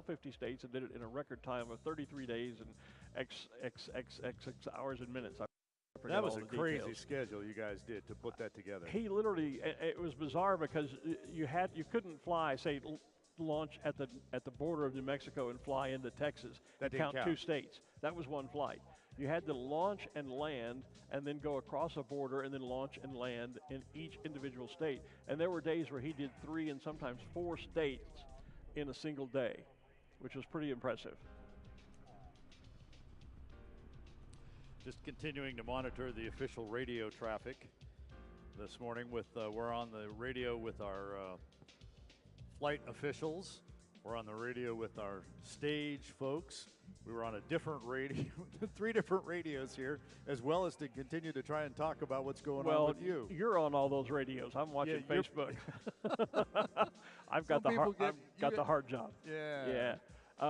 50 states and did it in a record time of 33 days and X hours and minutes. I forget That was all a the crazy details. schedule you guys did to put that together. He literally, it was bizarre because you couldn't fly, say, launch at the border of New Mexico and fly into Texas That and didn't count. 2 states. That was one flight. You had to launch and land and then go across a border and then launch and land in each individual state. And there were days where he did 3 and sometimes 4 states in a single day, which was pretty impressive. Just continuing to monitor the official radio traffic this morning. We're on the radio with our flight officials. We're on the radio with our stage folks. We were on a different radio, 3 different radios here, as well as to continue to try and talk about what's going on with you. You're on all those radios. I'm watching Facebook. I've got the hard job. Yeah.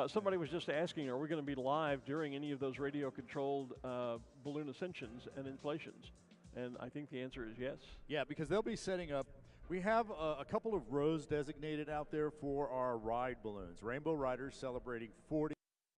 Somebody was just asking, are we going to be live during any of those radio-controlled balloon ascensions and inflations? And I think the answer is yes. Yeah, because they'll be setting up. We have a couple of rows designated out there for our ride balloons. Rainbow Riders celebrating 40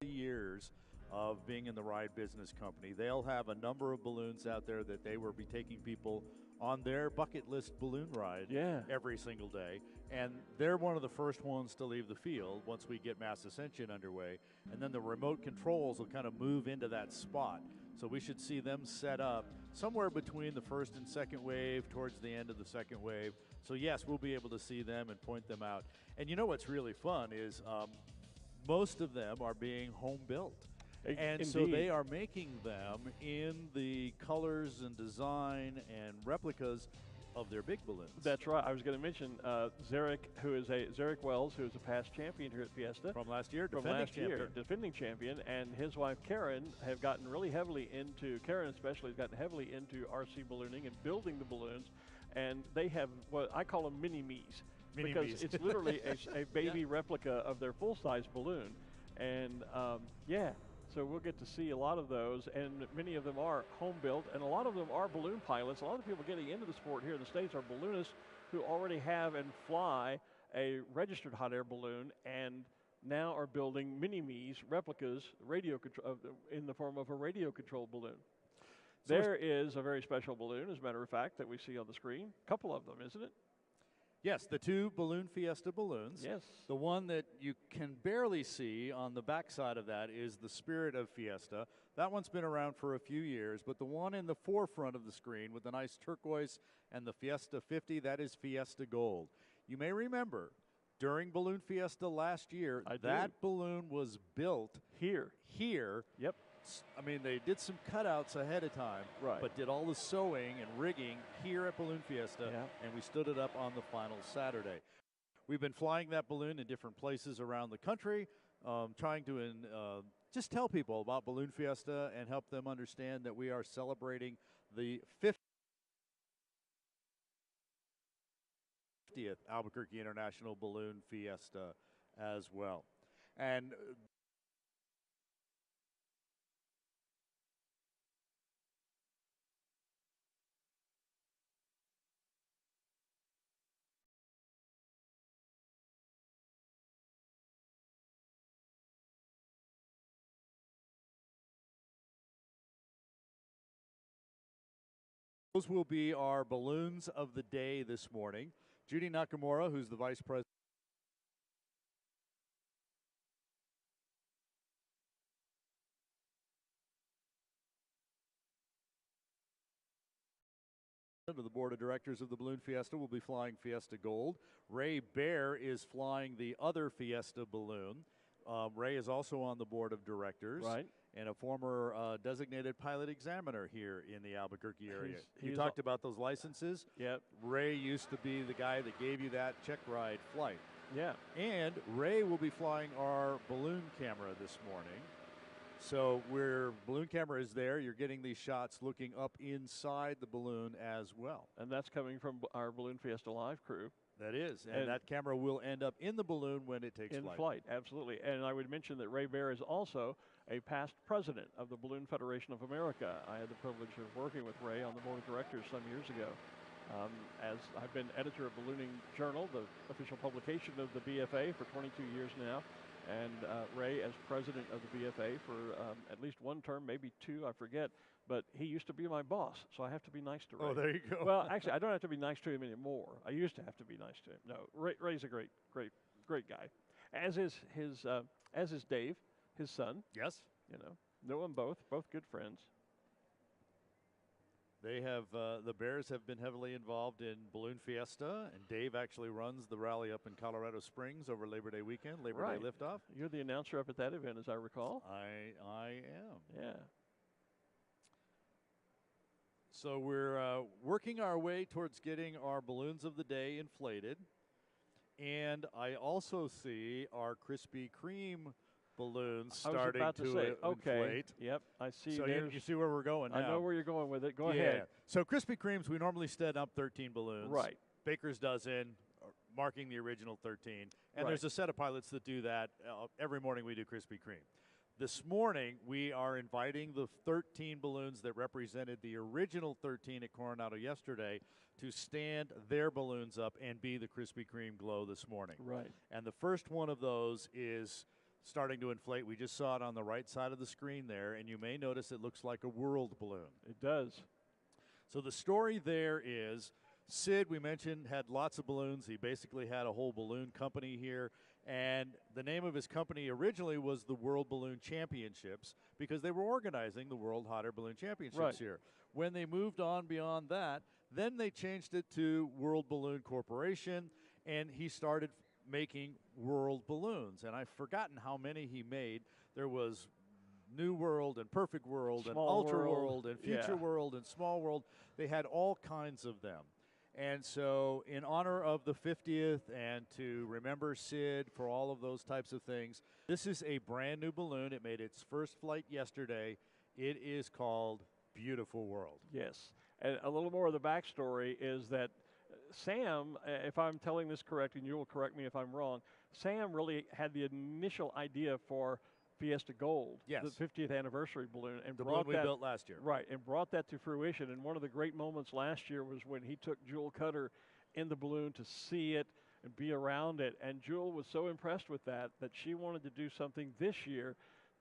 years of being in the ride business company. They'll have a number of balloons out there that they will be taking people on their bucket list balloon ride every single day. And they're one of the first ones to leave the field once we get mass ascension underway. And then the remote controls will kind of move into that spot. So we should see them set up somewhere between the first and second wave, towards the end of the second wave. So yes, we'll be able to see them and point them out. And you know what's really fun is most of them are being home built. And so they are making them in the colors and design and replicas of their big balloons. That's right. I was going to mention Zarek Wells, who is a past champion here at Fiesta. From last year, defending champion, and his wife Karen have gotten really heavily into, Karen especially has gotten heavily into RC ballooning and building the balloons, and they have what I call them mini-me's. Because it's literally a baby replica of their full-size balloon. And so we'll get to see a lot of those, and many of them are home-built, and a lot of them are balloon pilots. A lot of the people getting into the sport here in the States are balloonists who already have and fly a registered hot air balloon and now are building mini-me's, replicas, in the form of a radio-controlled balloon. So there is a very special balloon, as a matter of fact, that we see on the screen. A couple of them, isn't it? Yes, the 2 Balloon Fiesta balloons. Yes. The one that you can barely see on the backside of that is the Spirit of Fiesta. That one's been around for a few years, but the one in the forefront of the screen with the nice turquoise and the Fiesta 50, that is Fiesta Gold. You may remember, during Balloon Fiesta last year, that balloon was built here. Yep. I mean, they did some cutouts ahead of time, but did all the sewing and rigging here at Balloon Fiesta, and we stood it up on the final Saturday. We've been flying that balloon in different places around the country, trying to just tell people about Balloon Fiesta and help them understand that we are celebrating the 50th Albuquerque International Balloon Fiesta as well. And those will be our balloons of the day this morning. Judy Nakamura, who's the vice president of the board of directors of the Balloon Fiesta, will be flying Fiesta Gold. Ray Bear is flying the other Fiesta balloon. Ray is also on the board of directors. Right. And a former designated pilot examiner here in the Albuquerque area. You talked about those licenses. Yep. Ray used to be the guy that gave you that check ride flight. Yeah. And Ray will be flying our balloon camera this morning. So balloon camera is there. You're getting these shots looking up inside the balloon as well. And that's coming from our Balloon Fiesta Live crew. That is, and that camera will end up in the balloon when it takes flight. In flight, absolutely. And I would mention that Ray Bear is also a past president of the Balloon Federation of America. I had the privilege of working with Ray on the board of directors some years ago. As I've been editor of Ballooning Journal, the official publication of the BFA, for 22 years now. and Ray as president of the BFA for at least one term, maybe two, I forget. But he used to be my boss, so I have to be nice to Ray. Oh, there you go. Well, actually, I don't have to be nice to him anymore. I used to have to be nice to him. No, Ray's a great guy, as is Dave, his son. Yes. Know them both good friends. They have the Bears have been heavily involved in Balloon Fiesta, and Dave actually runs the rally up in Colorado Springs over Labor Day weekend, Labor Day liftoff. You're the announcer up at that event, as I recall. I am. Yeah. So we're working our way towards getting our balloons of the day inflated, and I also see our Krispy Kreme balloons starting to inflate. Yep, I see. So you see where we're going now. I know where you're going with it. Go ahead. So Krispy Kremes, we normally set up 13 balloons. Right. Baker's dozen, marking the original 13. And there's a set of pilots that do that. Every morning we do Krispy Kreme. This morning, we are inviting the 13 balloons that represented the original 13 at Coronado yesterday to stand their balloons up and be the Krispy Kreme glow this morning. Right. And the first one of those is starting to inflate. We just saw it on the right side of the screen there, and you may notice it looks like a world balloon. It does. So the story there is Sid, we mentioned, had lots of balloons. He basically had a whole balloon company here, and the name of his company originally was the World Balloon Championships because they were organizing the World Hot Air Balloon Championships here. When they moved on beyond that, then they changed it to World Balloon Corporation, and he started making world balloons. And I've forgotten how many he made. There was New World and Perfect World and Ultra World and Future World and Small World. They had all kinds of them. And so in honor of the 50th and to remember Sid for all of those types of things, this is a brand new balloon. It made its first flight yesterday. It is called Beautiful World. Yes. And a little more of the backstory is that Sam, if I'm telling this correct, and you will correct me if I'm wrong, Sam really had the initial idea for Fiesta Gold, the 50th anniversary balloon, and the balloon we built last year. Right, and brought that to fruition. And one of the great moments last year was when he took Jewel Cutter in the balloon to see it and be around it. And Jewel was so impressed with that she wanted to do something this year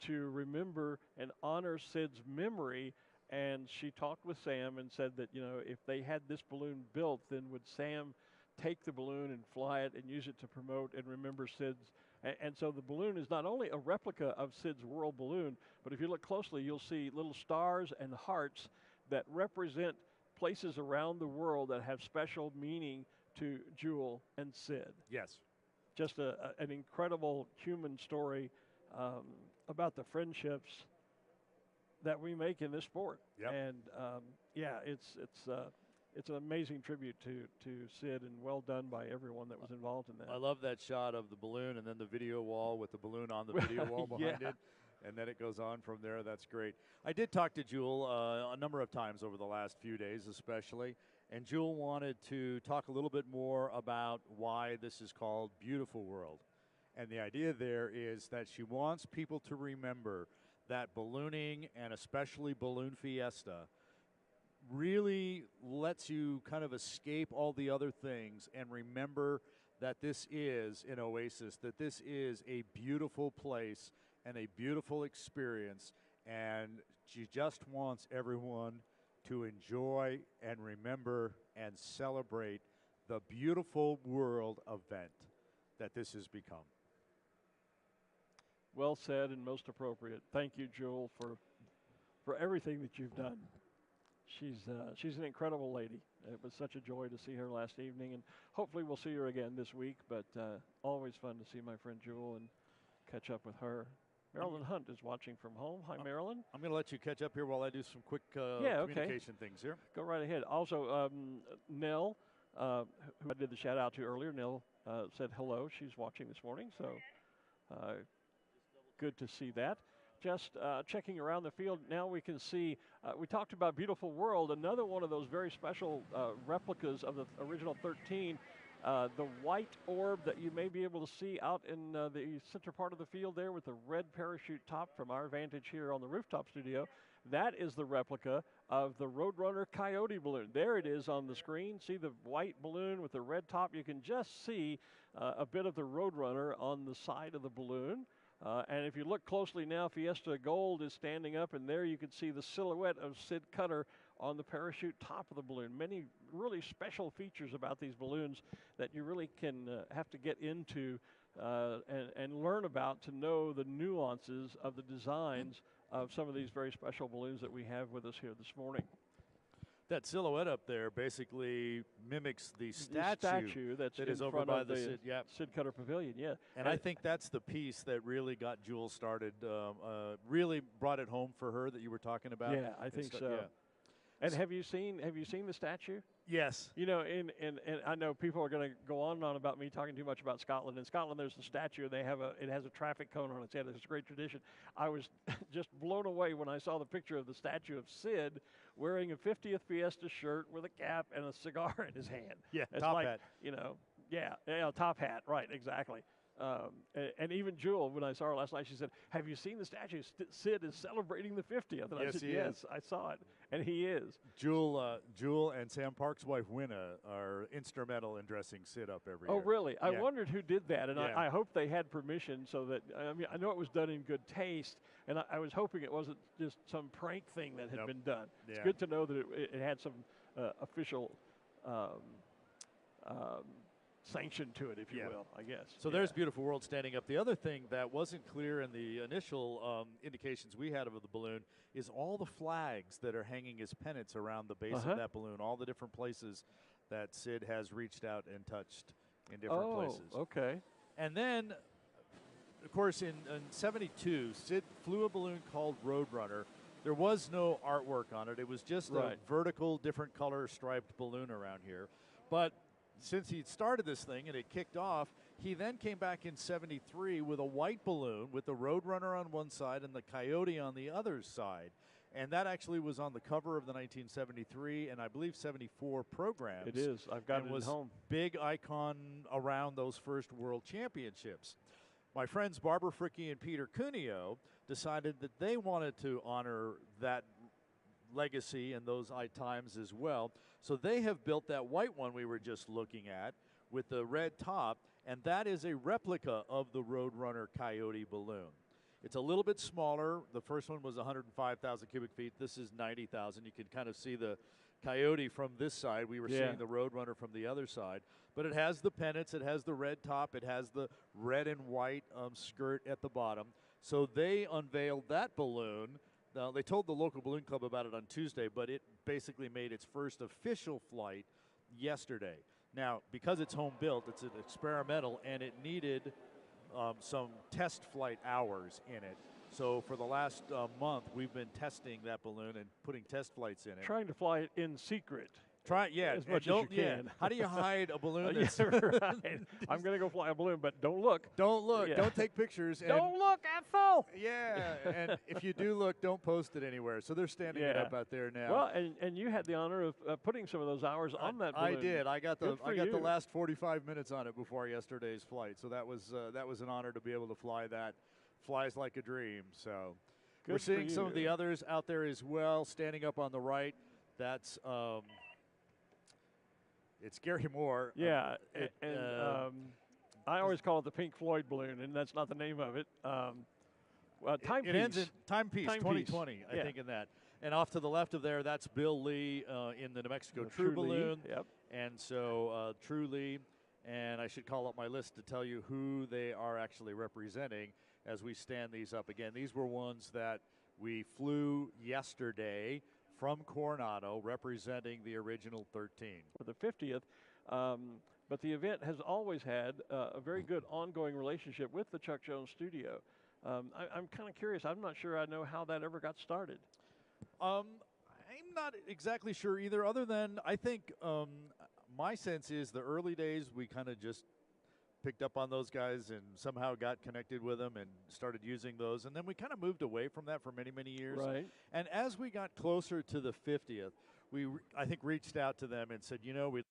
to remember and honor Sid's memory. And she talked with Sam and said that, if they had this balloon built, then would Sam take the balloon and fly it and use it to promote and remember Sid's. And so the balloon is not only a replica of Sid's world balloon, but if you look closely, you'll see little stars and hearts that represent places around the world that have special meaning to Jewel and Sid. Yes. Just an incredible human story about the friendships that we make in this sport. Yep. And it's an amazing tribute to Sid, and well done by everyone that was involved in that. I love that shot of the balloon and then the video wall with the balloon on the video wall behind it. And then it goes on from there. That's great. I did talk to Jewel a number of times over the last few days especially, and Jewel wanted to talk a little bit more about why this is called Beautiful World. And the idea there is that she wants people to remember that ballooning, and especially Balloon Fiesta, really lets you kind of escape all the other things and remember that this is an oasis, that this is a beautiful place and a beautiful experience, and she just wants everyone to enjoy and remember and celebrate the beautiful world event that this has become. Well said and most appropriate. Thank you, Jewel, for everything that you've done. She's an incredible lady. It was such a joy to see her last evening, and hopefully we'll see her again this week, but always fun to see my friend Jewel and catch up with her. Marilyn Hunt is watching from home. Hi, Marilyn. I'm going to let you catch up here while I do some quick communication things here. Go right ahead. Also, Nell, who I did the shout-out to earlier, Nell said hello. She's watching this morning, so good to see that. Just checking around the field, now we can see, we talked about Beautiful World, another one of those very special replicas of the original 13, the white orb that you may be able to see out in the center part of the field there with the red parachute top from our vantage here on the rooftop studio. That is the replica of the Roadrunner Coyote balloon. There it is on the screen. See the white balloon with the red top? You can just see a bit of the Roadrunner on the side of the balloon. And if you look closely now, Fiesta Gold is standing up, and there you can see the silhouette of Sid Cutter on the parachute top of the balloon. Many really special features about these balloons that you really can have to get into and learn about to know the nuances of the designs of some of these very special balloons that we have with us here this morning. That silhouette up there basically mimics the statue that's that in is over front by of the Sid Cutter Pavilion, yeah. And I think that's the piece that really got Jewel started, really brought it home for her that you were talking about. Yeah, I think so. Yeah. And have you seen the statue? Yes. You know, and I know people are going to go on and on about me talking too much about Scotland. In Scotland, there's a statue, and it has a traffic cone on its head. It's a great tradition. I was just blown away when I saw the picture of the statue of Sid wearing a 50th Fiesta shirt with a cap and a cigar in his hand. Yeah, it's top like, hat. You know, yeah, top hat, right, exactly. And even Jewel, when I saw her last night, she said, "Have you seen the statue? Sid is celebrating the 50th." And yes, I said, he "Yes, is. I saw it," and he is. Jewel and Sam Park's wife, Winna, are instrumental in dressing Sid up every year. Oh, really? Yeah. I wondered who did that, and yeah. I hope they had permission so that, I mean, I know it was done in good taste, and I was hoping it wasn't just some prank thing that had been done. Yeah. It's good to know that it had some official sanction to it, if you will, I guess. So there's Beautiful World standing up. The other thing that wasn't clear in the initial indications we had of the balloon is all the flags that are hanging as pennants around the base of that balloon, all the different places that Sid has reached out and touched in different places. Okay. And then, of course, in 72, Sid flew a balloon called Roadrunner. There was no artwork on it. It was just a vertical, different color striped balloon around here. But since he'd started this thing and it kicked off, he then came back in 73 with a white balloon with the Roadrunner on one side and the Coyote on the other side. And that actually was on the cover of the 1973 and I believe 74 programs. It is. I've got it at home. Big icon around those first World Championships. My friends Barbara Fricke and Peter Cuneo decided that they wanted to honor that legacy and those times as well. So they have built that white one we were just looking at with the red top, and that is a replica of the Roadrunner Coyote balloon. It's a little bit smaller. The first one was 105,000 cubic feet. This is 90,000. You can kind of see the Coyote from this side. We were seeing the Roadrunner from the other side. But it has the pennants. It has the red top. It has the red and white skirt at the bottom. So they unveiled that balloon. Now, they told the local balloon club about it on Tuesday, but it basically made its first official flight yesterday. Now, because it's home built, it's an experimental, and it needed some test flight hours in it. So for the last month, we've been testing that balloon and putting test flights in it. Trying to fly it in secret. As much as you can. How do you hide a balloon? That's right. I'm going to go fly a balloon, but don't look. Don't look. Don't take pictures. And don't look, Ethel. Yeah, and if you do look, don't post it anywhere. So they're standing it up out there now. Well, and you had the honor of putting some of those hours on that balloon. I did. I got the last 45 minutes on it before yesterday's flight. So that was an honor to be able to fly that. Flies like a dream. So we're seeing some of the others out there as well, standing up on the right. That's it's Gary Moore. Yeah, I always call it the Pink Floyd balloon, and that's not the name of it. Timepiece. It ends in Timepiece 2020, I think, in that. And off to the left of there, that's Bill Lee in the New Mexico True balloon. Yep. And so True Lee, and I should call up my list to tell you who they are actually representing as we stand these up. Again, these were ones that we flew yesterday from Coronado, representing the original 13. For the 50th, but the event has always had a very good ongoing relationship with the Chuck Jones Studio. I'm kind of curious. I'm not sure I know how that ever got started. I'm not exactly sure either, other than I think my sense is the early days we kind of just picked up on those guys and somehow got connected with them and started using those. And then we kind of moved away from that for many, many years. Right. And as we got closer to the 50th, we, I think, reached out to them and said, you know, we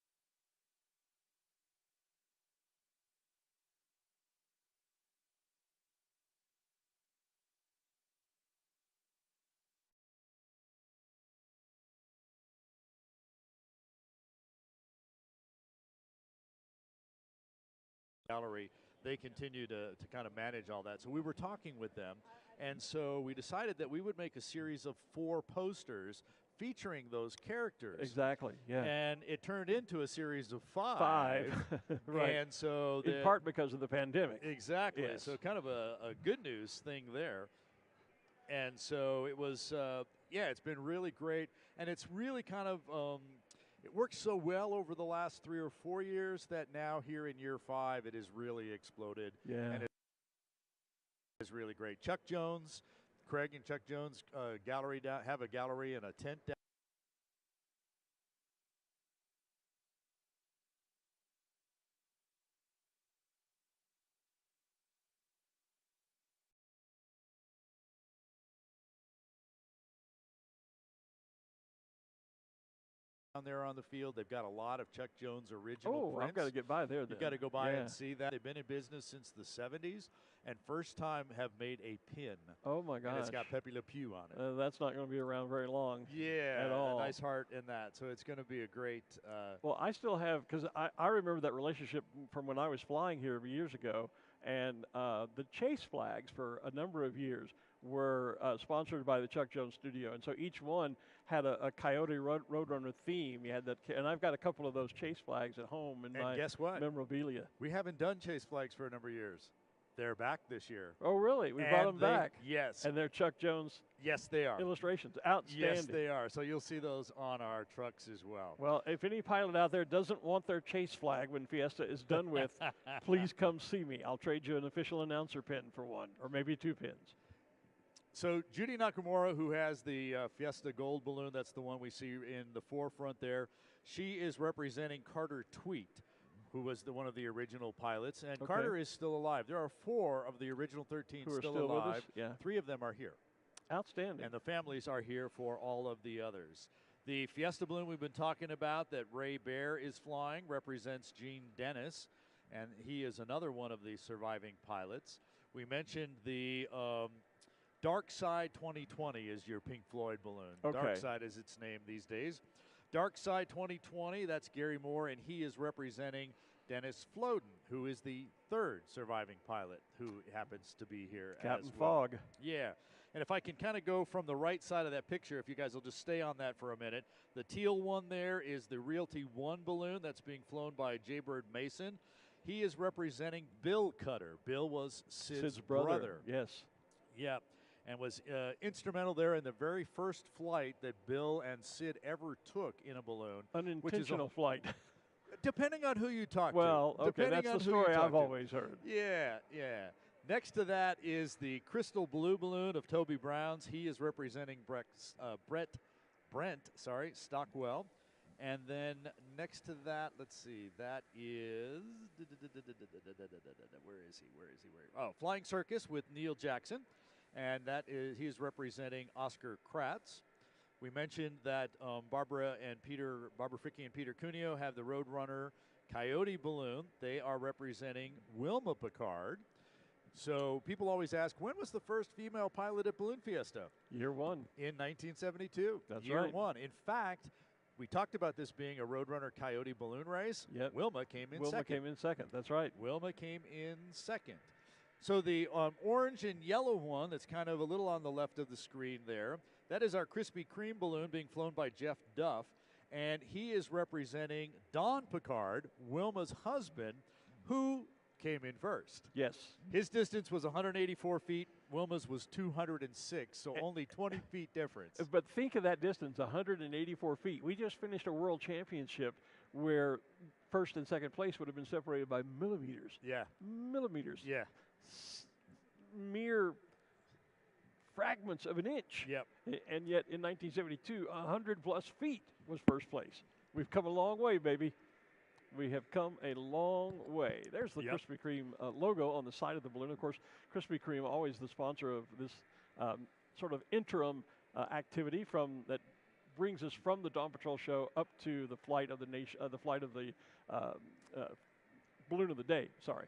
gallery they continue to kind of manage all that. So we were talking with them, and so we decided that we would make a series of 4 posters featuring those characters. Exactly, yeah. And it turned into a series of 5. 5, right. And so in part because of the pandemic. Exactly. Yes. So kind of a good news thing there. And so it was, yeah, it's been really great. And it's really kind of, it worked so well over the last 3 or 4 years that now here in year 5, it has really exploded. Yeah. And it's really great. Chuck Jones, Craig and Chuck Jones gallery have a gallery and a tent down there on the field. They've got a lot of Chuck Jones original prints. I've got to get by there then. You've got to go by and see that. They've been in business since the 70s and first time have made a pin. Oh, my gosh. And it's got Pepe Le Pew on it. That's not going to be around very long. Yeah. At all. A nice heart in that. So it's going to be a great. Well, I still have, because I remember that relationship from when I was flying here years ago, and the chase flags for a number of years were sponsored by the Chuck Jones Studio, and so each one had a Coyote Roadrunner theme. You had that, and I've got a couple of those chase flags at home in my guess what? memorabilia. We haven't done chase flags for a number of years. They're back this year. Oh, really? We brought them back. Yes. And they're Chuck Jones. Yes, they are. Illustrations. Outstanding. Yes, they are. So you'll see those on our trucks as well. Well, if any pilot out there doesn't want their chase flag when Fiesta is done with, please come see me. I'll trade you an official announcer pin for one, or maybe 2 pins. So Judy Nakamura, who has the Fiesta Gold balloon, that's the one we see in the forefront there. She is representing Carter Tweet, who was one of the original pilots. And Carter is still alive. There are 4 of the original 13 who are still alive. with us. Yeah. 3 of them are here. Outstanding. And the families are here for all of the others. The Fiesta balloon we've been talking about that Ray Bear is flying represents Gene Dennis, and he is another one of the surviving pilots. We mentioned the Dark Side 2020 is your Pink Floyd balloon. Okay. Dark Side is its name these days. Dark Side 2020, that's Gary Moore, and he is representing Dennis Floden, who is the 3rd surviving pilot who happens to be here Captain as well. Fogg. Yeah. And if I can kind of go from the right side of that picture, if you guys will just stay on that for a minute. The teal one there is the Realty 1 balloon that's being flown by Jaybird Mason. He is representing Bill Cutter. Bill was Sid's brother. Yes. Yeah. And was instrumental there in the very first flight that Bill and Sid ever took in a balloon. Unintentional flight. Depending on who you talk to. Well, okay, that's the story I've always heard. Yeah, yeah. Next to that is the Crystal Blue balloon of Toby Brown's. He is representing Brent Stockwell. And then next to that, let's see, that is, where is he? Oh, Flying Circus with Neil Jackson. And that is, he is representing Oscar Kratz. We mentioned that Barbara Fricke and Peter Cuneo have the Roadrunner Coyote balloon. They are representing Wilma Picard. So people always ask, when was the first female pilot at Balloon Fiesta? Year 1. In 1972. That's Year right. 1. In fact, we talked about this being a Roadrunner Coyote balloon race. Yep. Wilma came in second. Wilma came in second. That's right. Wilma came in second. So the orange and yellow one that's kind of a little on the left of the screen there, that is our Krispy Kreme balloon being flown by Jeff Duff. And he is representing Don Picard, Wilma's husband, who came in first. Yes. His distance was 184 feet. Wilma's was 206, so only 20 feet difference. But think of that distance, 184 feet. We just finished a world championship where first and second place would have been separated by millimeters. Yeah. Millimeters. Yeah. Mere fragments of an inch. Yep. And yet in 1972, 100+ feet was first place. We've come a long way, baby. We have come a long way. There's the Krispy Kreme logo on the side of the balloon. Of course, Krispy Kreme always the sponsor of this sort of interim activity that brings us from the Dawn Patrol show up to the flight of the nation, the flight of the balloon of the day. Sorry.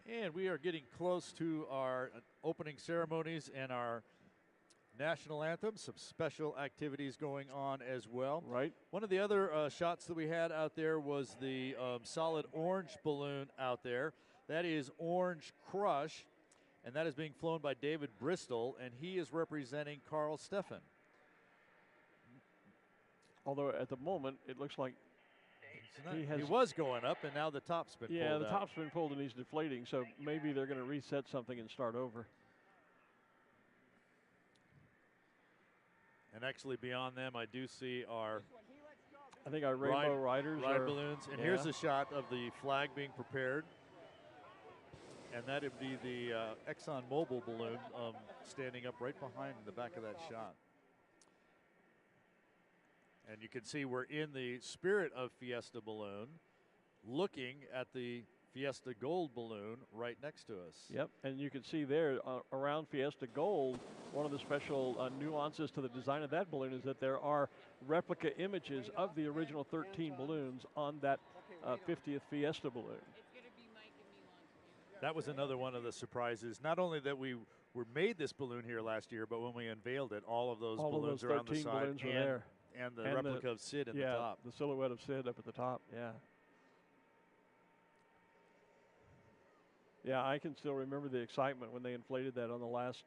And we are getting close to our opening ceremonies and our national anthem, some special activities going on as well. Right. One of the other shots that we had out there was the solid orange balloon out there. That is Orange Crush, and that is being flown by David Bristol, and he is representing Carl Steffen. Although at the moment it looks like he was going up, and now the top's been pulled out. Yeah, the top's been pulled and he's deflating, so maybe they're going to reset something and start over. And actually beyond them, I do see our I think our Rainbow Riders ride are balloons. And here's a shot of the flag being prepared. And that would be the Exxon Mobil balloon standing up right behind the back of that shot. And you can see we're in the Spirit of Fiesta balloon, looking at the Fiesta Gold balloon right next to us. Yep, and you can see there around Fiesta Gold, one of the special nuances to the design of that balloon is that there are replica images of the original 13 balloons on that 50th Fiesta balloon. That was another one of the surprises. Not only that we made this balloon here last year, but when we unveiled it, all of those balloons around the side balloons were there. And the replica of Sid at the top. The silhouette of Sid up at the top, yeah. Yeah, I can still remember the excitement when they inflated that on the last,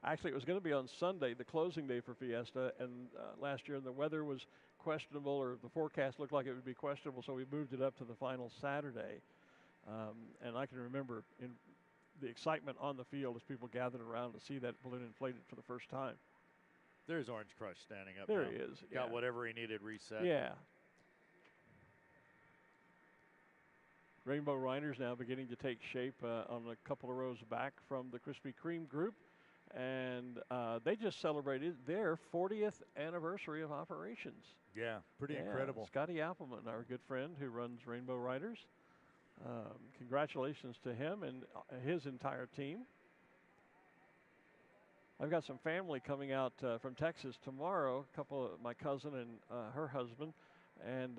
actually it was going to be on Sunday, the closing day for Fiesta, and last year the weather was questionable, or the forecast looked like it would be questionable, so we moved it up to the final Saturday. And I can remember in the excitement on the field as people gathered around to see that balloon inflated for the first time. There's Orange Crush standing up there now. He is. Got whatever he needed reset. Yeah. Rainbow Riders now beginning to take shape on a couple of rows back from the Krispy Kreme group. And they just celebrated their 40th anniversary of operations. Yeah, pretty incredible. Scotty Appleman, our good friend who runs Rainbow Riders. Congratulations to him and his entire team. I've got some family coming out from Texas tomorrow, a couple of my cousin and her husband, and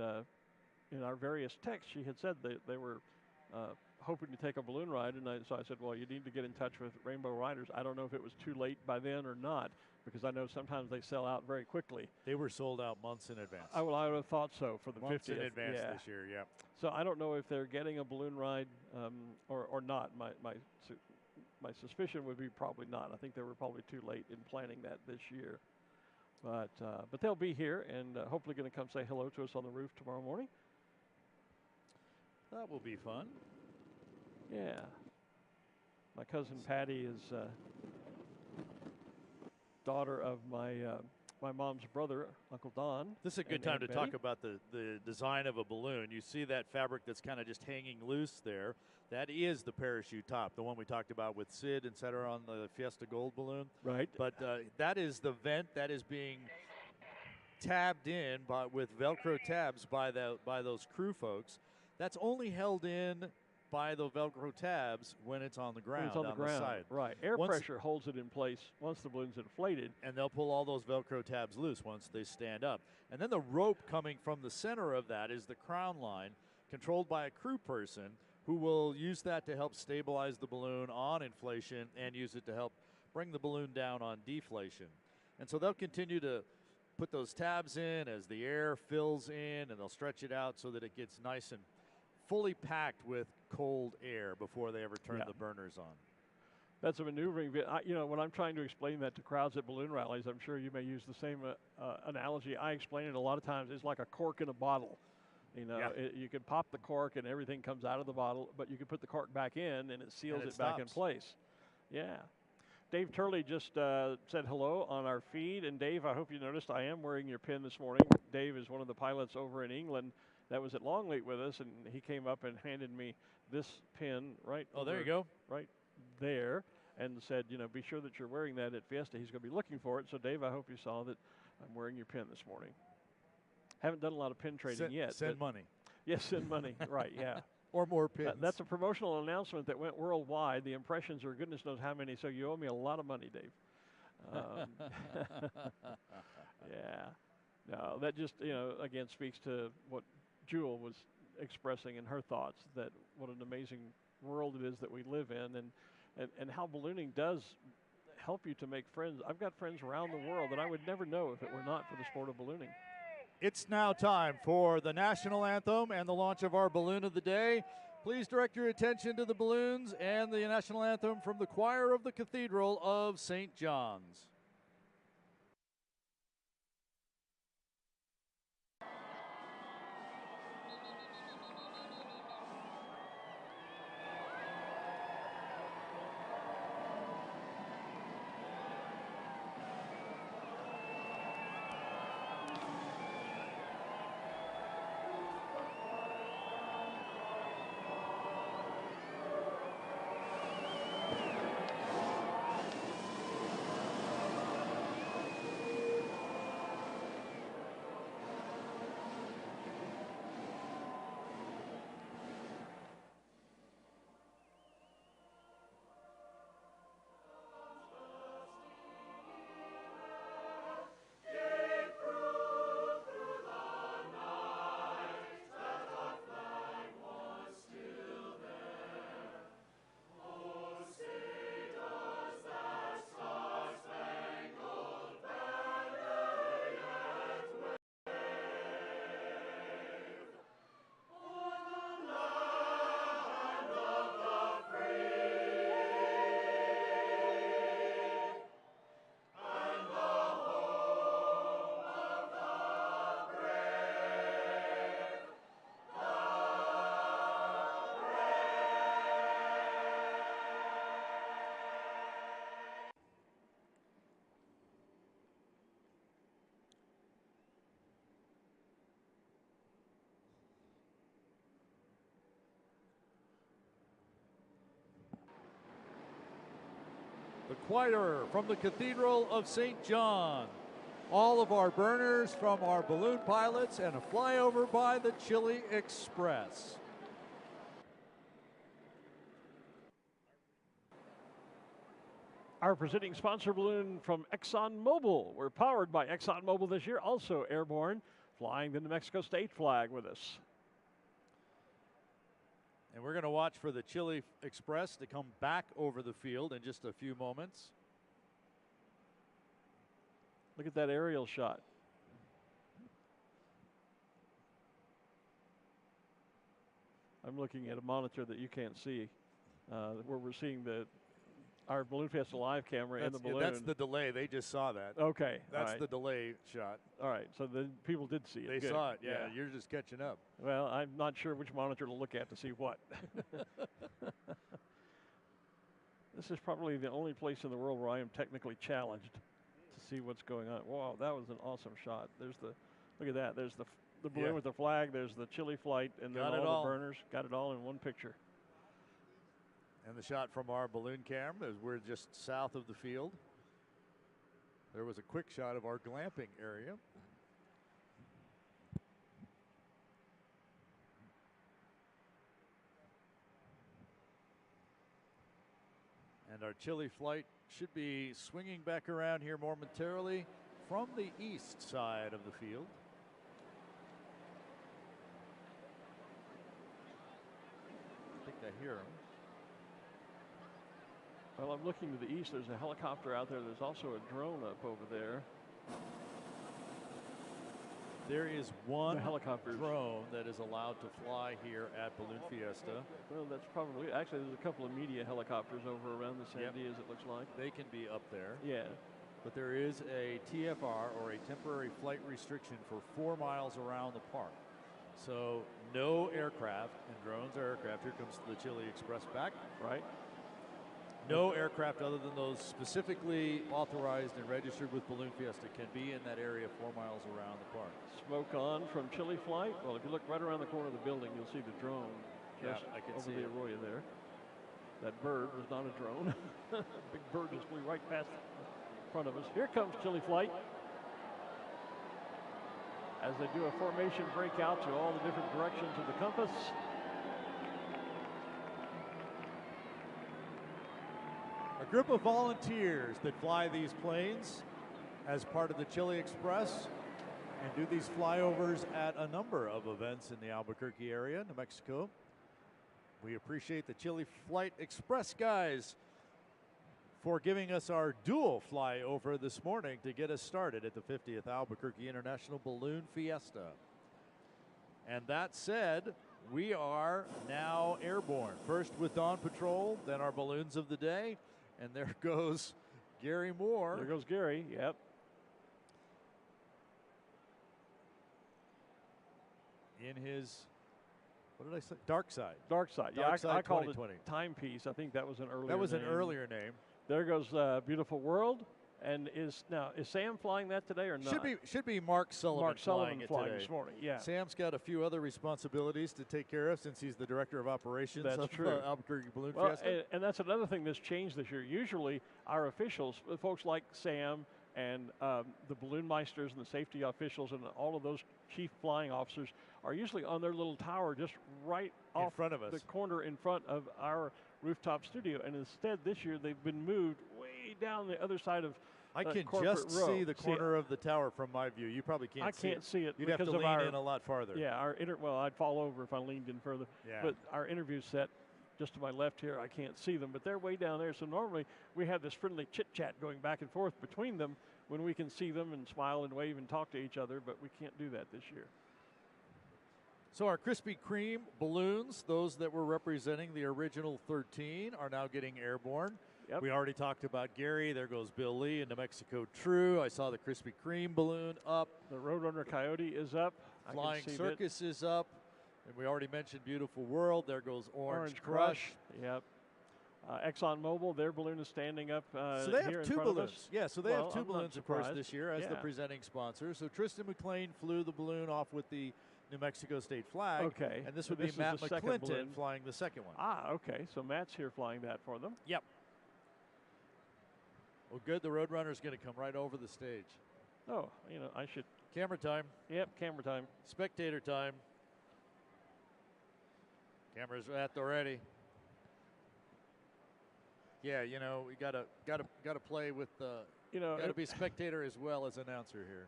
in our various texts, she had said they were hoping to take a balloon ride, and so I said, well, you need to get in touch with Rainbow Riders. I don't know if it was too late by then or not, because I know sometimes they sell out very quickly. They were sold out months in advance. I would have thought so for the 50th. Months in advance this year, yeah. So I don't know if they're getting a balloon ride or not. My suspicion would be probably not. I think they were probably too late in planning that this year. But they'll be here and hopefully going to come say hello to us on the roof tomorrow morning. That will be fun. Yeah. My cousin Patty is daughter of my mom's brother, Uncle Don. This is a good time to talk about the design of a balloon. You see that fabric that's kind of just hanging loose there. That is the parachute top, the one we talked about with Sid, et cetera, on the Fiesta Gold balloon. Right. But that is the vent that is being tabbed in with Velcro tabs by those crew folks. That's only held in by the Velcro tabs when it's on the ground, on the side. Right. Air pressure holds it in place once the balloon's inflated. And they'll pull all those Velcro tabs loose once they stand up. And then the rope coming from the center of that is the crown line, controlled by a crew person who will use that to help stabilize the balloon on inflation and use it to help bring the balloon down on deflation. And so they'll continue to put those tabs in as the air fills in, and they'll stretch it out so that it gets nice and fully packed with cold air before they ever turn the burners on. That's a maneuvering bit. When I'm trying to explain that to crowds at balloon rallies, I'm sure you may use the same analogy. I explain it a lot of times. It's like a cork in a bottle. You can pop the cork and everything comes out of the bottle, but you can put the cork back in and it seals it back in place. Yeah. Dave Turley just said hello on our feed. And Dave, I hope you noticed I am wearing your pin this morning. Dave is one of the pilots over in England that was at Longleat with us, and he came up and handed me this pin right there you go. Right there, and said, be sure that you're wearing that at Fiesta. He's going to be looking for it. So, Dave, I hope you saw that I'm wearing your pin this morning. Haven't done a lot of pin trading yet. Send money. Yes, send money. Right, yeah. Or more pins. That's a promotional announcement that went worldwide. The impressions are goodness knows how many, so you owe me a lot of money, Dave. Yeah. No, that just, again, speaks to what Jewel was expressing in her thoughts, that what an amazing world it is that we live in, and how ballooning does help you to make friends. I've got friends around the world that I would never know if it were not for the sport of ballooning. It's now time for the national anthem and the launch of our balloon of the day. Please direct your attention to the balloons and the national anthem from the choir of the Cathedral of St. John's. The choir from the Cathedral of St. John. All of our burners from our balloon pilots and a flyover by the Chili Express. Our presenting sponsor balloon from ExxonMobil. We're powered by ExxonMobil this year, also airborne, flying the New Mexico state flag with us. And we're going to watch for the Chili Express to come back over the field in just a few moments. Look at that aerial shot. I'm looking at a monitor that you can't see, where we're seeing our Balloon Fiesta live camera in the balloon. That's the delay. They just saw that. Okay. That's the delay shot. All right. So the people did see it. They Good. saw it. Yeah, you're just catching up. Well, I'm not sure which monitor to look at to see what. This is probably the only place in the world where I am technically challenged to see what's going on. Wow, that was an awesome shot. Look at that. There's the balloon with the flag. There's the Chili flight, and then all the burners. Got it all in one picture. And the shot from our balloon cam is we're just south of the field. There was a quick shot of our glamping area. And our Chili flight should be swinging back around here momentarily from the east side of the field. I think I hear him. Well, I'm looking to the east. There's a helicopter out there. There's also a drone up over there. There is one drone that is allowed to fly here at Balloon Fiesta. Well, that's probably, actually, there's a couple of media helicopters over around the Sandias, it looks like. They can be up there. Yeah. But there is a TFR, or a temporary flight restriction, for 4 miles around the park. So no aircraft, and drones are aircraft. Here comes the Chili Express back. Right. No aircraft other than those specifically authorized and registered with Balloon Fiesta can be in that area 4 miles around the park. Smoke on from Chili flight. Well, if you look right around the corner of the building, you'll see the drone just I can over see the arroyo there. That bird was not a drone. Big bird just flew right past in front of us. Here comes Chili flight. As they do a formation breakout to all the different directions of the compass. A group of volunteers that fly these planes as part of the Chili Express and do these flyovers at a number of events in the Albuquerque area, New Mexico. We appreciate the Chili Flight Express guys for giving us our dual flyover this morning to get us started at the 50th Albuquerque International Balloon Fiesta. And that said, we are now airborne. First with Dawn Patrol, then our balloons of the day. And there goes Gary Moore. There goes Gary, yep. In his, what did I say? Dark Side. Dark Side. Dark Yeah, Side I called it 2020. Timepiece. I think that was an earlier That was name. an earlier name. There goes Beautiful World. And is Sam flying that today or not? Should be Mark Sullivan. Mark Sullivan flying flying today. this morning. Yeah. Sam's got a few other responsibilities to take care of since he's the director of operations of Albuquerque Balloon Fiesta. And that's another thing that's changed this year. Usually, our officials, folks like Sam and the balloon meisters and the safety officials and all of those chief flying officers are usually on their little tower just right off front of us, the corner in front of our rooftop studio. And instead, this year they've been moved way down the other side of. I can just see the corner of the tower from my view. You probably can't see it. I can't see it. You'd have to lean in a lot farther. Yeah, well, I'd fall over if I leaned in further. Yeah. But our interview set just to my left here, I can't see them, but they're way down there. So normally we have this friendly chit-chat going back and forth between them when we can see them and smile and wave and talk to each other, but we can't do that this year. So our Krispy Kreme balloons, those that were representing the original 13, are now getting airborne. Yep. We already talked about Gary. There goes Bill Lee in New Mexico True. I saw the Krispy Kreme balloon up. The Roadrunner Coyote is up. Flying Circus is up. And we already mentioned Beautiful World. There goes Orange Crush. Yep. ExxonMobil, their balloon is standing up so they here have in two front balloons. Of us. Yeah, so they have two I'm balloons, of course, this year as the presenting sponsor. So Tristan McLean flew the balloon off with the New Mexico State flag. Okay. And this would be Matt McClinton flying the second one. Ah, okay. So Matt's here flying that for them. Yep. Well, good. The Roadrunner's going to come right over the stage. Oh, I should. Camera time. Yep, camera time. Spectator time. Cameras at the ready. Yeah, we gotta play with the. Got to be spectator as well as announcer here.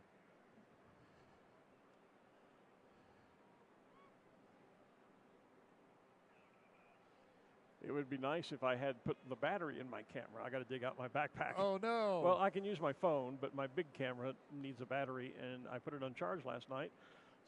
It would be nice if I had put the battery in my camera. I got to dig out my backpack. Oh, no. Well, I can use my phone, but my big camera needs a battery, and I put it on charge last night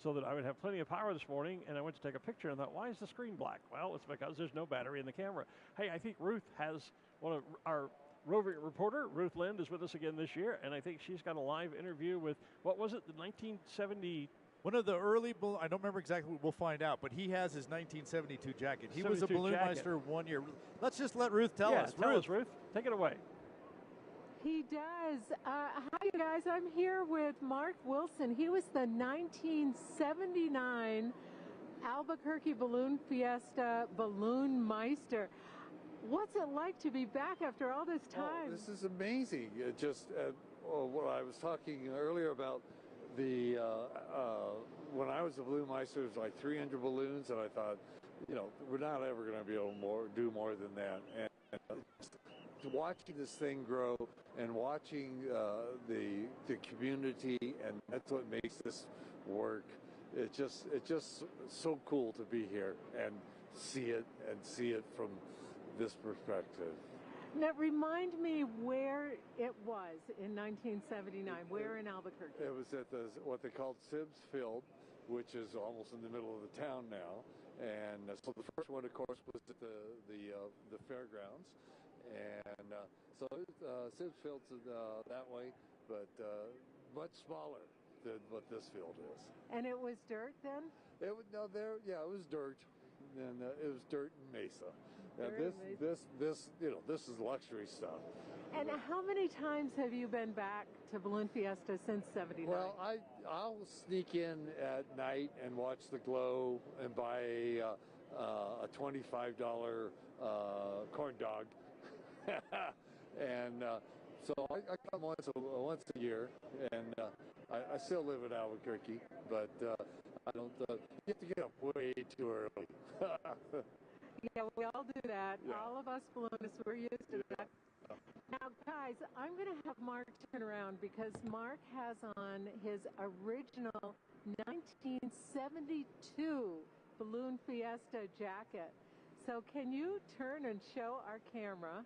so that I would have plenty of power this morning, and I went to take a picture and thought, why is the screen black? Well, it's because there's no battery in the camera. Hey, I think Ruth has one of our roving reporter, Ruth Lind, is with us again this year, and I think she's got a live interview with, what was it, the 1970... One of the early, I don't remember exactly, we'll find out, but he has his 1972 jacket. He was a balloon meister 1 year. Let's just let Ruth tell us. Tell us, Ruth. Take it away. He does. Hi, you guys. I'm here with Mark Wilson. He was the 1979 Albuquerque Balloon Fiesta Balloon Meister. What's it like to be back after all this time? Oh, this is amazing. It just, what I was talking earlier about, when I was a balloon meister, it was like 300 balloons, and I thought, we're not ever going to be able to do more than that. And watching this thing grow and watching the community, and that's what makes this work. It's just so cool to be here and see it from this perspective. Now, remind me where it was in 1979. Where in Albuquerque? It was at what they called Sibbs Field, which is almost in the middle of the town now. And so the first one, of course, was at the fairgrounds. And so Sibbs Field's that way, but much smaller than what this field is. And it was dirt then? It was it was dirt, and it was dirt and mesa. And this is luxury stuff. And how many times have you been back to Balloon Fiesta since '79? Well, I'll sneak in at night and watch the glow and buy a $25 corn dog, and so I come once a year, and I still live in Albuquerque, but I don't. You have to get up way too early. Yeah, we all do that. Yeah. All of us balloonists, we're used to that. Now, guys, I'm going to have Mark turn around because Mark has on his original 1972 Balloon Fiesta jacket. So can you turn and show our camera?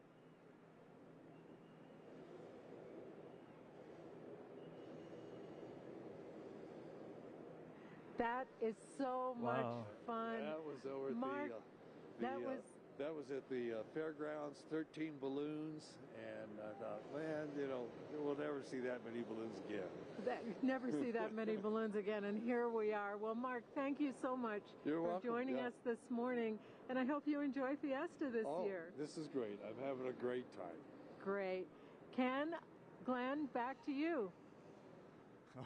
That is so much fun. That was over Mark, that was at the fairgrounds, 13 balloons, and I thought, man, we'll never see that many balloons again. Never see that many balloons again, and here we are. Well, Mark, thank you so much for joining us this morning, and I hope you enjoy Fiesta this year. This is great. I'm having a great time. Great. Ken, Glenn, back to you.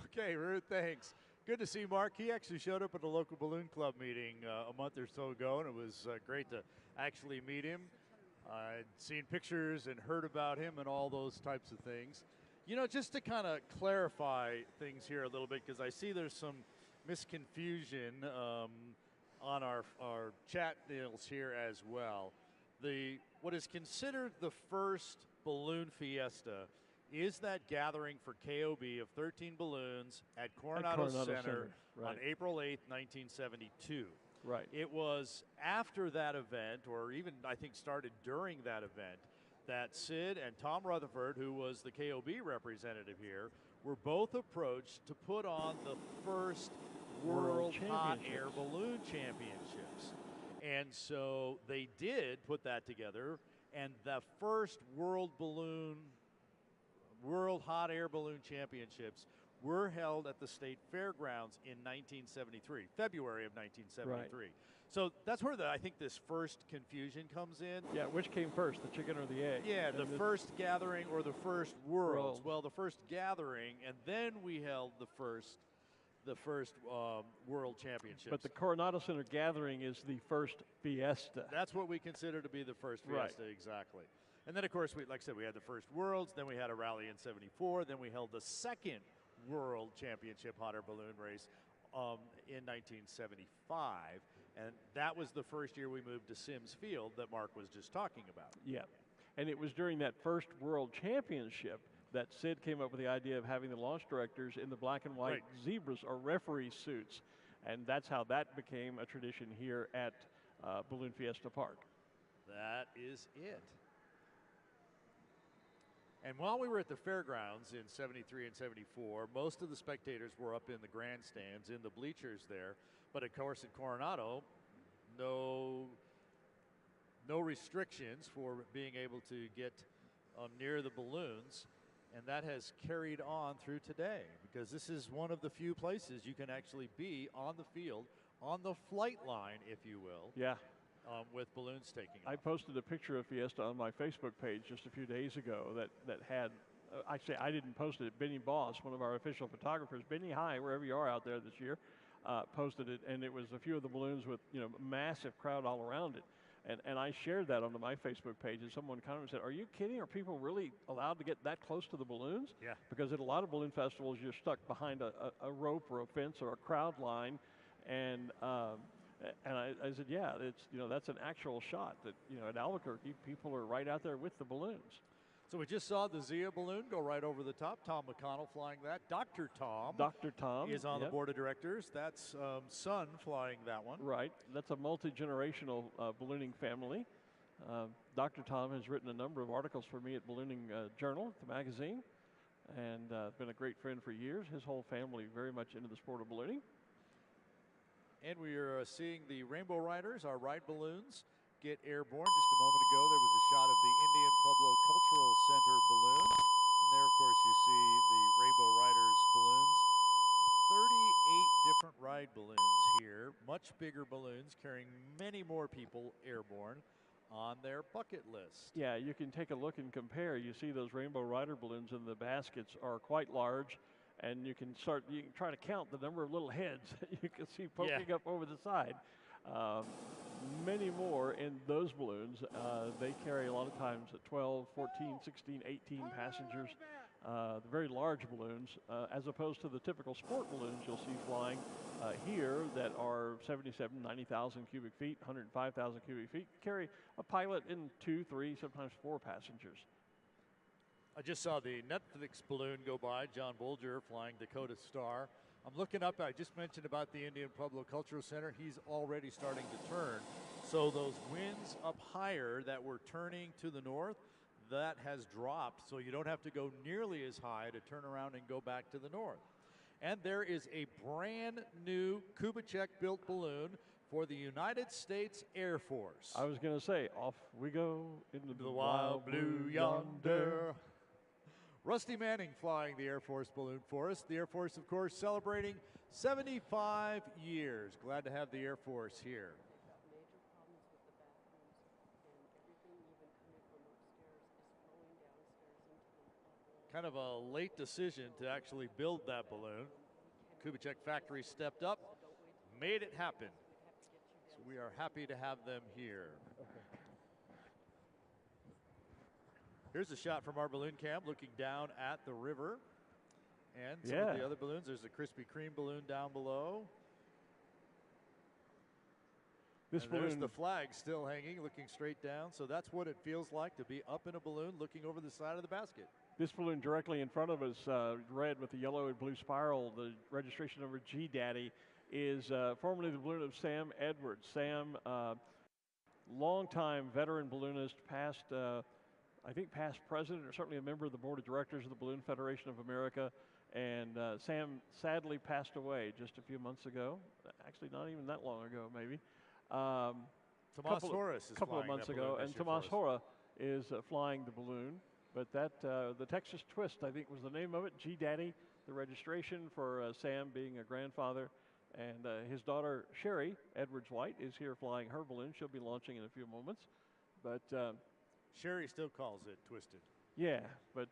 Okay, Ruth, thanks. Good to see Mark. He actually showed up at the local balloon club meeting a month or so ago, and it was great to actually meet him. I'd seen pictures and heard about him and all those types of things. Just to kind of clarify things here a little bit, because I see there's some misconfusion on our chat deals here as well. What is considered the first balloon fiesta is that gathering for KOB of 13 balloons at Coronado Center on April 8th, 1972. Right. It was after that event, or even I think started during that event, that Sid and Tom Rutherford, who was the KOB representative here, were both approached to put on the first World Hot Air Balloon Championships. And so they did put that together, and the first World Hot Air Balloon Championships were held at the State Fairgrounds in 1973, February of 1973. Right. So that's where I think this first confusion comes in. Yeah, which came first, the chicken or the egg? Yeah, the first gathering or the first Worlds. Well, the first gathering, and then we held the first World Championships. But the Coronado Center gathering is the first fiesta. That's what we consider to be the first fiesta, exactly. And then, of course, like I said, we had the first Worlds, then we had a rally in 74, then we held the second World Championship hot air balloon race in 1975. And that was the first year we moved to Sims Field that Mark was just talking about. Yeah. And it was during that first World Championship that Sid came up with the idea of having the launch directors in the black and white zebras or referee suits. And that's how that became a tradition here at Balloon Fiesta Park. That is it. And while we were at the fairgrounds in 73 and 74, most of the spectators were up in the grandstands, in the bleachers there. But of course, at Coronado, no restrictions for being able to get near the balloons. And that has carried on through today, because this is one of the few places you can actually be on the field, on the flight line, if you will. Yeah. With balloons taking I off. posted a picture of Fiesta on my Facebook page just a few days ago that had, actually I didn't post it, Benny Boss, one of our official photographers. Benny, hi, wherever you are out there this year, posted it, and it was a few of the balloons with, massive crowd all around it. And I shared that onto my Facebook page, and someone commented and said, are you kidding? Are people really allowed to get that close to the balloons? Yeah. Because at a lot of balloon festivals, you're stuck behind a rope or a fence or a crowd line, and I said, yeah, it's that's an actual shot that at Albuquerque people are right out there with the balloons. So we just saw the Zia balloon go right over the top. Tom McConnell flying that. Dr. Tom is on the board of directors. That's son flying that one. Right. That's a multi-generational ballooning family. Dr. Tom has written a number of articles for me at Ballooning Journal, the magazine, and been a great friend for years. His whole family very much into the sport of ballooning. And we are seeing the Rainbow Riders, our ride balloons, get airborne. Just a moment ago, there was a shot of the Indian Pueblo Cultural Center balloon. And there, of course, you see the Rainbow Riders balloons. 38 different ride balloons here, much bigger balloons carrying many more people airborne on their bucket list. Yeah, you can take a look and compare. You see those Rainbow Rider balloons, and the baskets are quite large. And you can try to count the number of little heads that you can see poking up over the side. Many more in those balloons. They carry a lot of times 12, 14, 16, 18 passengers. The very large balloons, as opposed to the typical sport balloons you'll see flying here that are 77, 90,000 cubic feet, 105,000 cubic feet, carry a pilot and 2, 3, sometimes 4 passengers. I just saw the Netflix balloon go by, John Bolger flying Dakota Star. I'm looking up, I just mentioned about the Indian Pueblo Cultural Center. He's already starting to turn. So those winds up higher that were turning to the north, that has dropped. So you don't have to go nearly as high to turn around and go back to the north. And there is a brand new Kubitschek-built balloon for the United States Air Force. I was going to say, off we go into The wild blue yonder. Rusty Manning flying the Air Force balloon for us. The Air Force, of course, celebrating 75 years. Glad to have the Air Force here. Kind of a late decision to actually build that balloon. Kubitschek factory stepped up, made it happen. So we are happy to have them here. Here's a shot from our balloon cam looking down at the river and some of the other balloons. There's a Krispy Kreme balloon down below. There's the flag still hanging, looking straight down. So that's what it feels like to be up in a balloon looking over the side of the basket. This balloon directly in front of us, red with the yellow and blue spiral, the registration number G Daddy, is formerly the balloon of Sam Edwards. Sam, longtime veteran balloonist, past president, or certainly a member of the board of directors of the Balloon Federation of America. And Sam sadly passed away just a few months ago. Actually, not even that long ago, maybe. Tomas Horace is couple of months ago, and Tomas Hora is flying the balloon. But that the Texas Twist, I think, was the name of it. G Daddy, the registration for Sam being a grandfather, and his daughter Sherry Edwards White is here flying her balloon. She'll be launching in a few moments. But Sherry still calls it Twisted. Yeah, but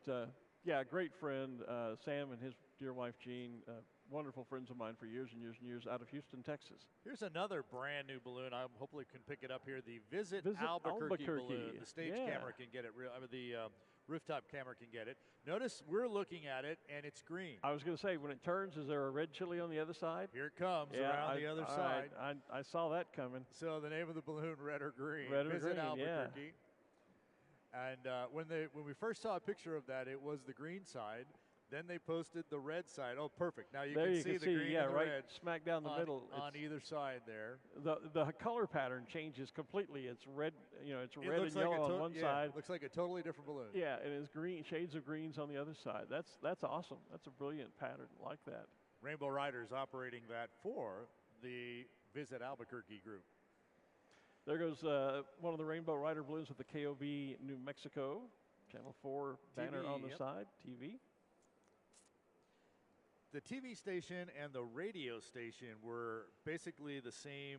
yeah, great friend Sam and his dear wife Jean. Wonderful friends of mine for years and years and years out of Houston, Texas. Here's another brand new balloon. I hopefully can pick it up here. The Visit Albuquerque balloon. The stage camera can get it. The rooftop camera can get it. Notice we're looking at it and it's green. I was going to say, when it turns, is there a red chili on the other side? Here it comes around the other side. I saw that coming. So the name of the balloon, Red or Green. Red or Visit Green, Albuquerque. And when we first saw a picture of that, it was the green side. Then they posted the red side. Oh, perfect. Now you can see the green and the red smack down the middle on either side there. The color pattern changes completely. It's red, it's red and yellow on one side. Looks like a totally different balloon. Yeah, and it's green, shades of greens on the other side. That's awesome. That's a brilliant pattern. Like that. Rainbow Riders operating that for the Visit Albuquerque group. There goes one of the Rainbow Rider balloons with the KOB New Mexico Channel 4 banner on the side. TV. The TV station and the radio station were basically the same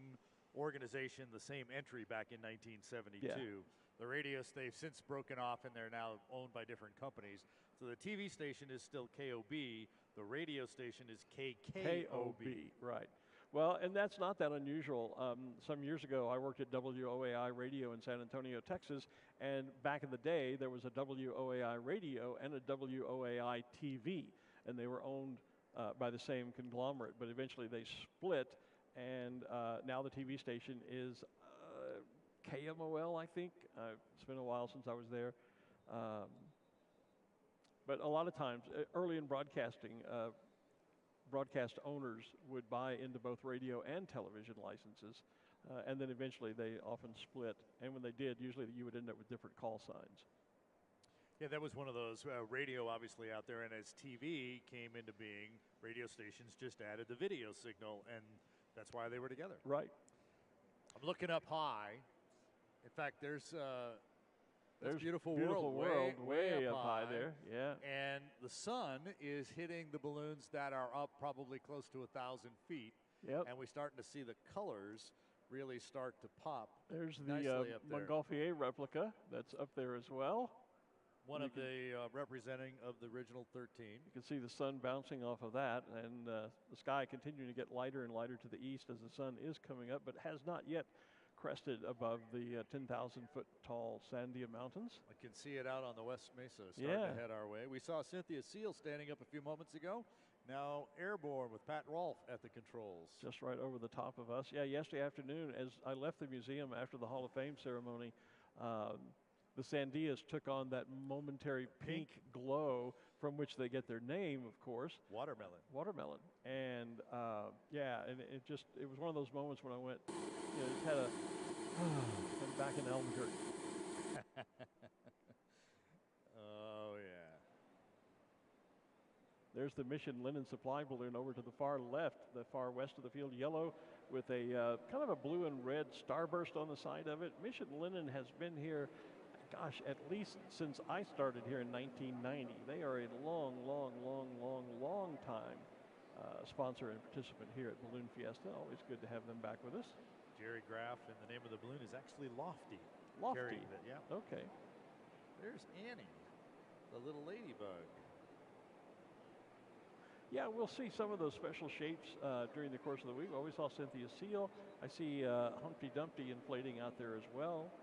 organization, the same entry back in 1972. Yeah. The radio, they've since broken off and they're now owned by different companies. So the TV station is still KOB, the radio station is KKOB. Right. Well, and that's not that unusual. Some years ago, I worked at WOAI Radio in San Antonio, Texas, and back in the day, there was a WOAI Radio and a WOAI TV, and they were owned by the same conglomerate, but eventually they split, and now the TV station is KMOL, I think. It's been a while since I was there. But a lot of times, early in broadcasting, broadcast owners would buy into both radio and television licenses, and then eventually they often split, and when they did, usually you would end up with different call signs. Yeah, that was one of those. Radio obviously out there, and as TV came into being, radio stations just added the video signal, and that's why they were together. Right. I'm looking up high. In fact, there's beautiful world way up high there. Yeah. And the sun is hitting the balloons that are up probably close to 1,000 feet. Yep. And we're starting to see the colors really start to pop. There's the Montgolfier replica that's up there as well. One of the representing of the original 13. You can see the sun bouncing off of that, and the sky continuing to get lighter and lighter to the east as the sun is coming up, but has not yet crested above the 10,000-foot tall Sandia Mountains. I can see it out on the West Mesa starting to head our way. We saw Cynthia Seal standing up a few moments ago, now airborne with Pat Rolfe at the controls. Just right over the top of us. Yeah, yesterday afternoon as I left the museum after the Hall of Fame ceremony, the Sandias took on that momentary pink glow from which they get their name, of course. Watermelon. And and it was one of those moments when I went, just had I'm back in Albuquerque. Oh, yeah. There's the Mission Linen Supply balloon over to the far left, the far west of the field, yellow with a kind of a blue and red starburst on the side of it. Mission Linen has been here, gosh, at least since I started here in 1990. They are a long, long, long, long, long time sponsor and participant here at Balloon Fiesta. Always good to have them back with us. Jerry Graff, and the name of the balloon is actually Lofty. Lofty. Yeah. Okay. There's Annie, the little ladybug. Yeah, we'll see some of those special shapes during the course of the week. We always saw Cynthia Seal. I see Humpty Dumpty inflating out there as well.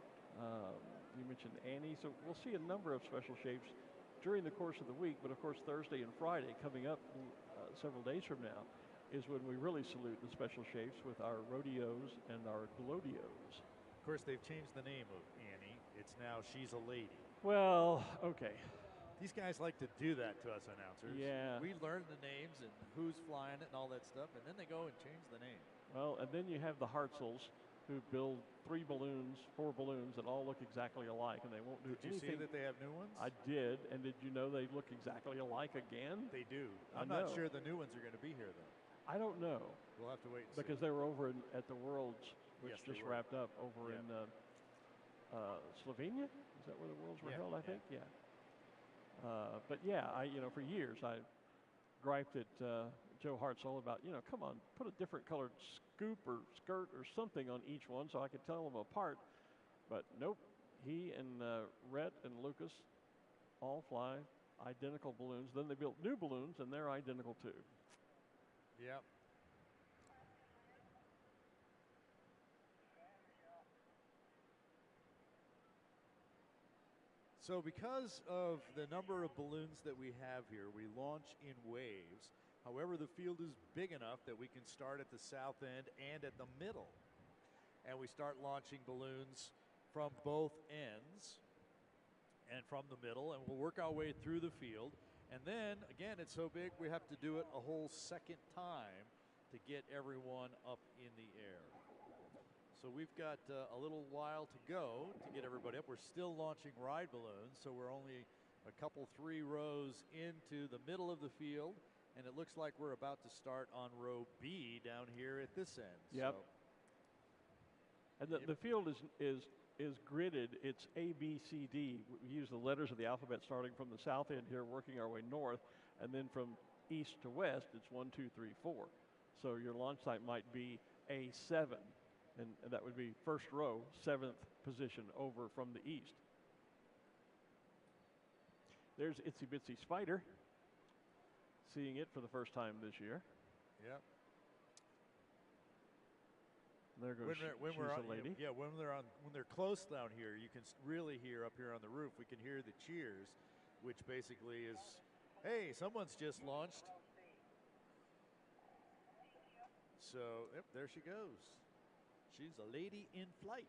You mentioned Annie. So we'll see a number of special shapes during the course of the week. But, of course, Thursday and Friday coming up several days from now is when we really salute the special shapes with our rodeos and our glodios. Of course, they've changed the name of Annie. It's now She's a Lady. Well, okay. These guys like to do that to us announcers. Yeah. We learn the names and who's flying it and all that stuff, and then they go and change the name. Well, and then you have the Hartzels who build 3 balloons, 4 balloons that all look exactly alike, and they won't do anything. Did you see that they have new ones? I did, and did you know they look exactly alike again? They do. I'm not sure the new ones are going to be here, though. I don't know. We'll have to wait and because see. they were over at the Worlds, which Yes, just wrapped up over in Slovenia. Is that where the Worlds were held? I think. Yeah. But yeah, for years I griped at Joe Hartzell about, come on, put a different colored scoop or skirt or something on each one so I could tell them apart. But nope, he and Rhett and Lucas all fly identical balloons. Then they built new balloons, and they're identical too. Yep. So because of the number of balloons that we have here, we launch in waves. However, the field is big enough that we can start at the south end and at the middle. And we start launching balloons from both ends and from the middle, and we'll work our way through the field. And then, again, it's so big we have to do it a whole second time to get everyone up in the air. So we've got a little while to go to get everybody up. We're still launching ride balloons, so we're only a couple, 3 rows into the middle of the field, and it looks like we're about to start on row B down here at this end. Yep. So, and the field is gridded. It's A, B, C, D. We use the letters of the alphabet starting from the south end here, working our way north, and then from east to west, it's 1, 2, 3, 4. So your launch site might be A7. And that would be first row, 7th position over from the east. There's Itsy Bitsy Spider, seeing it for the first time this year. Yep. There goes when She's we're a Lady. When they're close down here, you can really hear up here on the roof. We can hear the cheers, which basically is, hey, someone's just launched. So, yep, there she goes. She's a lady in flight.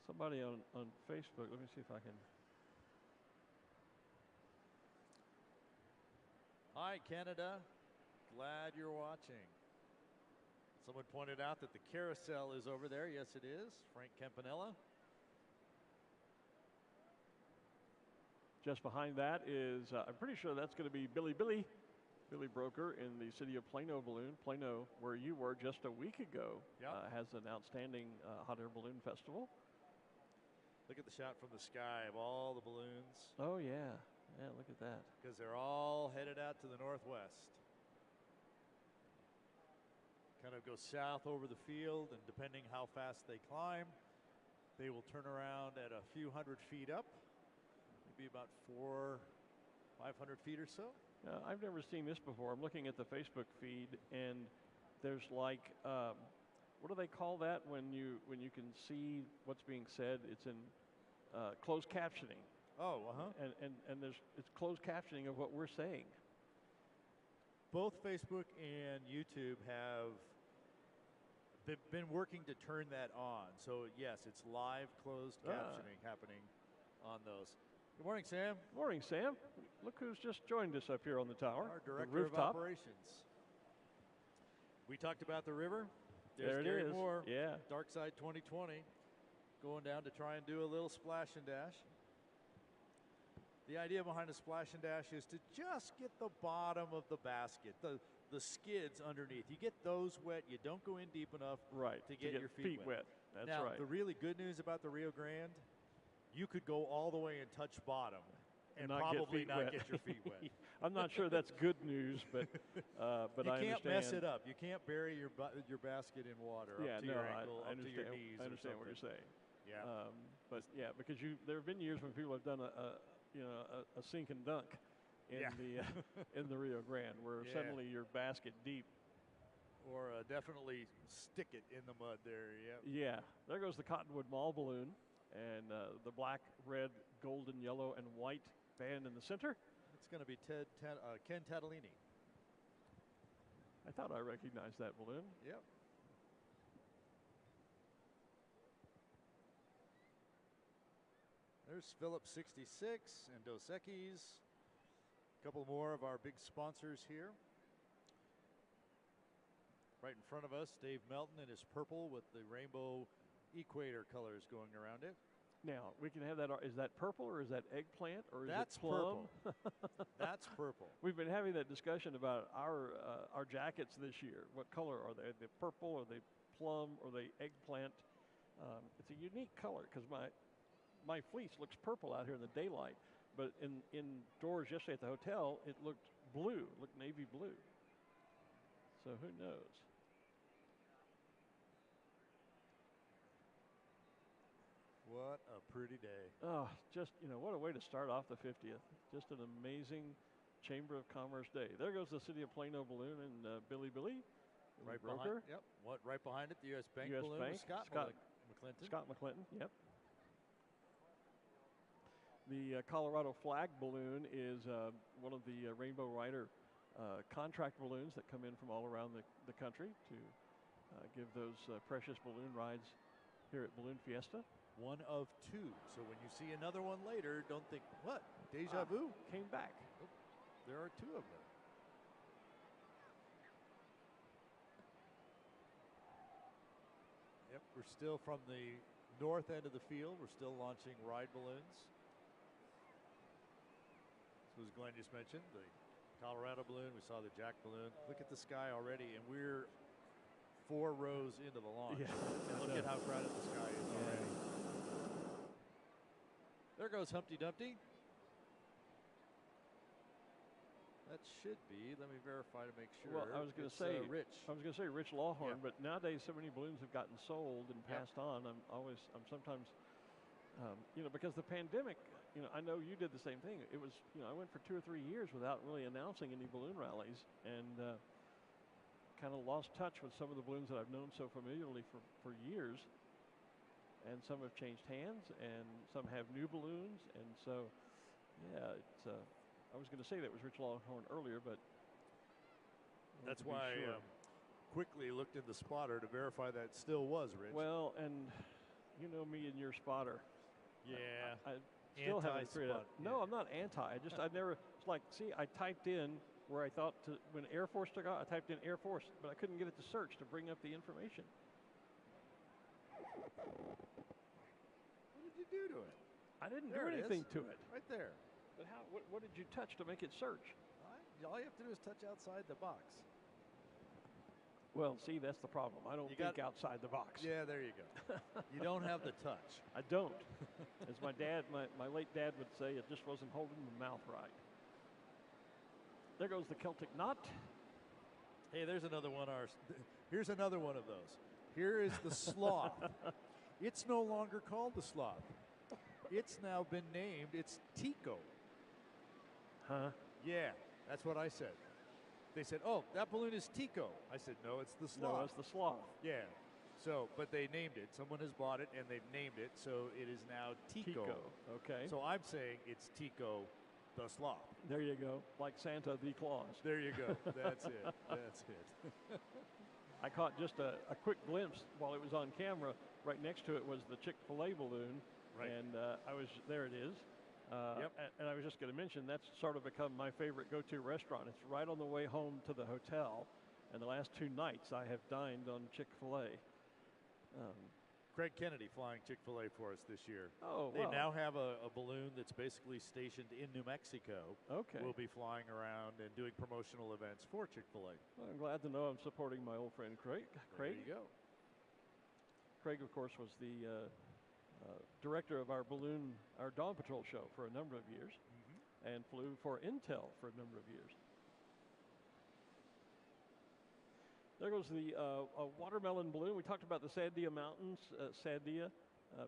Somebody on Facebook, let me see if I can. Hi, Canada. Glad you're watching. Someone pointed out that the carousel is over there. Yes, it is. Frank Campanella. Just behind that is, I'm pretty sure that's going to be Billy Broker in the city of Plano Balloon. Plano, where you were just a week ago, has an outstanding hot air balloon festival. Look at the shot from the sky of all the balloons. Oh, yeah. Yeah, look at that. Because they're all headed out to the northwest. Kind of go south over the field, and depending how fast they climb, they will turn around at a few hundred feet up, maybe about 400-500 feet or so. I've never seen this before. I'm looking at the Facebook feed, and there's like, what do they call that when you can see what's being said? It's in closed captioning. Oh, And it's closed captioning of what we're saying. Both Facebook and YouTube have been working to turn that on. So yes, it's live closed captioning happening on those. Good morning, Sam. Morning, Sam. Look who's just joined us up here on the tower. Our director of operations. We talked about the river. There it Gary is. Moore, yeah. Dark Side 2020, going down to try and do a little splash and dash. The idea behind a splash and dash is to just get the bottom of the basket, the skids underneath. You get those wet. You don't go in deep enough to get your feet wet. That's now, right. The really good news about the Rio Grande, you could go all the way and touch bottom and probably not get your feet wet. I'm not sure that's good news, but you I can't understand. mess it up. You can't bury your basket in water up to your ankle, I up to your knees. I understand what you're saying. Yeah. But yeah, because there have been years when people have done a sink and dunk in in the Rio Grande, where suddenly you're basket deep. Or definitely stick it in the mud there. Yeah. There goes the Cottonwood Mall balloon, and the black, red, golden, yellow, and white band in the center. It's going to be Ken Tatalini. I thought I recognized that balloon. Yep. There's Phillips 66 and Dos Equis. A couple more of our big sponsors here. Right in front of us, Dave Melton in his purple with the rainbow equator colors going around it. Now, we can have that. Is that purple or is that eggplant or is That's it plum? purple. That's purple. We've been having that discussion about our jackets this year. What color are they? Are they purple? Are they plum? Are they eggplant? It's a unique color because my fleece looks purple out here in the daylight, but indoors yesterday at the hotel, it looked blue, looked navy blue. So who knows? What a pretty day. Oh, just, what a way to start off the 50th. Just an amazing Chamber of Commerce day. There goes the City of Plano balloon and Billy. Right broker. behind, right behind it, the U.S. Bank US balloon Bank, with Scott McClinton. Scott McClinton, yep. The Colorado flag balloon is one of the Rainbow Rider contract balloons that come in from all around the country to give those precious balloon rides here at Balloon Fiesta. One of two. So when you see another one later, don't think, what? Deja vu? Came back. Oh, there are two of them. Yep, we're still from the north end of the field. We're still launching ride balloons. This was Glenn just mentioned, the Colorado balloon. We saw the Jack balloon. Look at the sky already, and we're 4 rows into the launch. Yeah, and look at how crowded the sky is already. There goes Humpty Dumpty. That should be. Let me verify to make sure. Well, I was going to say Rich. I was going to say Rich Lawhorn, but nowadays so many balloons have gotten sold and passed on. I'm sometimes, because the pandemic. I know you did the same thing. It was, I went for 2 or 3 years without really announcing any balloon rallies, and kind of lost touch with some of the balloons that I've known so familiarly for years. And some have changed hands, and some have new balloons, and so, it's. I was going to say that was Rich Longhorn earlier, but that's why I quickly looked in the spotter to verify that still was Rich. Well, and you know me and your spotter. Yeah. I still haven't figured out. No, I'm not anti. I never. It's like, see, I typed in where I thought when Air Force took off, I typed in Air Force, but I couldn't get it to search to bring up the information. What did you do to it? I didn't do anything to it. Right there. But how? What did you touch to make it search? All you have to do is touch outside the box. Well, see, that's the problem. I don't think outside the box. Yeah, there you go. You don't have the touch. I don't. As my late dad would say, it just wasn't holding the mouth right. There goes the Celtic knot. Hey, there's another one. Here's another one of those. Here is the sloth. It's no longer called the sloth. It's now been named. It's Tico. Huh? Yeah, that's what I said. They said, "Oh, that balloon is Tico." I said, "No, it's the sloth." No, it's the sloth. Yeah. So, but they named it. Someone has bought it, and they've named it, so it is now Tico. Okay. So I'm saying it's Tico, the sloth. There you go. Like Santa the Claus. There you go. That's it. That's it. I caught just a quick glimpse while it was on camera. Right next to it was the Chick-fil-A balloon. Right. And there it is. Yep. And I was just going to mention, that's sort of become my favorite go-to restaurant. It's right on the way home to the hotel. And the last 2 nights I have dined on Chick-fil-A. Craig Kennedy flying Chick-fil-A for us this year. Oh, They wow. now have a balloon that's basically stationed in New Mexico. Okay. We'll be flying around and doing promotional events for Chick-fil-A. Well, I'm glad to know I'm supporting my old friend Craig. There you go. Craig, of course, was the director of our Dawn Patrol show for a number of years, and flew for Intel for a number of years. There goes the watermelon balloon. We talked about the Sandia Mountains, Sandia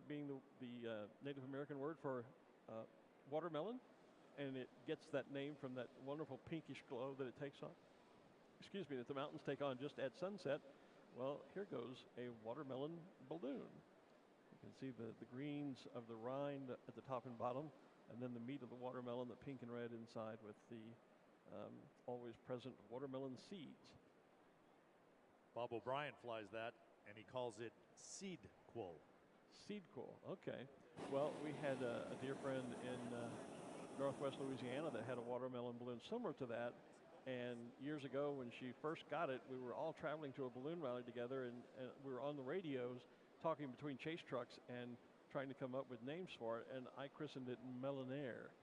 being the Native American word for watermelon, and it gets that name from that wonderful pinkish glow that it takes on. Excuse me, that the mountains take on just at sunset. Well, here goes a watermelon balloon. You can see the greens of the rind at the top and bottom, and then the meat of the watermelon, the pink and red inside with the always present watermelon seeds. Bob O'Brien flies that, and he calls it seed quoll. Seed quoll, okay. Well, we had a dear friend in northwest Louisiana that had a watermelon balloon similar to that. And years ago, when she first got it, we were all traveling to a balloon rally together, and we were on the radios talking between chase trucks and trying to come up with names for it. And I christened it Melonaire.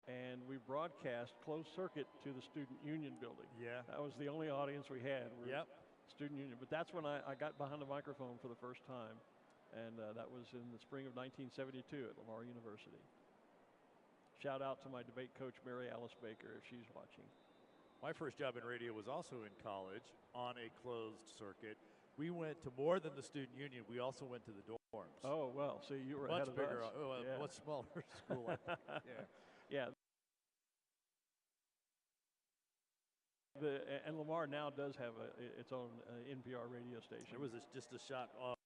And we broadcast closed circuit to the Student Union building. Yeah. That was the only audience we had. Yep. Student Union. But that's when I got behind the microphone for the first time. And that was in the spring of 1972 at Lamar University. Shout out to my debate coach, Mary Alice Baker, if she's watching. My first job in radio was also in college on a closed circuit. We went to more than the Student Union. We also went to the dorms. Oh, well, see, you were much ahead of bigger, us. Yeah. much smaller school. Yeah. And Lamar now does have its own NPR radio station. It was just a shot off.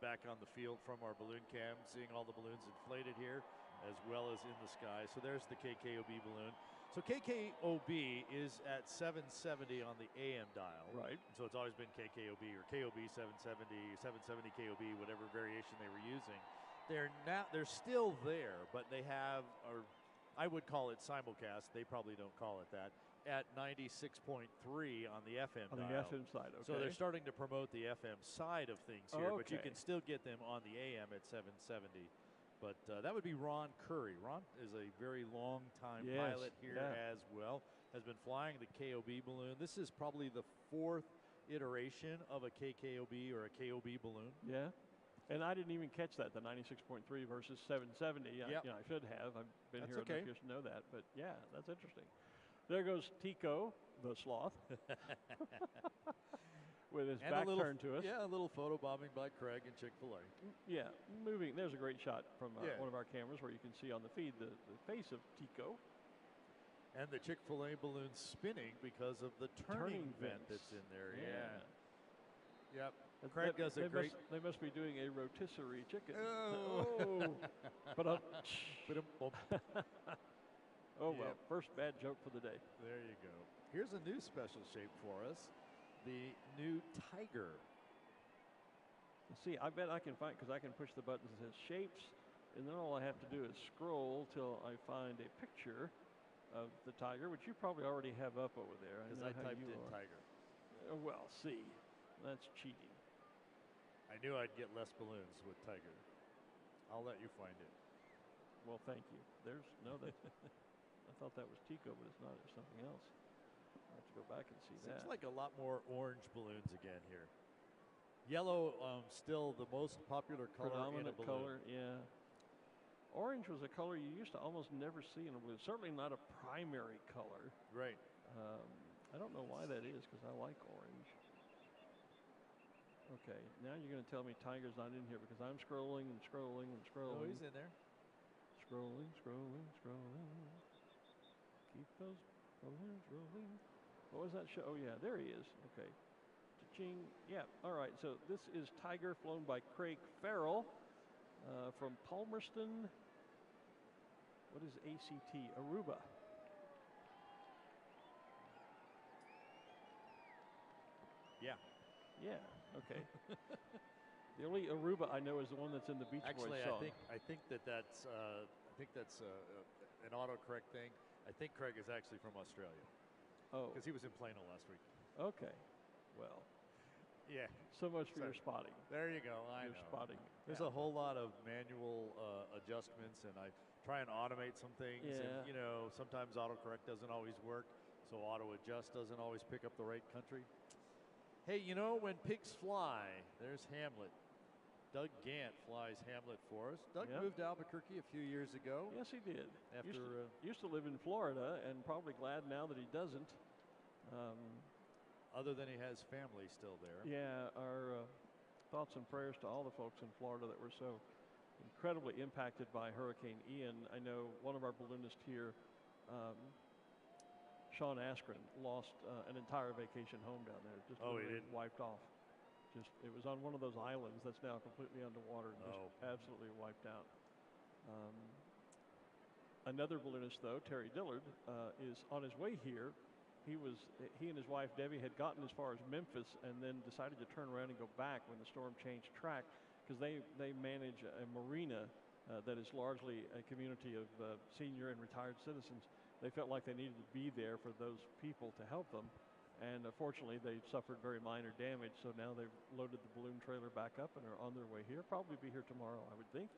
Back on the field from our balloon cam, seeing all the balloons inflated here, as well as in the sky. So there's the KKOB balloon. So KKOB is at 770 on the AM dial. Right. So it's always been KKOB or KOB 770, 770 KOB, whatever variation they were using. They're still there, but they have, or I would call it simulcast. They probably don't call it that. At 96.3 on the FM on dial. the FM side, okay. So they're starting to promote the FM side of things here, but you Okay. can still get them on the AM at 770. But that would be Ron Curry. Ron is a very long-time pilot here as well. Has been flying the KOB balloon. This is probably the fourth iteration of a KKOB or a KOB balloon. Yeah. And I didn't even catch that, the 96.3 versus 770. Yep. I should have. I've been That's here okay. enough years to know that. But, yeah, that's interesting. There goes Tico, the sloth, with his back turned to us. Yeah, a little photo bombing by Craig and Chick-fil-A. Yeah, moving. There's a great shot from one of our cameras where you can see on the feed the face of Tico. And the Chick-fil-A balloon spinning because of the turning vent that's in there. Yeah. Yep. Craig does a great... They must be doing a rotisserie chicken. Oh! Oh, well, first bad joke for the day. There you go. Here's a new special shape for us, the new Tiger. See, I bet I can find, because I can push the button that says shapes, and then all I have to do is scroll till I find a picture of the tiger, which you probably already have up over there. Because I typed in tiger. Well, see, that's cheating. I knew I'd get less balloons with tiger. I'll let you find it. Well, thank you. I thought that was Tico, but it's not. It's something else. I have to go back and see that. Seems like a lot more orange balloons again here. Yellow, still the most popular color in a balloon. Color, yeah. Orange was a color you used to almost never see in a balloon. Certainly not a primary color. Right. I don't know why that is, because I like orange. Okay, now you're going to tell me Tiger's not in here because I'm scrolling and scrolling and scrolling. Oh, he's in there. Scrolling, scrolling, scrolling. Keep those balloons rolling. What was that show? Oh, yeah, there he is. Okay. Cha-ching. Yeah, all right. So this is Tiger flown by Craig Farrell from Palmerston. What is ACT? Aruba. Yeah. Yeah, okay. The only Aruba I know is the one that's in the Beach Boys song. I think that's an autocorrect thing. I think Craig is actually from Australia. Oh. Because he was in Plano last week. Okay. Well. Yeah. So much for your spotting. There you go. I your know. Spotting. There's a whole lot of manual adjustments, and I try and automate some things. Yeah. And, you know, sometimes autocorrect doesn't always work, so auto adjust doesn't always pick up the right country. Hey, you know, when pigs fly, there's Hamlet. Doug Gant flies Hamlet for us. Doug moved to Albuquerque a few years ago. Yes, he did. After used to live in Florida, and probably glad now that he doesn't. Other than he has family still there. Yeah, our thoughts and prayers to all the folks in Florida that were so incredibly impacted by Hurricane Ian. I know one of our balloonists here, Sean Askren, lost an entire vacation home down there. Just wiped off. It was on one of those islands that's now completely underwater, and just absolutely wiped out. Another balloonist, though, Terry Dillard, is on his way here. He and his wife Debbie had gotten as far as Memphis and then decided to turn around and go back when the storm changed track, because they manage a marina that is largely a community of senior and retired citizens. They felt like they needed to be there for those people to help them. And fortunately, they suffered very minor damage, so now they've loaded the balloon trailer back up and are on their way here. Probably be here tomorrow, I would think.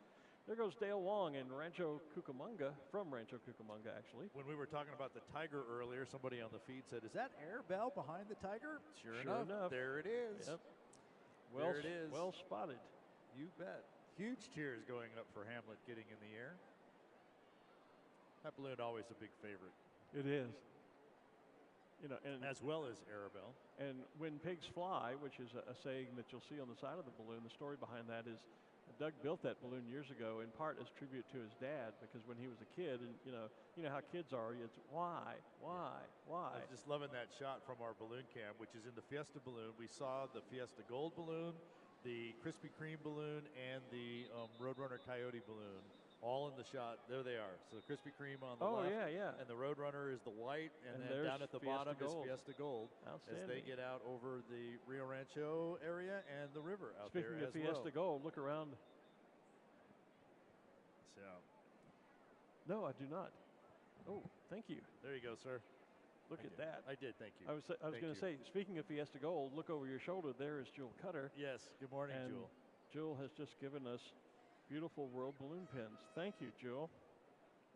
There goes Dale Wong in Rancho Cucamonga, from Rancho Cucamonga, actually. When we were talking about the Tiger earlier, somebody on the feed said, "Is that Air Bell behind the Tiger?" Sure enough. There it is. Yep. There it is. Well spotted. You bet. Huge cheers going up for Hamlet getting in the air. That balloon always a big favorite. It is. You know, and as well as Arabelle. And when pigs fly, which is a saying that you'll see on the side of the balloon, the story behind that is Doug built that balloon years ago in part as tribute to his dad, because when he was a kid, and you know how kids are, it's why? I was just loving that shot from our balloon cam, which is in the Fiesta balloon. We saw the Fiesta Gold balloon, the Krispy Kreme balloon, and the Roadrunner Coyote balloon. All in the shot. There they are. So Krispy Kreme on the left. Yeah. And the Roadrunner is the white, and then down at the bottom is Fiesta Gold. As they get out over the Rio Rancho area and the river out there as well. Speaking of Fiesta Gold, look around. So. No, I do not. Oh, thank you. There you go, sir. Look at that. I did, thank you. I was going to say, speaking of Fiesta Gold, look over your shoulder. There is Jewel Cutter. Yes, good morning, and Jewel. Jewel has just given us beautiful world balloon pins. Thank you, Jewel.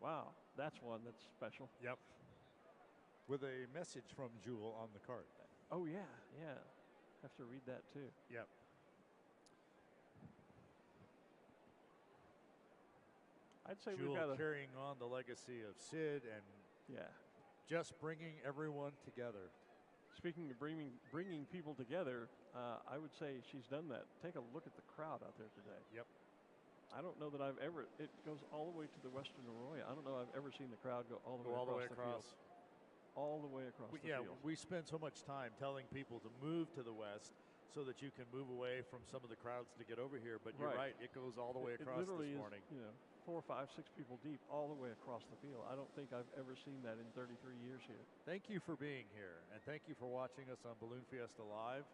Wow, that's one that's special. Yep. With a message from Jewel on the card. Oh, yeah. Have to read that, too. Yep. I'd say Jewel we've got carrying on the legacy of Sid and just bringing everyone together. Speaking of bringing people together, I would say she's done that. Take a look at the crowd out there today. Yep. I don't know that I've ever. It goes all the way to the Western Arroyo. I don't know I've ever seen the crowd go all the way across. All the way across the field. We spend so much time telling people to move to the west so that you can move away from some of the crowds to get over here. But you're right, it goes all the way across this morning. It literally is, 4, 5, 6 people deep all the way across the field. I don't think I've ever seen that in 33 years here. Thank you for being here, and thank you for watching us on Balloon Fiesta Live.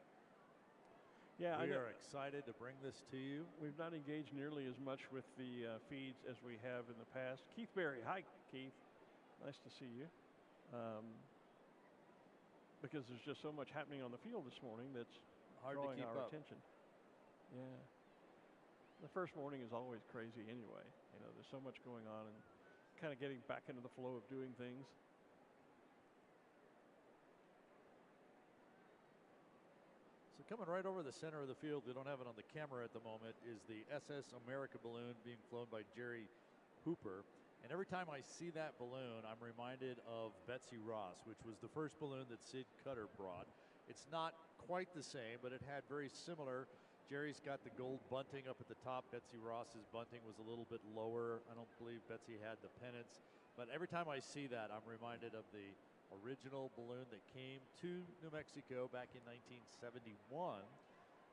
Yeah, we are excited to bring this to you. We've not engaged nearly as much with the feeds as we have in the past. Keith Berry, hi, Keith. Nice to see you. Because there's just so much happening on the field this morning that's hard to keep our attention. Yeah. The first morning is always crazy anyway. There's so much going on and kind of getting back into the flow of doing things. So coming right over the center of the field, we don't have it on the camera at the moment, is the SS America balloon being flown by Jerry Hooper. And every time I see that balloon, I'm reminded of Betsy Ross, which was the first balloon that Sid Cutter brought. It's not quite the same, but it had very similar. Jerry's got the gold bunting up at the top. Betsy Ross's bunting was a little bit lower. I don't believe Betsy had the pennants. But every time I see that, I'm reminded of the original balloon that came to New Mexico back in 1971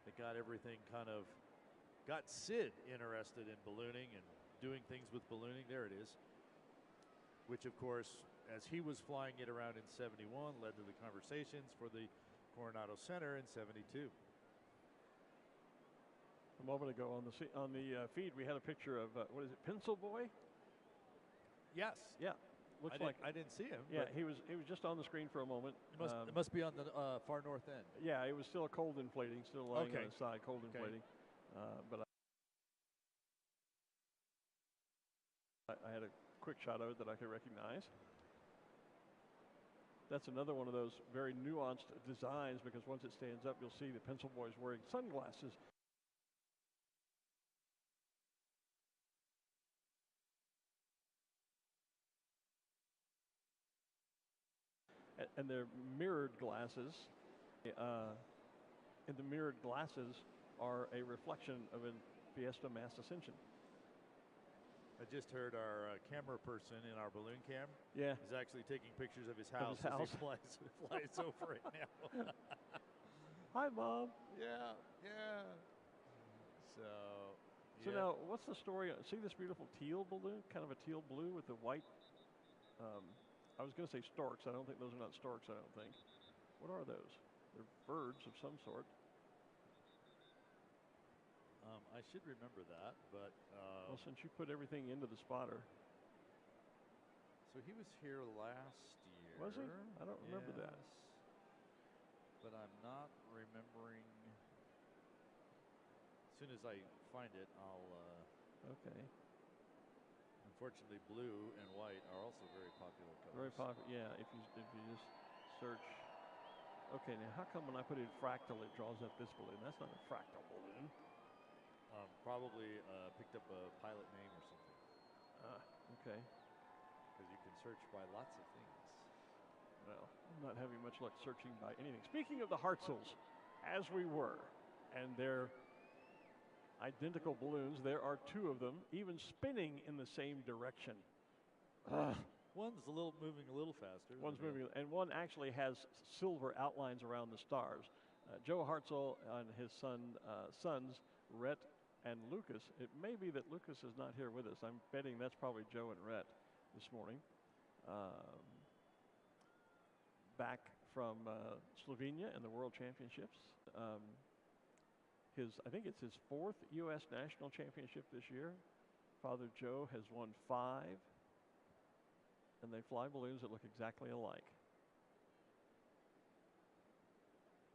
that got everything got Sid interested in ballooning and doing things with ballooning. There it is. Which, of course, as he was flying it around in 71, led to the conversations for the Coronado Center in 72. A moment ago on the feed, we had a picture of, what is it, Pencil Boy? Yes. Yeah. Looks like I didn't see him. Yeah, he was just on the screen for a moment. It must be on the far north end. Yeah, it was still a cold inflating, still lying on his side, cold inflating. But I had a quick shot of it that I could recognize. That's another one of those very nuanced designs, because once it stands up, you'll see the Pencil Boy's wearing sunglasses. And they're mirrored glasses. And the mirrored glasses are a reflection of a Fiesta Mass Ascension. I just heard our camera person in our balloon cam is actually taking pictures of his house as he flies over it now. Hi, Mom. Yeah. So now, what's the story? See this beautiful teal balloon, kind of a teal blue with the white. I was going to say storks. I don't think those are not storks. I don't think. What are those? They're birds of some sort. I should remember that, but well, since you put everything into the spotter. So he was here last year. Was he? I don't remember that. But I'm not remembering. As soon as I find it, I'll. Okay. Unfortunately, blue and white are also very popular colors. Very popular, yeah. If you just search. Okay, now how come when I put in fractal, it draws up this balloon? That's not a fractal balloon. Probably picked up a pilot name or something. Okay. Because you can search by lots of things. Well, I'm not having much luck searching by anything. Speaking of the Hartzels, as we were, and they're identical balloons, there are two of them, even spinning in the same direction. One's moving a little faster. One's moving, and one actually has silver outlines around the stars. Joe Hartzell and his sons, Rhett and Lucas. It may be that Lucas is not here with us. I'm betting that's probably Joe and Rhett this morning. Back from Slovenia in the World Championships. I think it's his 4th U.S. National Championship this year. Father Joe has won 5, and they fly balloons that look exactly alike.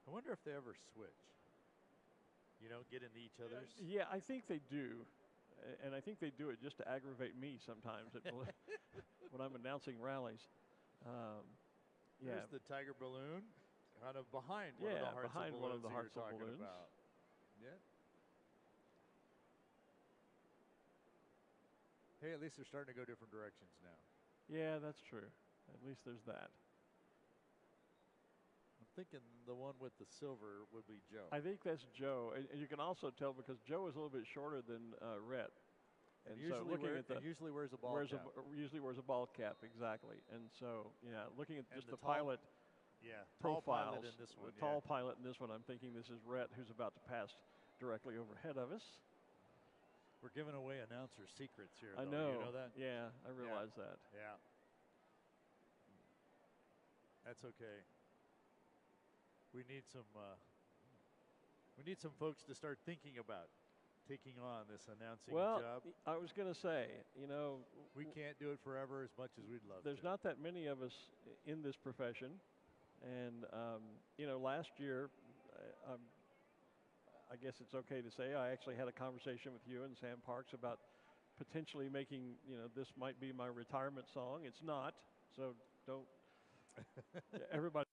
I wonder if they ever switch. Get into each other's. Yeah, I think they do, and I think they do it just to aggravate me sometimes when I'm announcing rallies. There's the Tiger balloon, kind of behind one of the Hartzell behind balloons one of the that Hartzell you're talking balloons. about. Yeah. Hey, at least they're starting to go different directions now. Yeah, that's true. At least there's that. I'm thinking the one with the silver would be Joe. I think that's Joe, and you can also tell because Joe is a little bit shorter than Rhett. And usually wears a ball cap. Usually wears a ball cap, exactly. And so, looking at just the tall, pilot tall profiles, pilot in this one. the tall pilot in this one, I'm thinking this is Rhett, who's about to pass directly overhead of us. We're giving away announcer secrets here. I though. know. You know that? Yeah, I realize that. Yeah. That's okay. We need some folks to start thinking about taking on this announcing job. I was going to say, we can't do it forever as much as we'd love there's to. not that many of us in this profession. And, last year, I guess it's okay to say, I actually had a conversation with you and Sam Parks about potentially making, this might be my retirement song. It's not, so don't, everybody.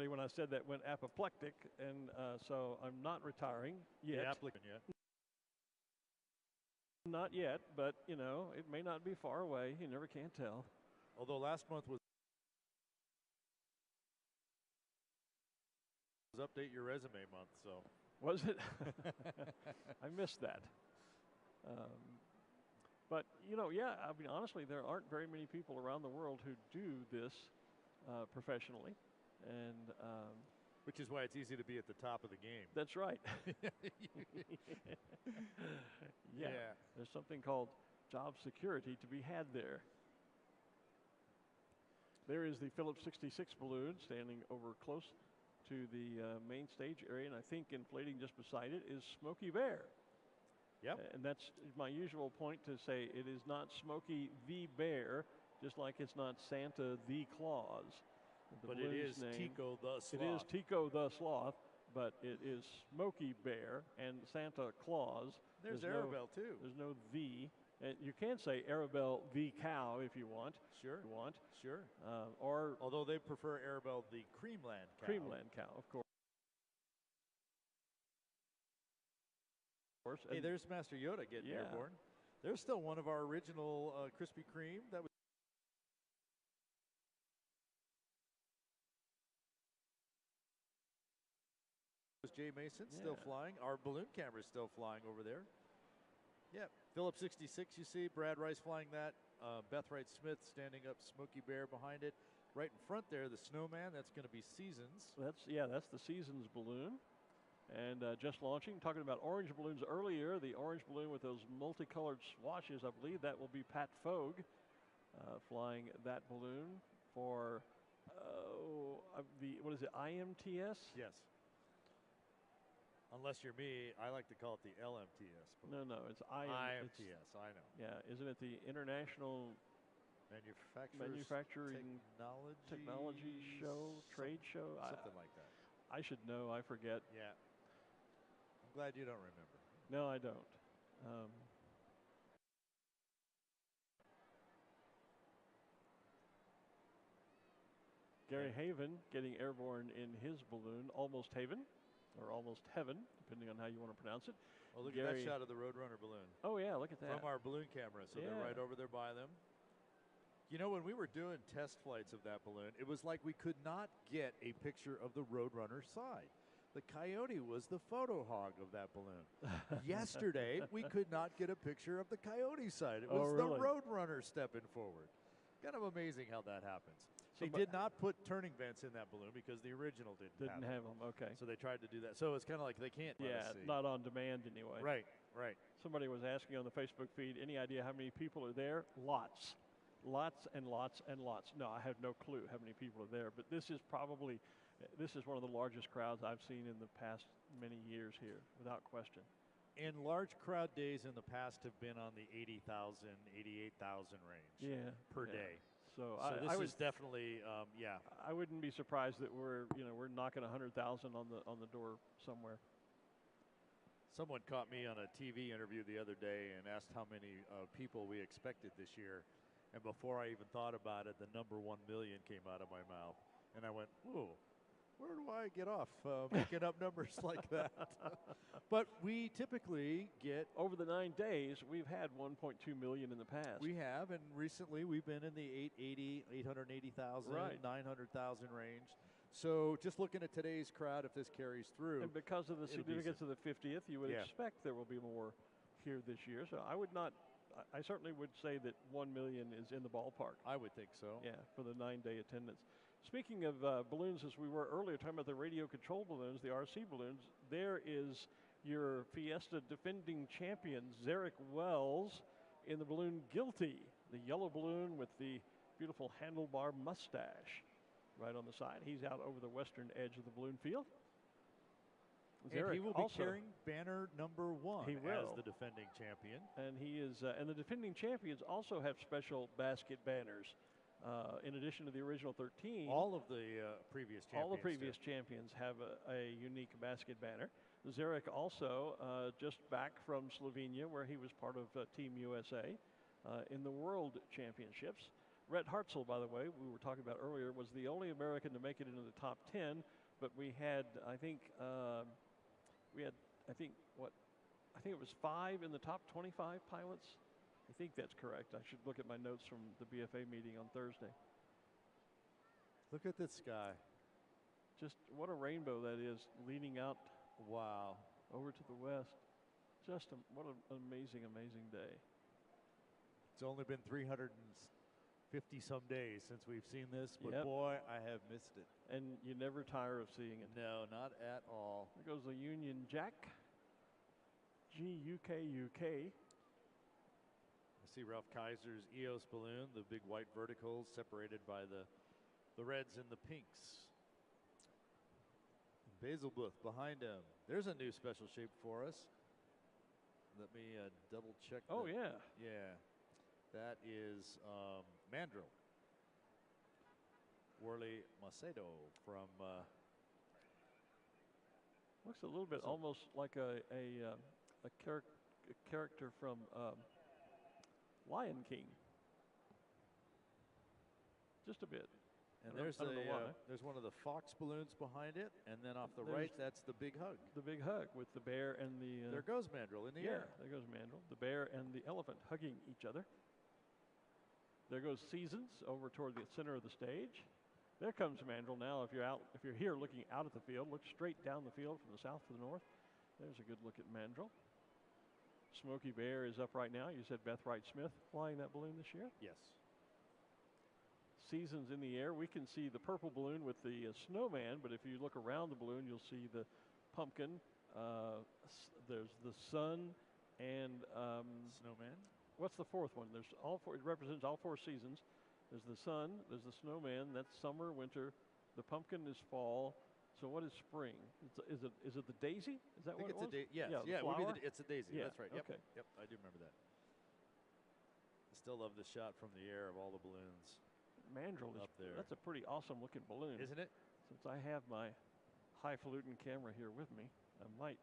When I said that went apoplectic, and so I'm not retiring yet. The applicant yet? Not yet, but it may not be far away. You never can tell. Although last month was update your resume month, so. Was it? I missed that. But, you know, yeah, I mean, honestly, there aren't very many people around the world who do this professionally. And which is why it's easy to be at the top of the game. that's right. Yeah. There's something called job security to be had there. There is the Phillips 66 balloon standing over close to the main stage area, and I think inflating just beside it is Smokey Bear. Yep. And that's my usual point to say it is not Smokey the Bear, just like it's not Santa the Claus. But it is Tico the Sloth. It is Tico the Sloth, but it is Smokey Bear and Santa Claus. There's Arabelle, too. There's no the. And you can say Arabelle the cow if you want. Sure. If you want. Sure. Or although they prefer Arabelle the Creamland cow. Creamland cow, of course. Hey, there's Master Yoda getting airborne. There's still one of our original Krispy Kreme that was Jay Mason still flying. Our balloon camera is still flying over there. Yeah, Phillips 66, you see, Brad Rice flying that. Beth Wright Smith standing up, Smokey Bear behind it. Right in front there, the snowman, that's going to be Seasons. That's the Seasons balloon. And just launching, talking about orange balloons earlier, the orange balloon with those multicolored swashes, I believe that will be Pat Fogue flying that balloon for what is it, IMTS? Yes. Unless you're me, I like to call it the LMTS. No, it's IMTS, I know. Yeah, isn't it the International Manufacturing Technology Show, Trade Show? Something like that. I should know, I forget. Yeah. I'm glad you don't remember. No, I don't. Gary Haven getting airborne in his balloon, Almost Haven, or Almost Heaven, depending on how you want to pronounce it. Oh, look at that shot of the Roadrunner balloon. Oh, yeah, look at that. From our balloon camera, so they're right over there by them. You know, when we were doing test flights of that balloon, it was like we could not get a picture of the Roadrunner side. The coyote was the photo hog of that balloon. Yesterday, we could not get a picture of the coyote side. It was the Roadrunner stepping forward. Kind of amazing how that happens. They did not put turning vents in that balloon because the original didn't have them. Okay. So they tried to do that. So it's kind of like they can't let us see. Not on demand anyway. Right. Somebody was asking on the Facebook feed, any idea how many people are there? Lots. Lots and lots and lots. No, I have no clue how many people are there, but this is one of the largest crowds I've seen in the past many years here, without question. And large crowd days in the past have been on the 80,000, 88,000 range per day. So this is definitely, I wouldn't be surprised that we're knocking 100,000 on the door somewhere. Someone caught me on a TV interview the other day and asked how many people we expected this year. And before I even thought about it, the number 1 million came out of my mouth. And I went, whoa, where do I get off making up numbers like that? But we typically get... Over the 9 days, we've had 1.2 million in the past. We have, and recently we've been in the 880,000, 900,000 range. So just looking at today's crowd, if this carries through... And because of the significance of the 50th, you would expect there will be more here this year. So I certainly would say that 1 million is in the ballpark. I would think so. Yeah, for the 9-day attendance. Speaking of balloons, as we were earlier talking about the radio control balloons, the RC balloons, there is your Fiesta defending champion, Zarek Wells, in the balloon Guilty, the yellow balloon with the beautiful handlebar mustache right on the side. He's out over the western edge of the balloon field. And he will be carrying banner number 1 as the defending champion. And he is, and the defending champions also have special basket banners. In addition to the original 13, all of the previous champions have a unique basket banner. Zarek also just back from Slovenia, where he was part of Team USA in the World Championships. Rhett Hartzell, by the way, we were talking about earlier, was the only American to make it into the top 10. But we had, I think it was 5 in the top 25 pilots I think that's correct. I should look at my notes from the BFA meeting on Thursday. Look at this sky. Just what a rainbow that is, leaning out Wow. over to the west. Just what an amazing, amazing day. It's only been 350 some days since we've seen this, but Yep. boy, I have missed it. And you never tire of seeing it. No, not at all. There goes the Union Jack. GUKUK. I see Ralph Kaiser's EOS balloon, the big white verticals separated by the reds and the pinks. Basil Booth behind him. There's a new special shape for us. Let me double check. Oh, that. yeah. Yeah. That is Mandrill. Worley Macedo from. Looks a little bit almost like a character from Lion King. Just a bit. And I don't know why. there's one of the fox balloons behind it, and then off the right, that's the big hug. The big hug with the bear and the. There goes Mandrill in the air. There goes Mandrill. The bear and the elephant hugging each other. There goes Seasons over toward the center of the stage. There comes Mandrill now. If you're here looking out at the field, look straight down the field from the south to the north. There's a good look at Mandrill. Smokey Bear is up right now. You said Beth Wright Smith flying that balloon this year. Yes. Seasons in the air. We can see the purple balloon with the snowman, but if you look around the balloon, you'll see the pumpkin. There's the sun and Snowman. what's the fourth one? There's all four. It represents all four seasons. There's the sun. There's the snowman. That's summer, winter. The pumpkin is fall. So what is spring? Is it the daisy? Is that I think what it was? Yes. Yeah, it would be flower? it's a daisy. Yeah, That's right. Yep. okay. Yep. I do remember that. I still love the shot from the air of all the balloons. Mandrill is Up there. That's a pretty awesome looking balloon. Isn't it? Since I have my highfalutin camera here with me, I might.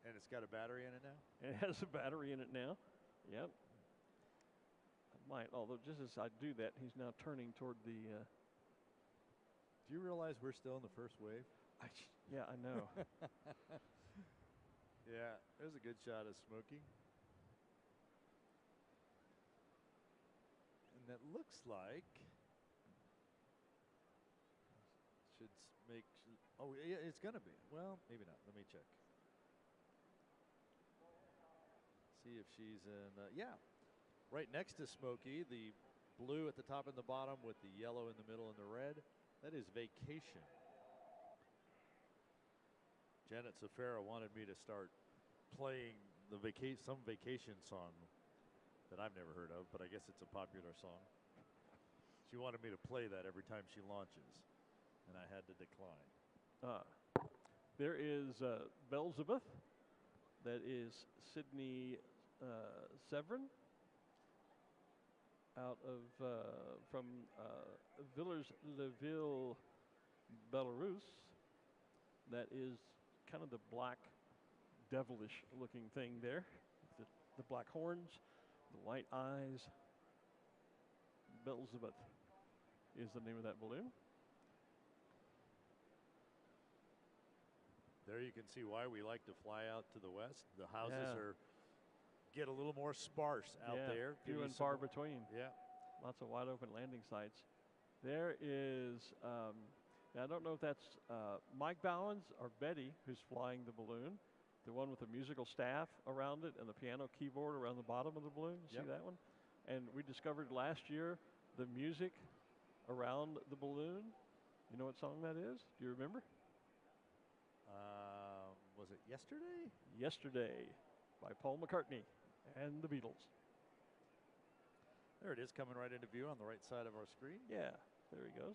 And it's got a battery in it now? It has a battery in it now. Yep. I might, although just as I do that, he's now turning toward the. Do you realize we're still in the first wave? Yeah, I know. Yeah, there's a good shot of Smokey. And that looks like should make. Oh, yeah, it's gonna be. Well, maybe not. Let me check. See if she's in. Yeah, right next to Smokey, the blue at the top and the bottom with the yellow in the middle and the red. That is Vacation. Janet Safara wanted me to start playing the some vacation song that I've never heard of, but I guess it's a popular song. She wanted me to play that every time she launches, and I had to decline. There is Belzebeth. That is Sydney Severin out of from Villers-le-Ville, Belarus. That is kind of the black, devilish looking thing there. The black horns, the white eyes. Belzebeth is the name of that balloon. There you can see why we like to fly out to the west. The houses get a little more sparse out there. Few and far between. Yeah. Lots of wide open landing sites. There is, now I don't know if that's Mike Bowens or Betty who's flying the balloon. The one with the musical staff around it and the piano keyboard around the bottom of the balloon. You see that one? And we discovered last year the music around the balloon. You know what song that is? Do you remember? Was it Yesterday? Yesterday by Paul McCartney and the Beatles. There it is, coming right into view on the right side of our screen. Yeah, there he goes.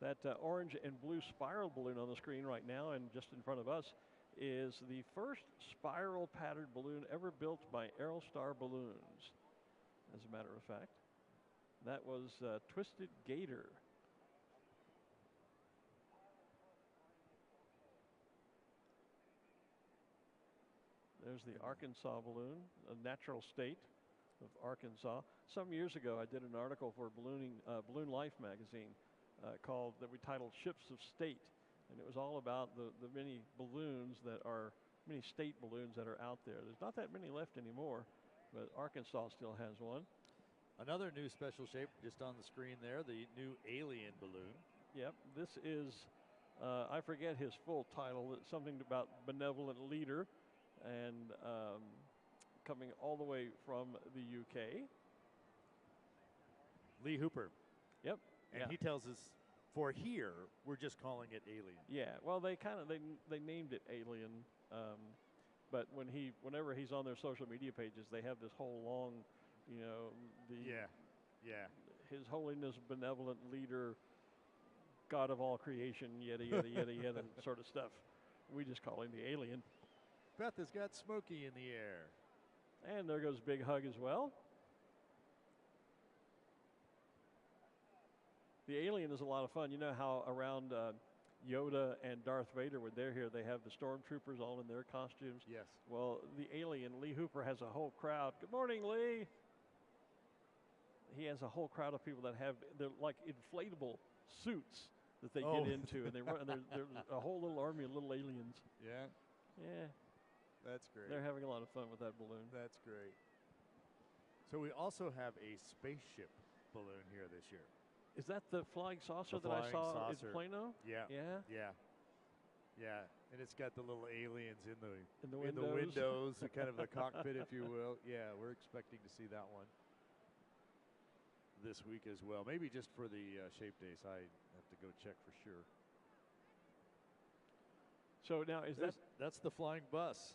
That orange and blue spiral balloon on the screen right now and just in front of us is the first spiral patterned balloon ever built by Aerostar Balloons, as a matter of fact. That was Twisted Gator. There's the Arkansas balloon, a natural state of Arkansas. Some years ago, I did an article for Balloon Life magazine that we titled Ships of State. And it was all about the many balloons that are many state balloons that are out there. There's not that many left anymore, but Arkansas still has one. Another new special shape just on the screen there, the new alien balloon. Yep, this is, I forget his full title. It's something about benevolent leader, and coming all the way from the UK. Lee Hooper. Yep. And he tells us, for here, we're just calling it alien. Yeah, well, they named it alien, but whenever he's on their social media pages, they have this whole long, His Holiness Benevolent Leader, God of all creation, yada yada yada yada sort of stuff. We just call him the alien. Beth has got Smokey in the air. And there goes Big Hug as well. The alien is a lot of fun. You know how around Yoda and Darth Vader, when they're here, they have the stormtroopers all in their costumes? Yes. Well, the alien, Lee Hooper, has a whole crowd. Good morning, Lee. He has a whole crowd of people that they're like inflatable suits that they get into, and they run. And there's a whole little army of little aliens. Yeah. Yeah. That's great. They're having a lot of fun with that balloon. That's great. So we also have a spaceship balloon here this year. Is that the flying saucer that I saw in Plano? Yeah. Yeah. Yeah. Yeah. And it's got the little aliens in the windows, kind of the cockpit, if you will. Yeah, we're expecting to see that one this week as well. Maybe just for the shape days. I have to go check for sure. So now that's the flying bus.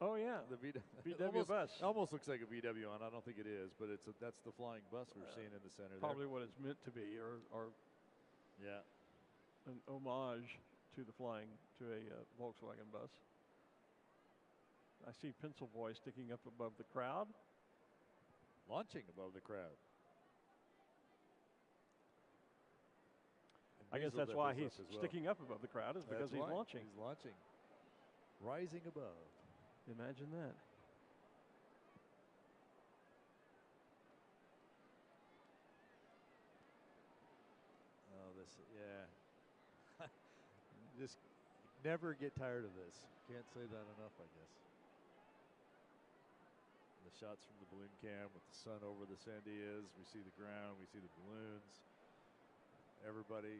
Oh yeah, the VW bus. Almost looks like a VW on. I don't think it is, but that's the flying bus we're seeing in the center. Probably there. what it's meant to be, or yeah, an homage to a Volkswagen bus. I see Pencil Boy sticking up above the crowd, launching above the crowd. I guess that's why he's sticking up above the crowd, is because he's launching. He's launching, rising above. Imagine that. Oh, just never get tired of this. Can't say that enough, I guess. The shots from the balloon cam with the sun over the Sandias. We see the ground. We see the balloons. Everybody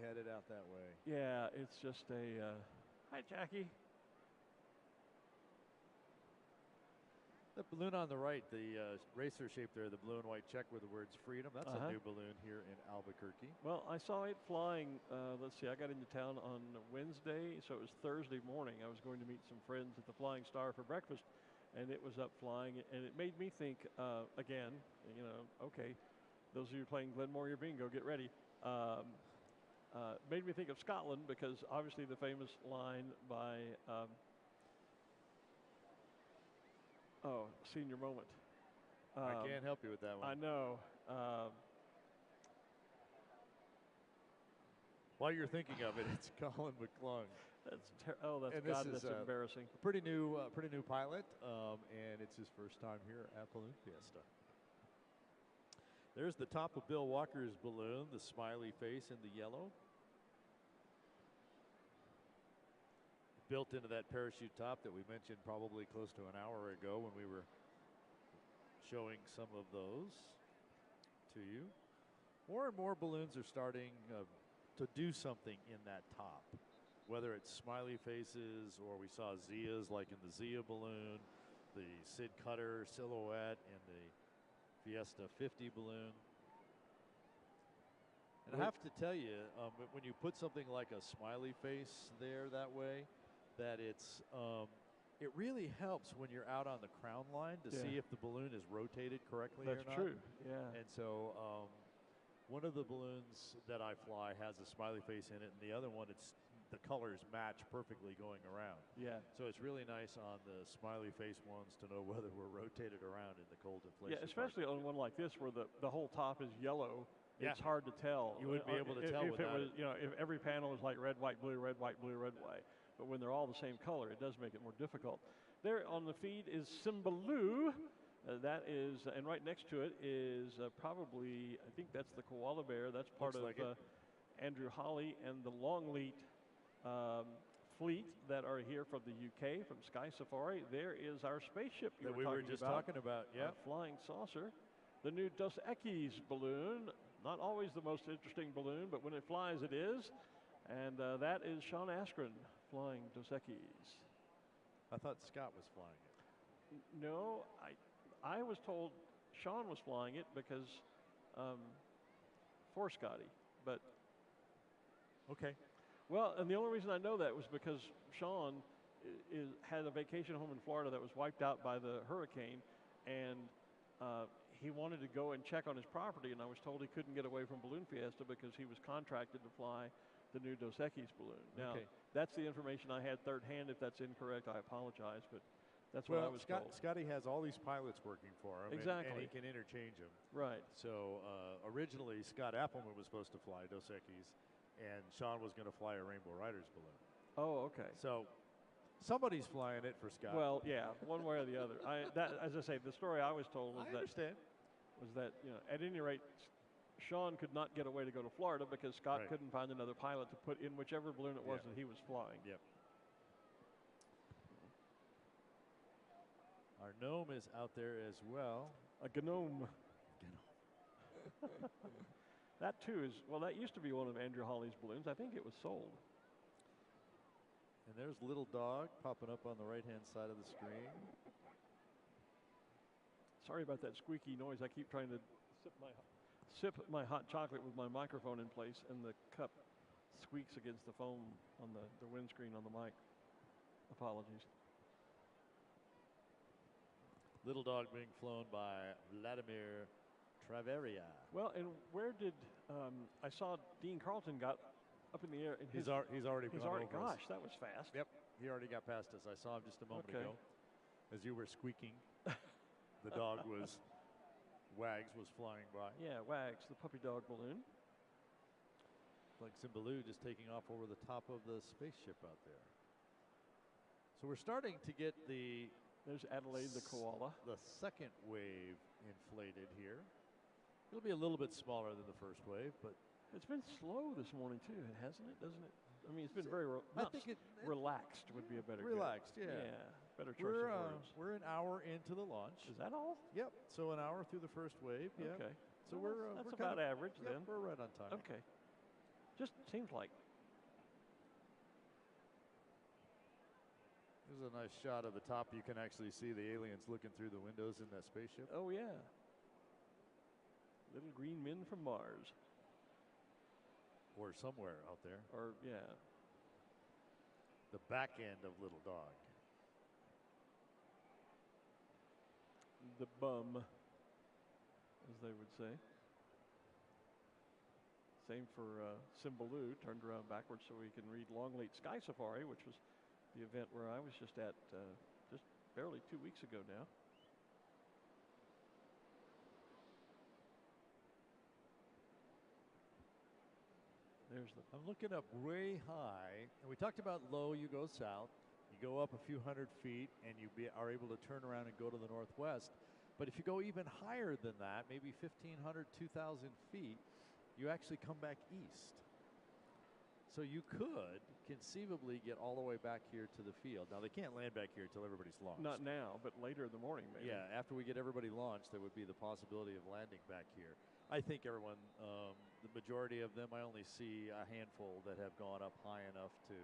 headed out that way. Yeah, it's just hi, Jackie. The balloon on the right, the racer shape there, the blue and white check with the words freedom, that's a new balloon here in Albuquerque. Well, I saw it flying, let's see, I got into town on Wednesday, so it was Thursday morning. I was going to meet some friends at the Flying Star for breakfast, and it was up flying, and it made me think, again, okay, those of you playing Glenmore, your bingo, get ready. Made me think of Scotland, because obviously the famous line by... senior moment. I can't help you with that one. I know. While you're thinking of it, it's Colin McClung. That's embarrassing. A pretty new pilot, and it's his first time here at Balloon Fiesta. There's the top of Bill Walker's balloon, the smiley face in the yellow. Built into that parachute top that we mentioned probably close to an hour ago when we were showing some of those to you. More and more balloons are starting to do something in that top, whether it's smiley faces or we saw Zias like in the Zia balloon, the Sid Cutter silhouette, and the Fiesta 50 balloon. And I have to tell you, when you put something like a smiley face there that way, that it really helps when you're out on the crown line to see if the balloon is rotated correctly or not. That's true, yeah. And so one of the balloons that I fly has a smiley face in it, and the other one, the colors match perfectly going around. Yeah. So it's really nice on the smiley face ones to know whether we're rotated around in the cold inflation. Yeah, especially on one like this where the whole top is yellow. Yeah. It's hard to tell. You wouldn't be able to tell if it without was, if every panel was like red, white, blue, red, white, blue, red, white. But when they're all the same color, it does make it more difficult. There on the feed is Cymbaloo. That is, and right next to it is probably, I think that's the koala bear. That's part of Andrew Holly and the Longleat fleet that are here from the UK, from Sky Safari. There is our spaceship you that we were just talking about. Yeah, flying saucer. The new Dos Equis balloon, not always the most interesting balloon, but when it flies, it is. And that is Sean Askren flying Dos Equis. I thought Scott was flying it. No, I was told Sean was flying it because for Scotty, but okay. Well, and the only reason I know that was because Sean had a vacation home in Florida that was wiped out by the hurricane, and he wanted to go and check on his property, and I was told he couldn't get away from Balloon Fiesta because he was contracted to fly the new Dos Equis balloon. Now, that's the information I had third hand. If that's incorrect, I apologize, but that's what I was told. Scotty has all these pilots working for him, exactly, and he can interchange them. Right. So originally, Scott Appleman was supposed to fly Dos Equis, and Sean was going to fly a Rainbow Riders balloon. Oh, okay. So somebody's flying it for Scott. Well, yeah, one way or the other. As I say, the story I was told was that you know, at any rate, Sean could not get away to go to Florida because Scott couldn't find another pilot to put in whichever balloon it was that he was flying. Yep. Our gnome is out there as well. A gnome. That too is, well, that used to be one of Andrew Hawley's balloons. I think it was sold. And there's Little Dog popping up on the right-hand side of the screen. Sorry about that squeaky noise. I keep trying to sip my hot chocolate with my microphone in place, and the cup squeaks against the foam on the windscreen on the mic. Apologies. Little Dog being flown by Vladimir Traveria. Well, and where did I saw Dean Carlton got up in the air? In he's already gone over gosh, us. That was fast. Yep, he already got past us. I saw him just a moment ago as you were squeaking. The dog Wags was flying by. Yeah, Wags, the puppy dog balloon. Like Simbaloo just taking off over the top of the spaceship out there. So we're starting to get There's Adelaide the koala. The second wave inflated here. It'll be a little bit smaller than the first wave, but it's been slow this morning too, hasn't it? Doesn't it? I mean, it's been very relaxed would be a better relaxed. Good. Yeah, better choice of words. We're an hour into the launch. Is that all? Yep. So an hour through the first wave. Yeah. Okay. So well, that's about average then. We're right on time. Okay. Just seems like. There's a nice shot of the top. You can actually see the aliens looking through the windows in that spaceship. Oh yeah. Little green men from Mars. Or somewhere out there. Or, yeah. The back end of Little Dog. The bum, as they would say. Same for Simbaloo, turned around backwards so we can read Long Late Sky Safari, which was the event where I was just at just barely 2 weeks ago now. I'm looking up way high, and we talked about low, you go south, you go up a few hundred feet, and you are able to turn around and go to the northwest. But if you go even higher than that, maybe 1,500, 2,000 feet, you actually come back east. So you could conceivably get all the way back here to the field. Now, they can't land back here until everybody's launched. Not now, but later in the morning, maybe. Yeah, after we get everybody launched, there would be the possibility of landing back here. I think everyone, the majority of them, I only see a handful that have gone up high enough to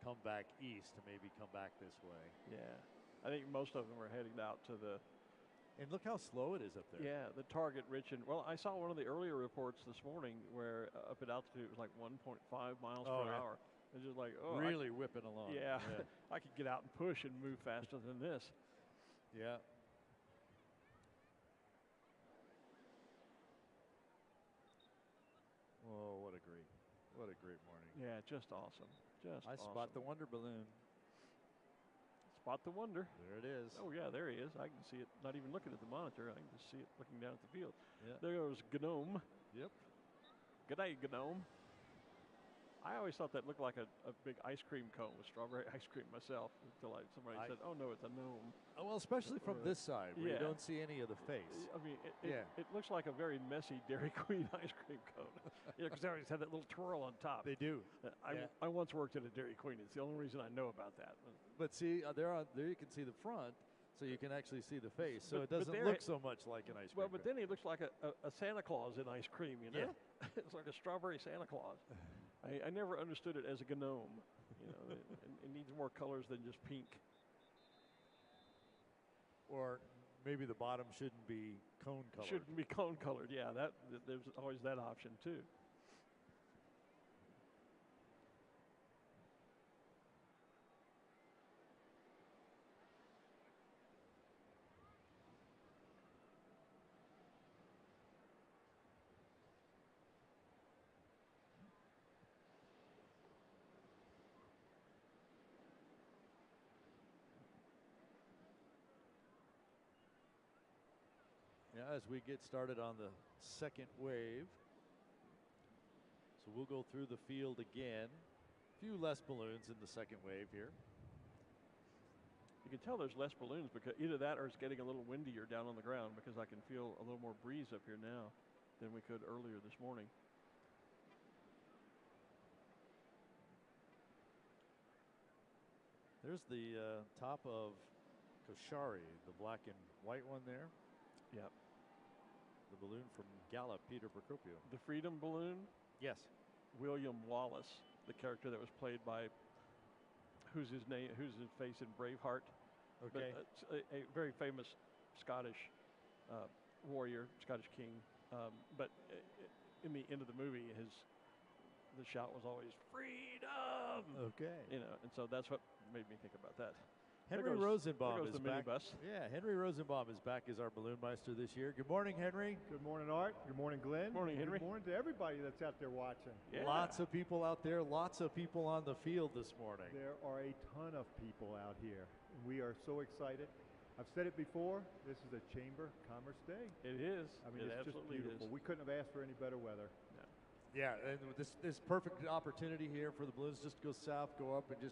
come back east to maybe come back this way. Yeah, I think most of them are heading out to the. And look how slow it is up there. Yeah, the target rich. And well, I saw one of the earlier reports this morning. Where up at altitude it was like 1.5 miles per hour. It's just like, oh, really whipping along. Yeah, I could get out and push and move faster than this. Yeah. Oh, what a great morning. Yeah, just awesome. I spot the Wonder balloon. Spot the Wonder. There it is. Oh yeah, there he is. I can see it. Not even looking at the monitor. I can just see it looking down at the field. Yeah. There goes Gnome. Yep. G'day, Gnome. I always thought that looked like a big ice cream cone with strawberry ice cream myself until somebody said, "Oh no, it's a gnome." Well, especially from this side where you don't see any of the face. I mean, it looks like a very messy Dairy Queen ice cream cone. Because they always had that little twirl on top. They do. I once worked at a Dairy Queen. It's the only reason I know about that. But see, there you can see the front, so you can actually see the face. So it doesn't look so much like an ice cream. Well, but then he looks like a Santa Claus in ice cream, you know? Yeah. It's like a strawberry Santa Claus. I never understood it as a gnome. You know, it needs more colors than just pink. Or maybe the bottom shouldn't be cone colored. Shouldn't be cone colored, yeah. There's always that option too. Yeah, as we get started on the second wave. So we'll go through the field again. A few less balloons in the second wave here. You can tell there's less balloons because either that or it's getting a little windier down on the ground because I can feel a little more breeze up here now than we could earlier this morning. There's the top of Koshari, the black and white one there. Yep. The balloon from Gallup, Peter Procopio. The Freedom Balloon? Yes. William Wallace, the character that was played by, who's his face in Braveheart? Okay. But, a very famous Scottish warrior, Scottish king. But in the end of the movie, the shout was always "Freedom!" Okay. You know, and so that's what made me think about that. Henry Rosenbaum is the back. Minibus. Yeah, Henry Rosenbaum is back as our balloon meister this year. Good morning, Henry. Good morning, Art. Good morning, Glenn. Morning, Henry. Good morning to everybody that's out there watching. Yeah. Lots of people out there, lots of people on the field this morning. There are a ton of people out here. We are so excited. I've said it before, this is a Chamber Commerce Day. It is. I mean, it it's just absolutely beautiful. is. We couldn't have asked for any better weather. No. Yeah, and this perfect opportunity here for the balloons just to go south, go up, and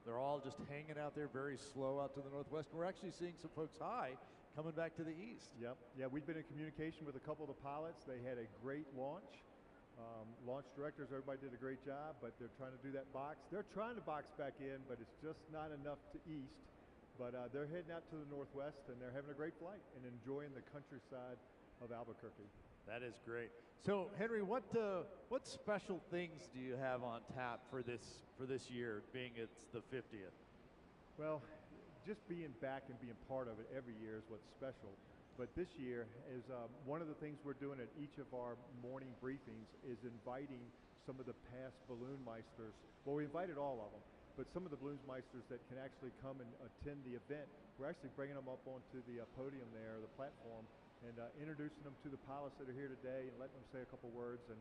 they're all just hanging out there very slow out to the northwest. We're actually seeing some folks high coming back to the east. Yep. Yeah, we've been in communication with a couple of the pilots. They had a great launch. Launch directors, everybody did a great job, but they're trying to do that box. They're trying to box back in, but it's just not enough to east. But they're heading out to the northwest, and they're having a great flight and enjoying the countryside of Albuquerque. That is great. So, Henry, what special things do you have on tap for this year, being it's the 50th? Well, just being back and being part of it every year is what's special. But this year is one of the things we're doing at each of our morning briefings is inviting some of the past balloon meisters. Well, we invited all of them, but some of the balloon meisters that can actually come and attend the event, we're actually bringing them up onto the podium there, the platform, and introducing them to the pilots that are here today and letting them say a couple words and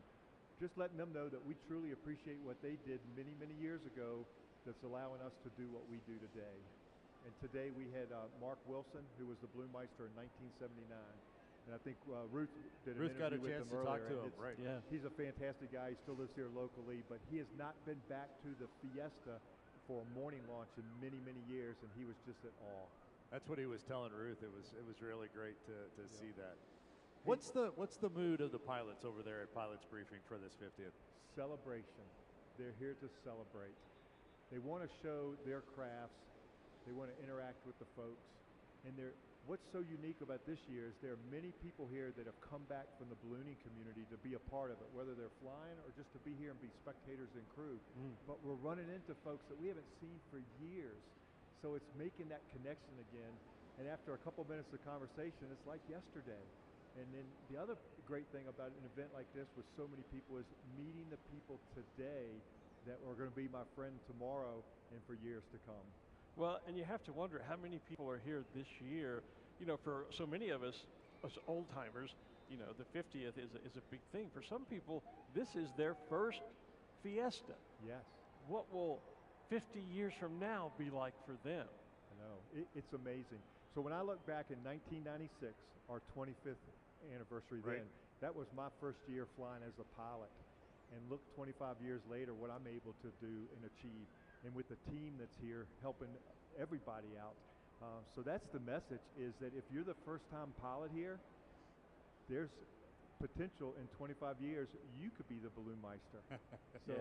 just letting them know that we truly appreciate what they did many, many years ago that's allowing us to do what we do today. And today we had Mark Wilson, who was the Balloon Meister in 1979. And I think Ruth did an Ruth got a interview chance with him to talk earlier. to him, right. Yeah. He's a fantastic guy. He still lives here locally, but he has not been back to the Fiesta for a morning launch in many, many years, and he was just at awe. That's what he was telling Ruth. It was really great to see that. What's the mood of the pilots over there at Pilots Briefing for this 50th? Celebration. They're here to celebrate. They want to show their crafts. They want to interact with the folks. And what's so unique about this year is there are many people here that have come back from the ballooning community to be a part of it, whether they're flying or just to be here and be spectators and crew. But we're running into folks that we haven't seen for years. So it's making that connection again. And after a couple minutes of conversation, it's like yesterday. And then the other great thing about an event like this with so many people is meeting the people today that are going to be my friend tomorrow and for years to come. Well, and you have to wonder how many people are here this year. You know, for so many of us old timers, you know, the 50th is a big thing. For some people, this is their first Fiesta. Yes. What will 50 years from now be like for them? I know. It's amazing. So when I look back in 1996, our 25th anniversary Right. then, that was my first year flying as a pilot. and look 25 years later what I'm able to do and achieve, and with the team that's here helping everybody out. So that's the message, is that if you're the first-time pilot here, there's potential in 25 years you could be the balloon meister. So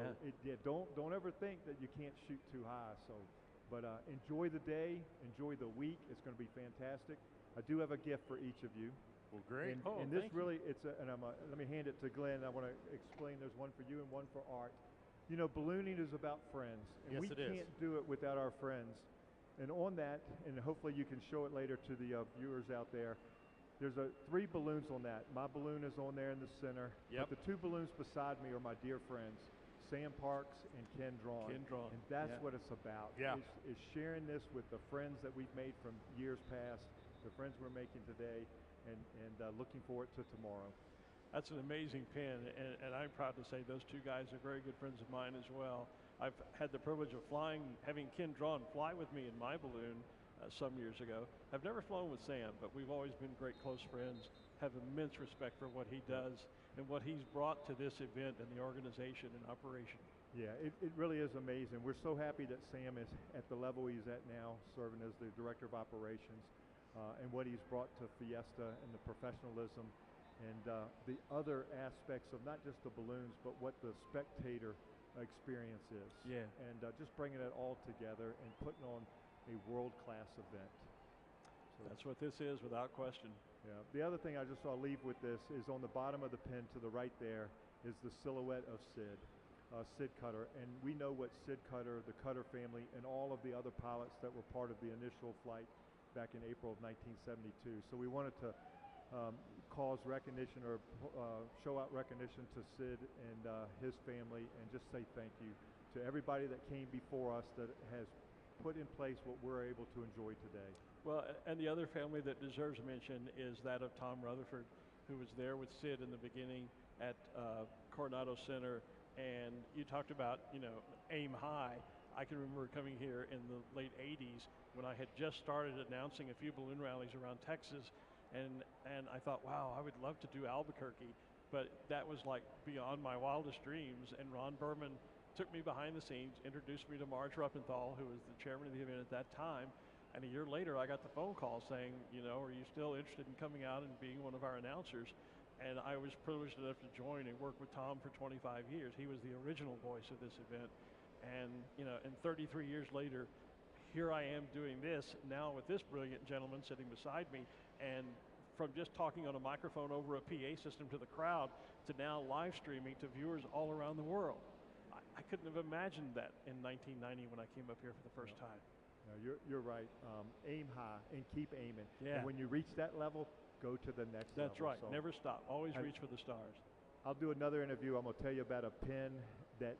don't ever think that you can't shoot too high. But enjoy the day, enjoy the week. It's going to be fantastic. I do have a gift for each of you. Well, great. And this really, let me hand it to Glenn. I want to explain. There's one for you and one for Art. You know, ballooning is about friends, and we can't do it without our friends. And on that, and hopefully you can show it later to the viewers out there, there's 3 balloons on that. My balloon is on there in the center. But the 2 balloons beside me are my dear friends, Sam Parks and Ken Drawn. And that's what it's about. Is sharing this with the friends that we've made from years past, the friends we're making today, and looking forward to tomorrow. That's an amazing pin, and I'm proud to say those 2 guys are very good friends of mine as well. I've had the privilege of having Ken Drawn fly with me in my balloon some years ago. I've never flown with Sam, but we've always been great close friends, have immense respect for what he does and what he's brought to this event and the organization and operation. Yeah, it really is amazing. We're so happy that Sam is at the level he's at now, serving as the Director of Operations, and what he's brought to Fiesta and the professionalism and the other aspects of not just the balloons, but what the spectator experience is. And just bringing it all together and putting on a world-class event. So that's what this is, without question. Yeah. The other thing I'll leave with this is on the bottom of the pin to the right there is the silhouette of Sid Cutter. And we know what Sid Cutter, the Cutter family, and all of the other pilots that were part of the initial flight back in April of 1972. So we wanted to cause recognition or show out recognition to Sid and his family, and just say thank you to everybody that came before us that has put in place what we're able to enjoy today. Well, and the other family that deserves mention is that of Tom Rutherford, who was there with Sid in the beginning at Coronado Center. And you talked about, aim high. I can remember coming here in the late 80s when I had just started announcing a few balloon rallies around Texas, and I thought, wow, I would love to do Albuquerque, but that was like beyond my wildest dreams. And Ron Berman took me behind the scenes, introduced me to Marge Ruppenthal, who was the chairman of the event at that time. And a year later, I got the phone call saying, are you still interested in coming out and being one of our announcers? And I was privileged enough to join and work with Tom for 25 years. He was the original voice of this event. And, and 33 years later, here I am doing this now with this brilliant gentleman sitting beside me. And from just talking on a microphone over a PA system to the crowd to now live streaming to viewers all around the world. I couldn't have imagined that in 1990 when I came up here for the first time. No, you're right. Aim high and keep aiming. Yeah. And when you reach that level, go to the next level. That's right. So never stop. Always reach for the stars. I'll do another interview. I'm going to tell you about a pin that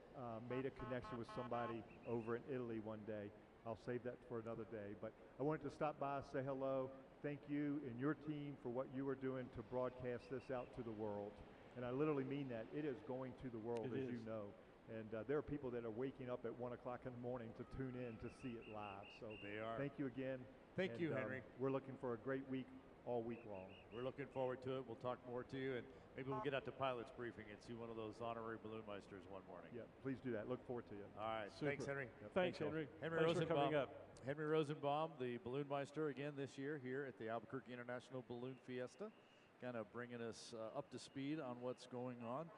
made a connection with somebody over in Italy one day. I'll save that for another day. But I wanted to stop by, say hello, thank you and your team for what you are doing to broadcast this out to the world. And I literally mean that. It is going to the world, as you know. And there are people that are waking up at 1 o'clock in the morning to tune in to see it live. So they are. Thank you again. Thank you, Henry. We're looking for a great week all week long. We're looking forward to it. We'll talk more to you, and maybe we'll get out to pilot's briefing and see one of those honorary balloon meisters one morning. Yeah, please do that. Look forward to you. All right. Super. Thanks, Henry. Yep. Thanks, Henry. Henry Thanks Rosenbaum. for coming up. Henry Rosenbaum, the balloon meister again this year here at the Albuquerque International Balloon Fiesta, kind of bringing us up to speed on what's going on.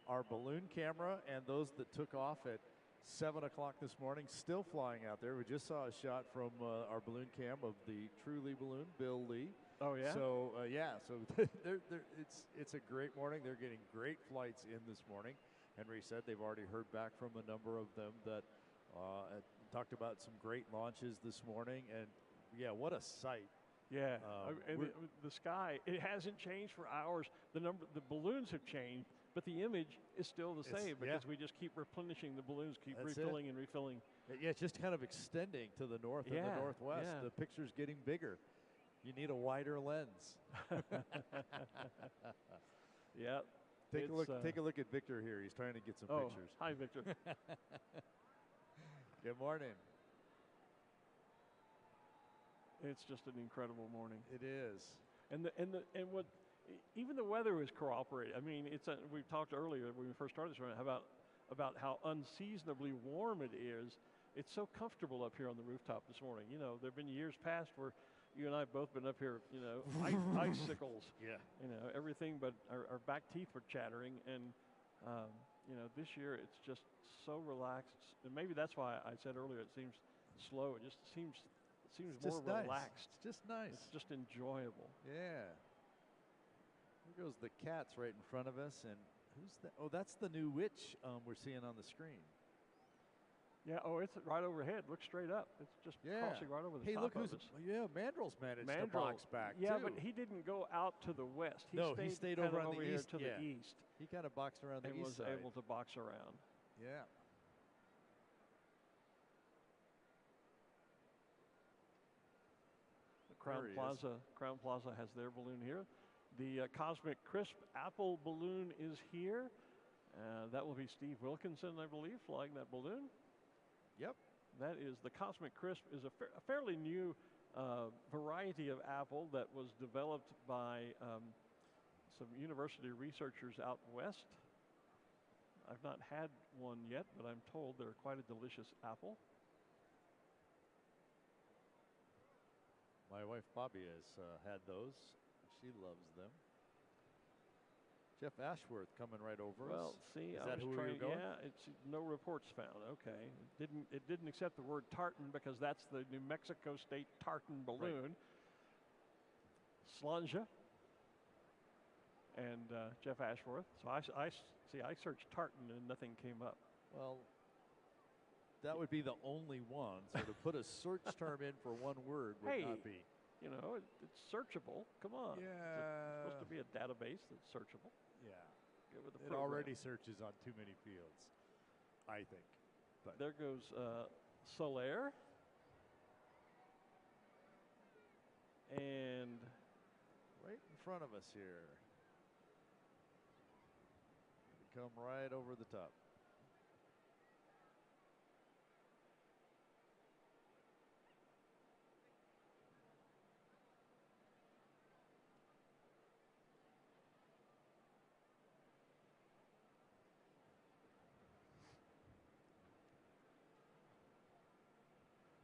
Our balloon camera and those that took off at 7 o'clock this morning still flying out there. We just saw a shot from our balloon cam of the True Lee balloon, Bill Lee. Oh, yeah? So, so it's a great morning. They're getting great flights in this morning. Henry said they've already heard back from a number of them that talked about some great launches this morning. And, yeah, what a sight. Yeah, and the sky, it hasn't changed for hours. The balloons have changed, but the image is still the same because we just keep replenishing the balloons, keep refilling and refilling. Yeah, it's just kind of extending to the north and the northwest. Yeah. The picture's getting bigger. You need a wider lens. Yeah. Take a look at Victor here. He's trying to get some pictures. Hi, Victor. Good morning. It's just an incredible morning. It is. And what even the weather was cooperating. I mean, we talked earlier when we first started this run about how unseasonably warm it is. It's so comfortable up here on the rooftop this morning. You know, there have been years past where you and I have both been up here, you know, icicles. Yeah. You know, everything but our back teeth were chattering. And, you know, this year it's just so relaxed. And maybe that's why I said earlier it seems slow. It just seems more relaxed. It's just nice. It's just enjoyable. Yeah. Here goes the cats right in front of us. And who's that? Oh, that's the new witch we're seeing on the screen. Yeah, it's right overhead. Look straight up. It's just crossing right over the top of us. Yeah, Mandrell's managed to box back, yeah, too. But he didn't go out to the west. He stayed over on the here east. to the east. He kind of boxed around the and east was side. able to box around. Yeah. Crown Plaza has their balloon here. The Cosmic Crisp Apple balloon is here. That will be Steve Wilkinson, I believe, flying that balloon. Yep. That is the Cosmic Crisp is a fairly new variety of apple that was developed by some university researchers out west. I've not had one yet, but I'm told they're quite a delicious apple. My wife Bobby has had those. She loves them. Jeff Ashworth coming right over us. Well, see, is I that was who trying. you're going? Yeah, it's no reports found. Okay, it didn't accept the word tartan because that's the New Mexico State tartan balloon. Right. Slanja and Jeff Ashworth. So I searched tartan and nothing came up. Well, that would be the only one. So to put a search term in for one word would not be. You know, it's searchable. Come on. Yeah. It's supposed to be a database that's searchable. Yeah. Get with the it program. already searches on too many fields, I think. But there goes Solaire. And right in front of us here. Come right over the top.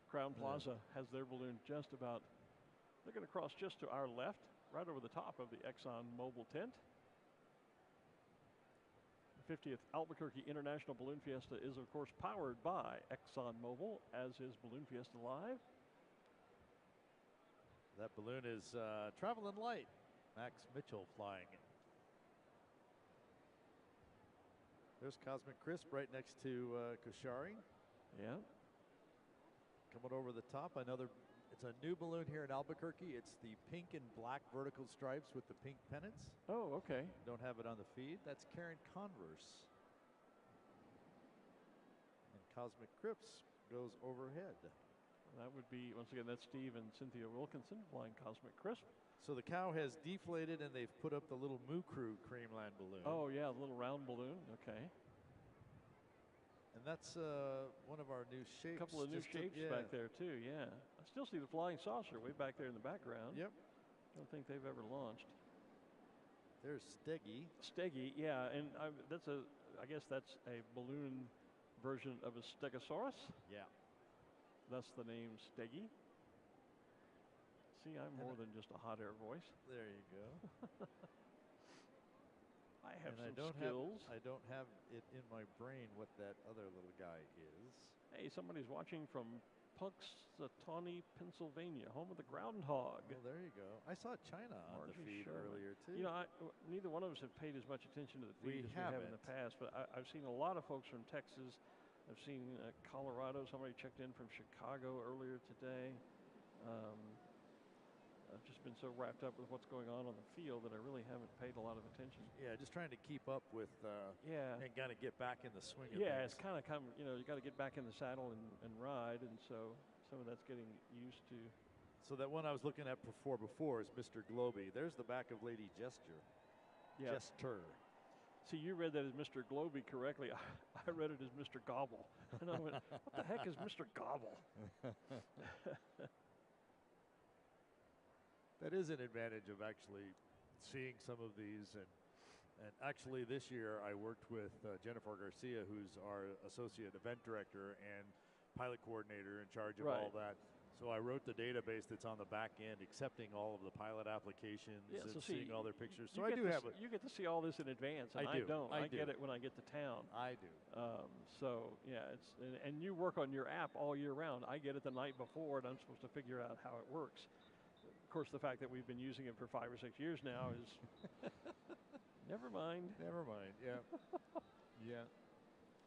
Crown Plaza has their balloon just about, they're going to cross just to our left, right over the top of the Exxon Mobil tent. The 50th Albuquerque International Balloon Fiesta is, of course, powered by Exxon Mobil, as is Balloon Fiesta Live. That balloon is traveling light. Max Mitchell flying it. There's Cosmic Crisp right next to Koshari. Yeah. Coming over the top, it's a new balloon here in Albuquerque. It's the pink and black vertical stripes with the pink pennants. Oh, okay. Don't have it on the feed. That's Karen Converse. And Cosmic Crisp goes overhead. That would be, once again, that's Steve and Cynthia Wilkinson flying Cosmic Crisp. So the cow has deflated and they've put up the little Moo Crew Creamland balloon. Oh, yeah, a little round balloon. Okay. And that's one of our new shapes. A couple of new shapes back there, too, yeah. I still see the flying saucer way back there in the background. Yep. Don't think they've ever launched. There's Steggy. Steggy, yeah, and I guess that's a balloon version of a Stegosaurus. Yeah. Thus the name Steggy. See, I'm more than just a hot air voice. There you go. I have some skills. I don't have it in my brain what that other little guy is. Hey, somebody's watching from Punxsutawney, Pennsylvania, home of the groundhog. Well, there you go. I saw China on the feed earlier, too. You know, neither one of us have paid as much attention to the feed as we have in the past, but I've seen a lot of folks from Texas. I've seen Colorado. Somebody checked in from Chicago earlier today. I've just been so wrapped up with what's going on the field that I really haven't paid a lot of attention. Yeah, just trying to keep up with and kind of get back in the swing of things. It's kind of you got to get back in the saddle and ride, and so some of that's getting used to. So that one I was looking at before is Mr. Globy. There's the back of Lady Gesture. Yeah. Jester. See, you read that as Mr. Globy correctly. I read it as Mr. Gobble. And I went, what the heck is Mr. Gobble? That is an advantage of actually seeing some of these. And actually this year I worked with Jennifer Garcia, who's our associate event director and pilot coordinator in charge of all that. So I wrote the database that's on the back end, accepting all of the pilot applications and seeing all their pictures. So I do have you get to see all this in advance, and I don't. I get it when I get to town. I do. So yeah, and you work on your app all year round. I get it the night before, and I'm supposed to figure out how it works. Of course, the fact that we've been using it for 5 or 6 years now is never mind. Never mind. Yeah. Yeah.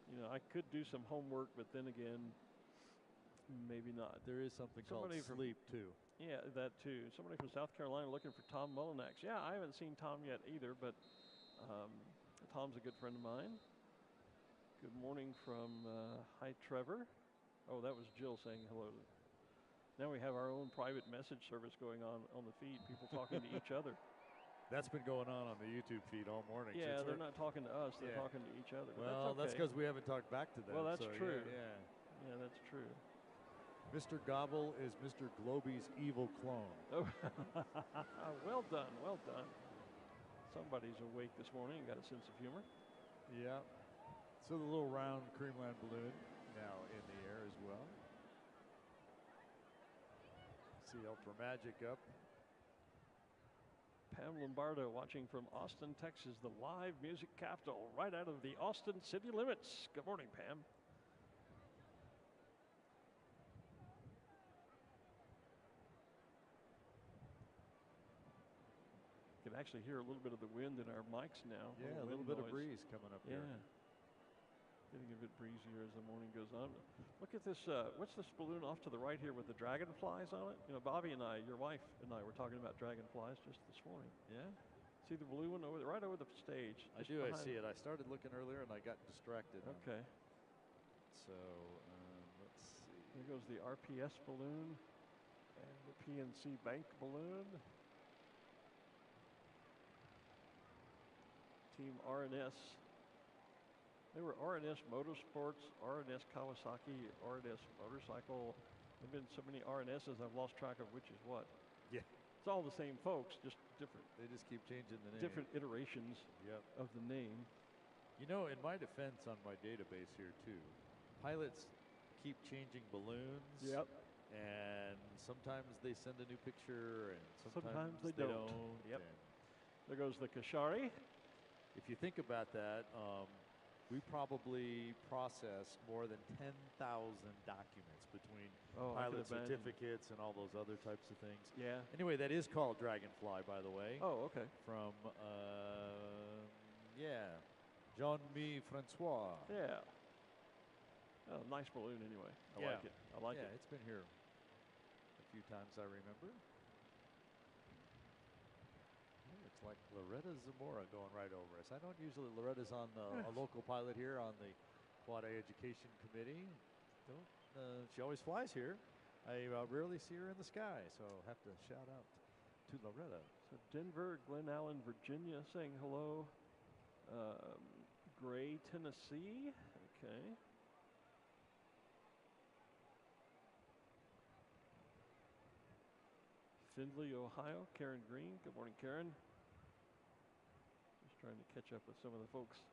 You know, I could do some homework, but then again, maybe not. There is something called sleep, too. Yeah, that too. Somebody from South Carolina looking for Tom Mullinax. Yeah, I haven't seen Tom yet either, but Tom's a good friend of mine. Good morning from, hi, Trevor. Oh, that was Jill saying hello. Now we have our own private message service going on the feed, people talking to each other. That's been going on the YouTube feed all morning. Yeah, they're not talking to us, they're talking to each other. Well, that's because we haven't talked back to them. Well, that's true. Yeah, that's true. Mr. Gobble is Mr. Globey's evil clone. Oh, well done, well done. Somebody's awake this morning and got a sense of humor. Yeah. So the little round Creamland balloon now in the air as well. See Ultra Magic up. Pam Lombardo watching from Austin, Texas, the live music capital, right out of the Austin city limits. Good morning, Pam. You can actually hear a little bit of the wind in our mics now. Yeah, a little bit of breeze coming up here. Getting a bit breezier as the morning goes on. Look at this, what's this balloon off to the right here with the dragonflies on it? You know, Bobby and I, your wife and I were talking about dragonflies just this morning. Yeah? See the blue one right over the stage? I do, I see it. I started looking earlier and I got distracted. Okay. So, let's see. Here goes the RPS balloon and the PNC Bank balloon. Team RNS. They were RNS Motorsports, RNS Kawasaki, RNS Motorcycle. There have been so many RNSs, I've lost track of which is what. Yeah. It's all the same folks, just different. They just keep changing the name. Different iterations of the name. You know, in my defense on my database here too, pilots keep changing balloons. Yep. And sometimes they send a new picture, and sometimes they don't. Yep. There goes the Kashari. If you think about that, we probably process more than 10,000 documents between pilot certificates and all those other types of things. Yeah. Anyway, that is called Dragonfly, by the way. Oh, okay. From, Jean-Mi Francois. Yeah. Oh, nice balloon anyway. I like it. I like it. Yeah, it's been here a few times, I remember. Looks like Loretta Zamora going right over us. I don't usually, Loretta's on a local pilot here on the Quad A Education Committee. She always flies here. I rarely see her in the sky, so I'll have to shout out to Loretta. So Denver, Glen Allen, Virginia saying hello. Gray, Tennessee. Okay. Findlay, Ohio. Karen Green. Good morning, Karen. Just trying to catch up with some of the folks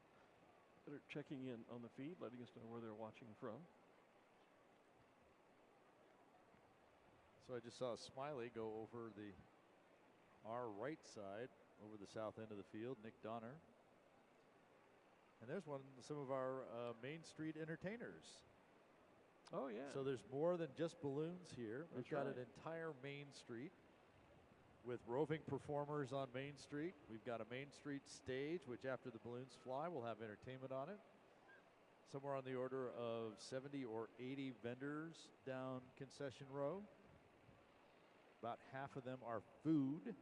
that are checking in on the feed, letting us know where they're watching from. So I just saw Smiley go over our right side, over the south end of the field, Nick Donner. And there's some of our Main Street entertainers. Oh, yeah. So there's more than just balloons here. We've got right. an entire Main Street with roving performers on Main Street. We've got a Main Street stage, which after the balloons fly, will have entertainment on it. Somewhere on the order of 70 or 80 vendors down Concession Row. About half of them are food.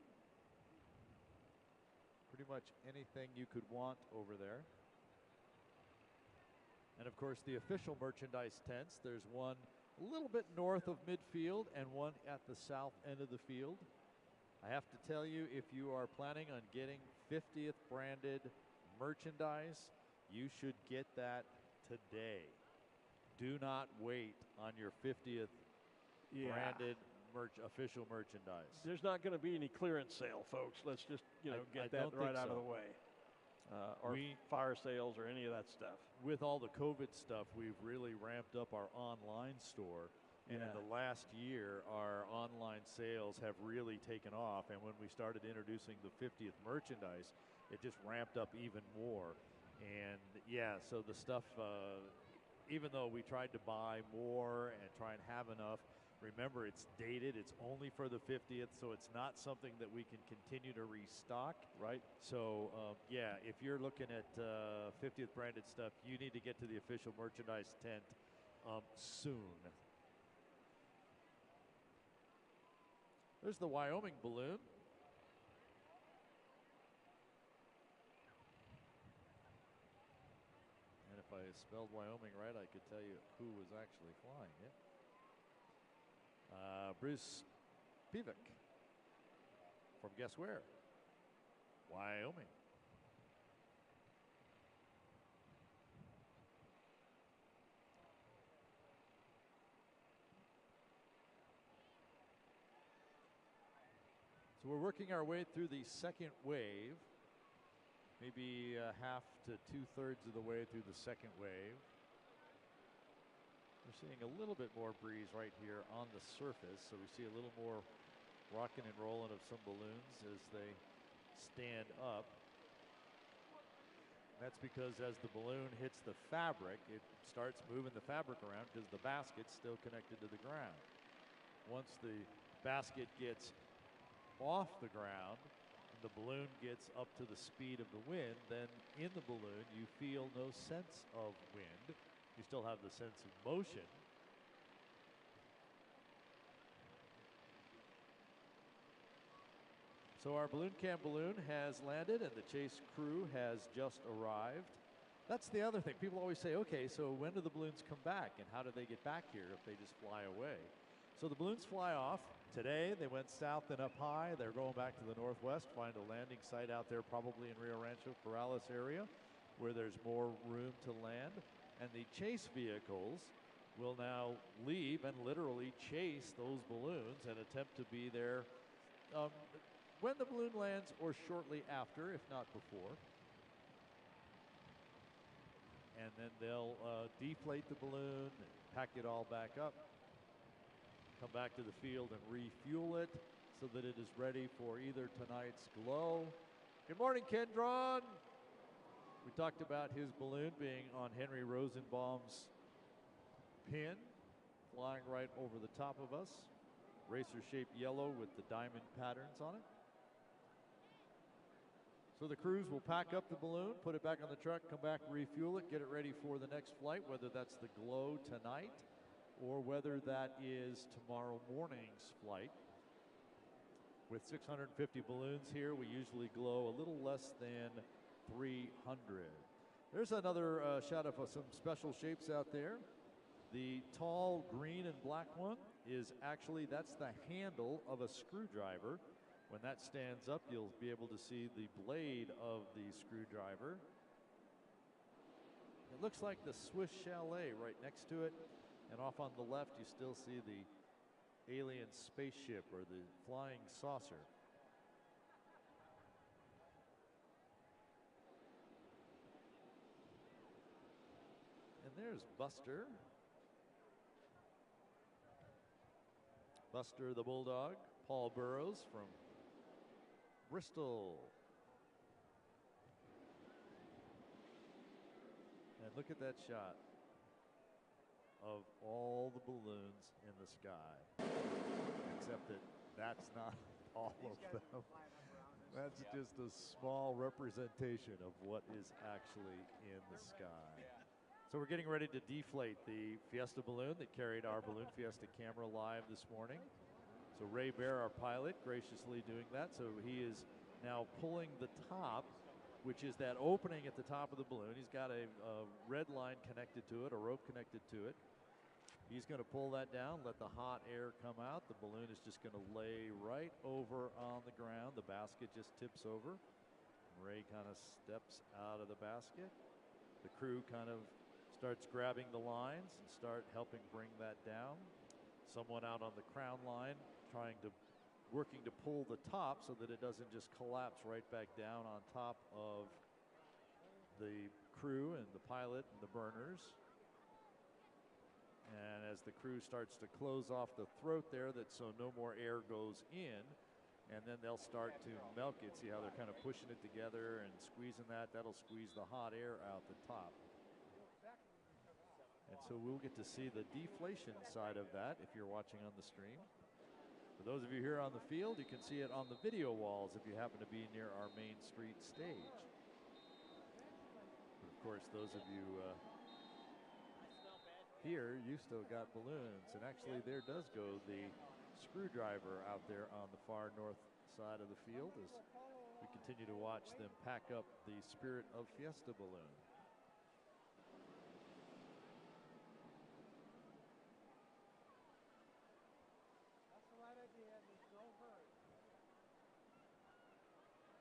Pretty much anything you could want over there. And of course the official merchandise tents. There's one a little bit north of midfield and one at the south end of the field. I have to tell you, if you are planning on getting 50th branded merchandise, you should get that today. Do not wait on your 50th branded official merchandise. There's not going to be any clearance sale, folks. Let's just, get that right out of the way. Or fire sales or any of that stuff. With all the COVID stuff, we've really ramped up our online store. And in the last year, our online sales have really taken off. And when we started introducing the 50th merchandise, it just ramped up even more. And so the stuff, even though we tried to buy more and try and have enough, remember it's dated, it's only for the 50th, so it's not something that we can continue to restock. Right. So, if you're looking at 50th branded stuff, you need to get to the official merchandise tent soon. There's the Wyoming balloon. And if I spelled Wyoming right, I could tell you who was actually flying it. Bruce Pivick from guess where? Wyoming. So we're working our way through the second wave, maybe half to 2/3 of the way through the second wave. We're seeing a little bit more breeze right here on the surface, so we see a little more rocking and rolling of some balloons as they stand up. That's because as the balloon hits the fabric, it starts moving the fabric around because the basket's still connected to the ground. Once the basket gets off the ground and the balloon gets up to the speed of the wind, then in the balloon you feel no sense of wind. You still have the sense of motion. So our balloon cam balloon has landed and the chase crew has just arrived. That's the other thing. People always say, okay, so when do the balloons come back and how do they get back here if they just fly away? So the balloons fly off. Today they went south and up high. They're going back to the northwest, find a landing site out there probably in Rio Rancho Corrales area where there's more room to land. And the chase vehicles will now leave and literally chase those balloons and attempt to be there when the balloon lands or shortly after, if not before. And then they'll deflate the balloon, pack it all back up, come back to the field and refuel it so that it is ready for either tonight's glow. Good morning, Kendron. We talked about his balloon being on Henry Rosenbaum's pin, flying right over the top of us. Racer-shaped yellow with the diamond patterns on it. So the crews will pack up the balloon, put it back on the truck, come back, refuel it, get it ready for the next flight, whether that's the glow tonight or whether that is tomorrow morning's flight. With 650 balloons here, we usually glow a little less than 300. There's another shot of some special shapes out there. The tall green and black one is actually, that's the handle of a screwdriver. When that stands up, you'll be able to see the blade of the screwdriver. It looks like the Swiss Chalet right next to it. And off on the left, you still see the alien spaceship or the flying saucer. And there's Buster. Buster the Bulldog, Paul Burrows from Bristol. And look at that shot of all the balloons in the sky. Except that that's not all of them. That's just a small representation of what is actually in the sky. So we're getting ready to deflate the Fiesta balloon that carried our Balloon Fiesta camera live this morning. So Ray Bear, our pilot, graciously doing that. So he is now pulling the top, which is that opening at the top of the balloon. He's got a red line connected to it, a rope connected to it. He's going to pull that down, let the hot air come out. The balloon is just going to lay right over on the ground. The basket just tips over. Ray kind of steps out of the basket. The crew kind of starts grabbing the lines and start helping bring that down. Someone out on the crown line working to pull the top so that it doesn't just collapse right back down on top of the crew and the pilot and the burners. And as the crew starts to close off the throat there, so no more air goes in, and then they'll start to milk it. See how they're kind of pushing it together and squeezing that? That'll squeeze the hot air out the top. And so we'll get to see the deflation side of that if you're watching on the stream. For those of you here on the field, you can see it on the video walls if you happen to be near our Main Street stage. Of course, those of you here, you still got balloons. And actually, there does go the screwdriver out there on the far north side of the field as we continue to watch them pack up the Spirit of Fiesta balloon.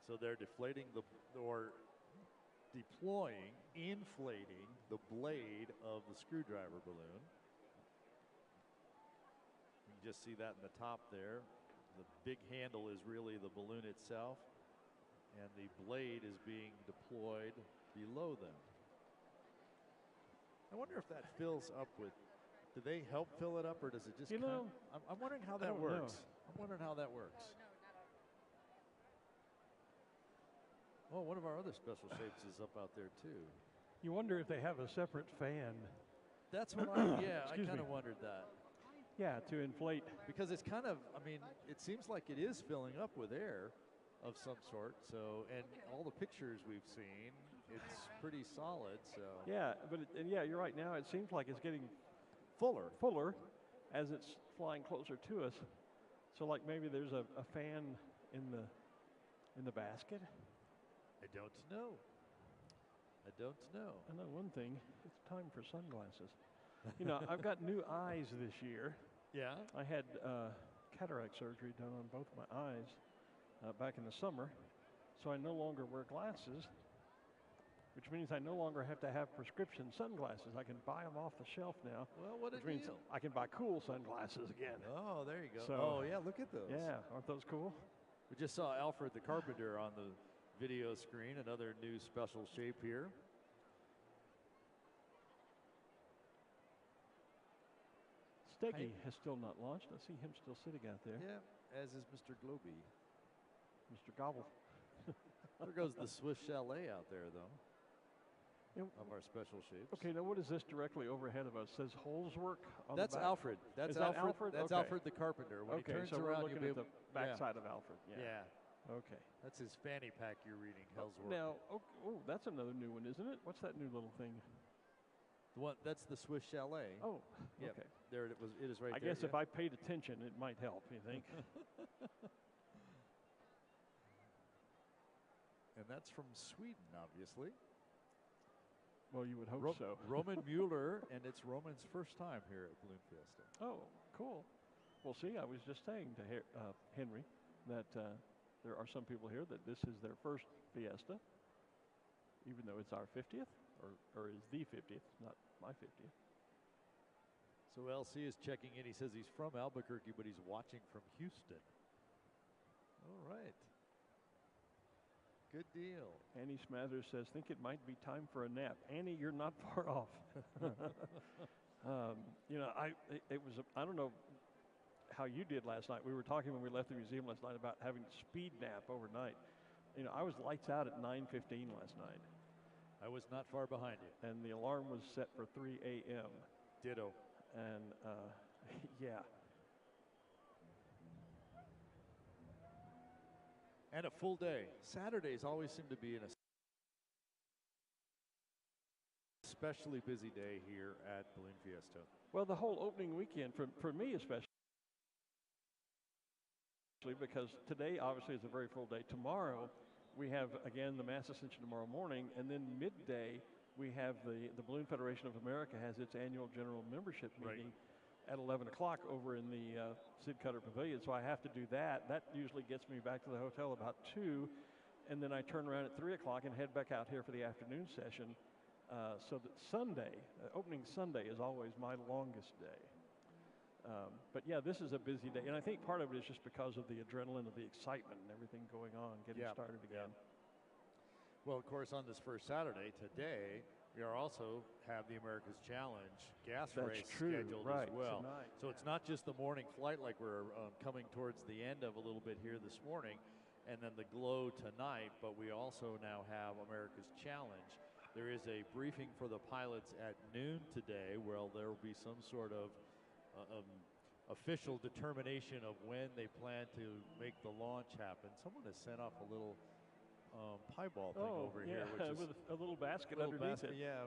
So they're deflating deploying, inflating the blade of the screwdriver balloon. You can just see that in the top there. The big handle is really the balloon itself, and the blade is being deployed below them. I wonder if that fills up with, do they help fill it up, or does it just I'm wondering how that works. I'm wondering how that works. Oh, one of our other special shapes is up out there too. You wonder if they have a separate fan. That's what I kind of wondered that. Yeah, to inflate. Because it's kind of, I mean, it seems like it is filling up with air of some sort. So, and all the pictures we've seen, it's pretty solid. So. Yeah, but you're right. Now it seems like it's getting fuller as it's flying closer to us. So, like maybe there's a fan in the basket. I don't know. I don't know. I know one thing. It's time for sunglasses. You know, I've got new eyes this year. Yeah? I had cataract surgery done on both my eyes back in the summer, so I no longer wear glasses, which means I no longer have to have prescription sunglasses. I can buy them off the shelf now. Well, what which means I can buy cool sunglasses again. Oh, there you go. So, oh, yeah, look at those. Yeah, aren't those cool? We just saw Alfred the Carpenter on the video screen, another new special shape here. Steggy has still not launched. I see him still sitting out there. Yeah, as is Mr. Globy. Mr. Gobble. There goes the Swiss Chalet out there, though, of our special shapes. Okay, now what is this directly overhead of us? It says Holzwerk on That's the back? Alfred. That's Alfred. That's okay. Alfred the Carpenter. When he turns so around, we're looking at the backside of Alfred. Yeah. Okay. That's his fanny pack you're reading, Hellsworth. Now, that's another new one, isn't it? What's that new little thing? The one, that's the Swiss Chalet. Oh, yep. okay. There it is right there. I guess if I paid attention, it might help, you think? And that's from Sweden, obviously. Well, you would hope so. Roman Mueller, and it's Roman's first time here at Balloon Fiesta. Oh, cool. Well, see, I was just saying to Henry that there are some people here that this is their first Fiesta, even though it's our 50th, or is the 50th, not my 50th. So LC is checking in. He says he's from Albuquerque, but he's watching from Houston. All right. Good deal. Annie Smathers says, think it might be time for a nap. Annie, you're not far off. You know, I don't know how you did last night. We were talking when we left the museum last night about having a speed nap overnight. You know, I was lights out at 9:15 last night. I was not far behind you. And the alarm was set for 3 a.m. Ditto. And, yeah. And a full day. Saturdays always seem to be an especially busy day here at Balloon Fiesta. Well, the whole opening weekend, for me especially, because today obviously is a very full day. Tomorrow we have, again, the Mass Ascension tomorrow morning, and then midday we have the Balloon Federation of America has its annual general membership meeting at 11 o'clock over in the Sid Cutter Pavilion, so I have to do that. That usually gets me back to the hotel about 2, and then I turn around at 3 o'clock and head back out here for the afternoon session. So that Sunday, opening Sunday, is always my longest day. But yeah, this is a busy day, and I think part of it is just because of the adrenaline of the excitement and everything going on, getting started again. Well, of course, on this first Saturday, today, we are also have the America's Challenge gas race scheduled as well. Tonight. So it's not just the morning flight like we're coming towards the end of a little bit here this morning, and then the glow tonight, but we also now have America's Challenge. There is a briefing for the pilots at noon today where there will be some sort of official determination of when they plan to make the launch happen. Someone has sent off a little pie ball thing over here, which is with a little basket underneath it. Yeah.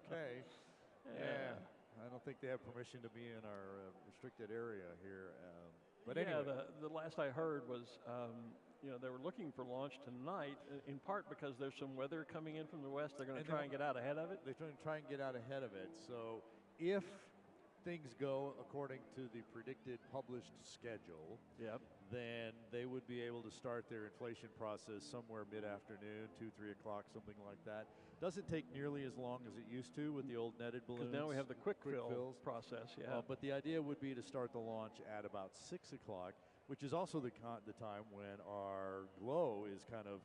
Okay. Yeah. I don't think they have permission to be in our restricted area here. But anyway, the last I heard was, they were looking for launch tonight, in part because there's some weather coming in from the west. They're going to try and get out ahead of it. They're going to try and get out ahead of it. So if things go according to the predicted published schedule, then they would be able to start their inflation process somewhere mid-afternoon, 2, 3 o'clock, something like that. Doesn't take nearly as long as it used to with the old netted balloons. Because now we have the quick fill process, but the idea would be to start the launch at about 6 o'clock, which is also the time when our glow is kind of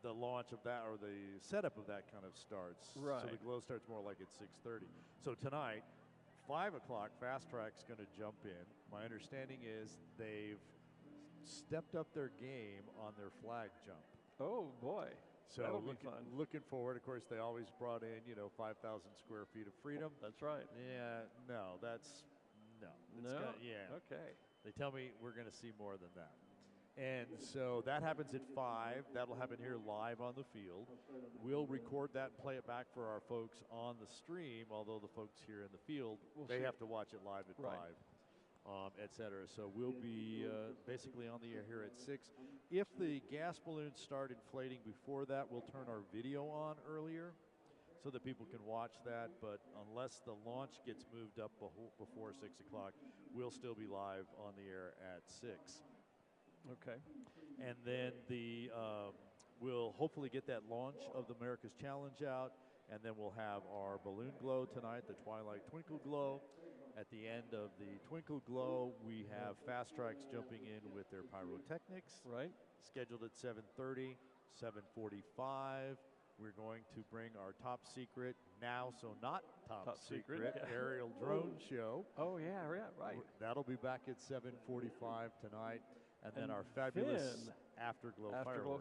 the launch of that, or the setup of that kind of starts. Right. So the glow starts more like at 6:30. So tonight, 5 o'clock, Fast Track's going to jump in. My understanding is they've stepped up their game on their flag jump. Oh, boy. So looking forward, of course, they always brought in, 5,000 square feet of freedom. That's right. Yeah, no. Okay. They tell me we're going to see more than that. And so that happens at 5. That'll happen here live on the field. We'll record that and play it back for our folks on the stream, although the folks here in the field, they have to watch it live at 5, et cetera. So we'll be basically on the air here at 6. If the gas balloons start inflating before that, we'll turn our video on earlier so that people can watch that. But unless the launch gets moved up before 6 o'clock, we'll still be live on the air at 6. Okay. And then we'll hopefully get that launch of the America's Challenge out, and then we'll have our balloon glow tonight, the Twilight Twinkle Glow. At the end of the Twinkle Glow, we have Fast Tracks jumping in with their pyrotechnics. Right. Scheduled at 7:30, 7:45. We're going to bring our top secret, now so not top secret, aerial drone show. Oh, yeah, right. That'll be back at 7:45 tonight. And then our fabulous Afterglow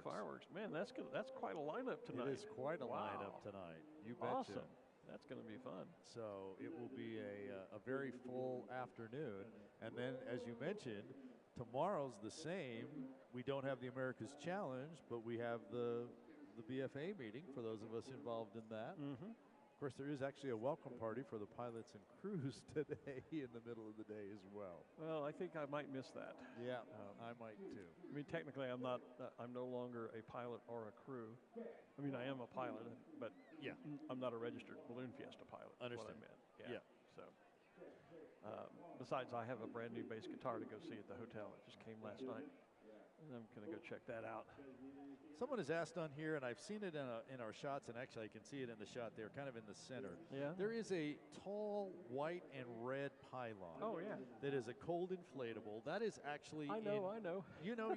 fireworks. Man, that's quite a lineup tonight. It is quite a lineup tonight. You betcha. Awesome. That's going to be fun. So it will be a very full afternoon. And then, as you mentioned, tomorrow's the same. We don't have the America's Challenge, but we have the BFA meeting for those of us involved in that. Mm-hmm. Of course, there is actually a welcome party for the pilots and crews today in the middle of the day as well. Well, I think I might miss that. Yeah, I might too. I mean, technically, I'm no longer a pilot or a crew. I mean, I am a pilot, but I'm not a registered Balloon Fiesta pilot. Understand. What I meant. Yeah. So, besides, I have a brand new bass guitar to go see at the hotel. It just came last night, and I'm going to go check that out. Someone has asked on here, and I've seen it in our shots, and actually I can see it in the shot there, kind of in the center. Yeah. There is a tall white and red pylon. Oh, yeah. That is a cold inflatable. That is actually I know. You know.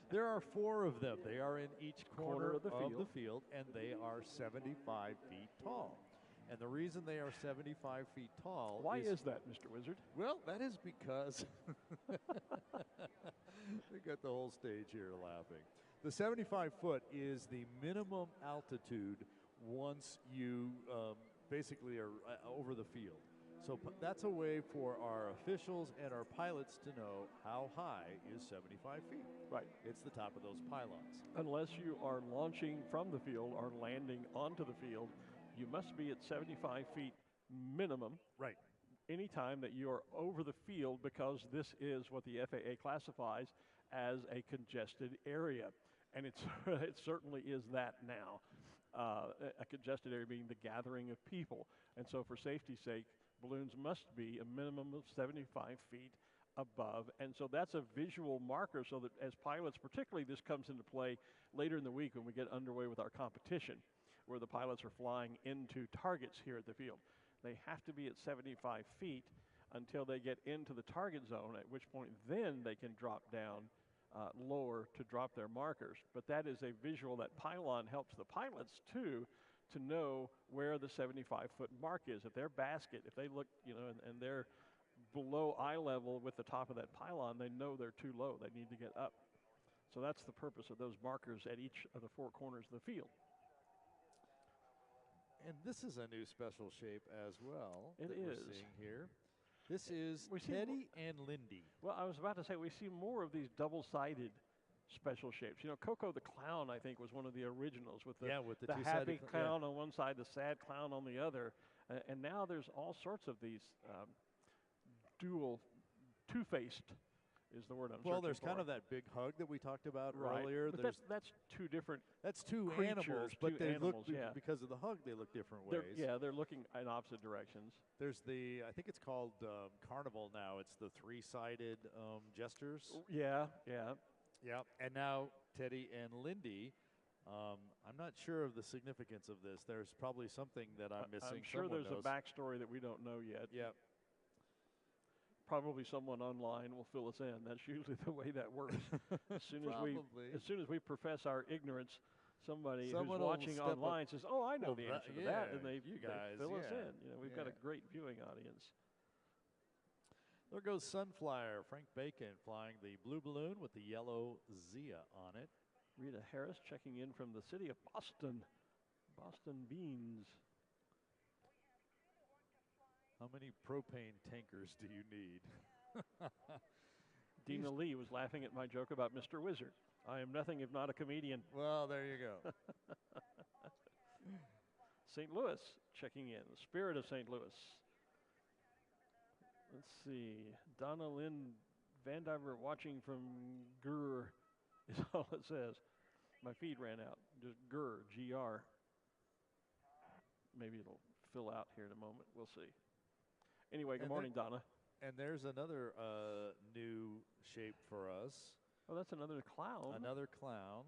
There are 4 of them. They are in each corner of the field, and they are 75 feet tall. And the reason they are 75 feet tall Why is that, Mr. Wizard? Well, that is because we got the whole stage here laughing. The 75-foot is the minimum altitude once you basically are over the field. So that's a way for our officials and our pilots to know how high is 75 feet. Right. It's the top of those pylons. Unless you are launching from the field or landing onto the field, you must be at 75 feet minimum. Right. Anytime that you are over the field, because this is what the FAA classifies as a congested area. And it certainly is that now. A congested area being the gathering of people. And so for safety's sake, balloons must be a minimum of 75 feet above. And so that's a visual marker so that as pilots, particularly this comes into play later in the week when we get underway with our competition, where the pilots are flying into targets here at the field. They have to be at 75 feet until they get into the target zone, at which point then they can drop down lower to drop their markers. But that is a visual. That pylon helps the pilots too to know where the 75-foot mark is. If their basket, if they look, and they're below eye level with the top of that pylon, they know they're too low. They need to get up. So that's the purpose of those markers at each of the four corners of the field. And this is a new special shape as well. It that is. We're seeing here. This is Teddy and Lindy. Well, I was about to say we see more of these double-sided special shapes. Coco the Clown, I think, was one of the originals with the happy clown on one side, the sad clown on the other. And now there's all sorts of these dual, two-faced is the word I'm searching for. Well, there's kind of that big hug that we talked about earlier. But that's two different That's two creatures, animals, two but they animals, look, because of the hug, they look different ways. They're looking in opposite directions. There's I think it's called Carnival now. It's the three-sided gestures. Yeah. And now Teddy and Lindy. I'm not sure of the significance of this. There's probably something that I'm missing. I'm sure Someone there's knows. a backstory that we don't know yet. Yep. Probably someone online will fill us in. That's usually the way that works. As soon as we profess our ignorance, someone who's watching online says, "Oh, I know the answer to that," and they fill us in. We've got a great viewing audience. There goes Sunflyer, Frank Bacon flying the blue balloon with the yellow Zia on it. Rita Harris checking in from the city of Boston. Boston Beans. How many propane tankers do you need? Dina Lee was laughing at my joke about Mr. Wizard. I am nothing if not a comedian. Well, there you go. St. Louis checking in. The spirit of St. Louis. Let's see. Donna Lynn Vandiver watching from Grr is all it says. My feed ran out. Just Grr, G-R. Maybe it'll fill out here in a moment. We'll see. Anyway, good morning, Donna. And there's another new shape for us. Oh, that's another clown. Another clown.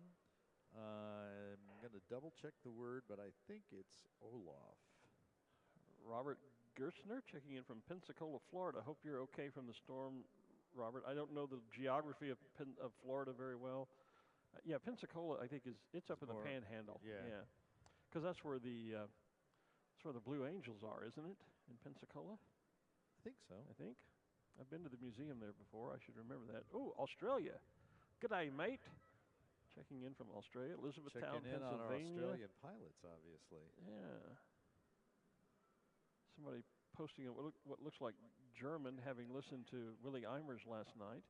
I'm going to double check the word, but I think it's Olaf. Robert Gerstner checking in from Pensacola, Florida. Hope you're okay from the storm, Robert. I don't know the geography of Florida very well. Pensacola, I think it's up in the Panhandle. Yeah. Because that's where the Blue Angels are, isn't it? In Pensacola. I think so. I've been to the museum there before. I should remember that. Oh, Australia. G'day, mate. Checking in from Australia, Elizabethtown, Checking in Pennsylvania. on our Australian pilots, obviously. Yeah. Somebody posting what looks like German, having listened to Willie Eimers last night.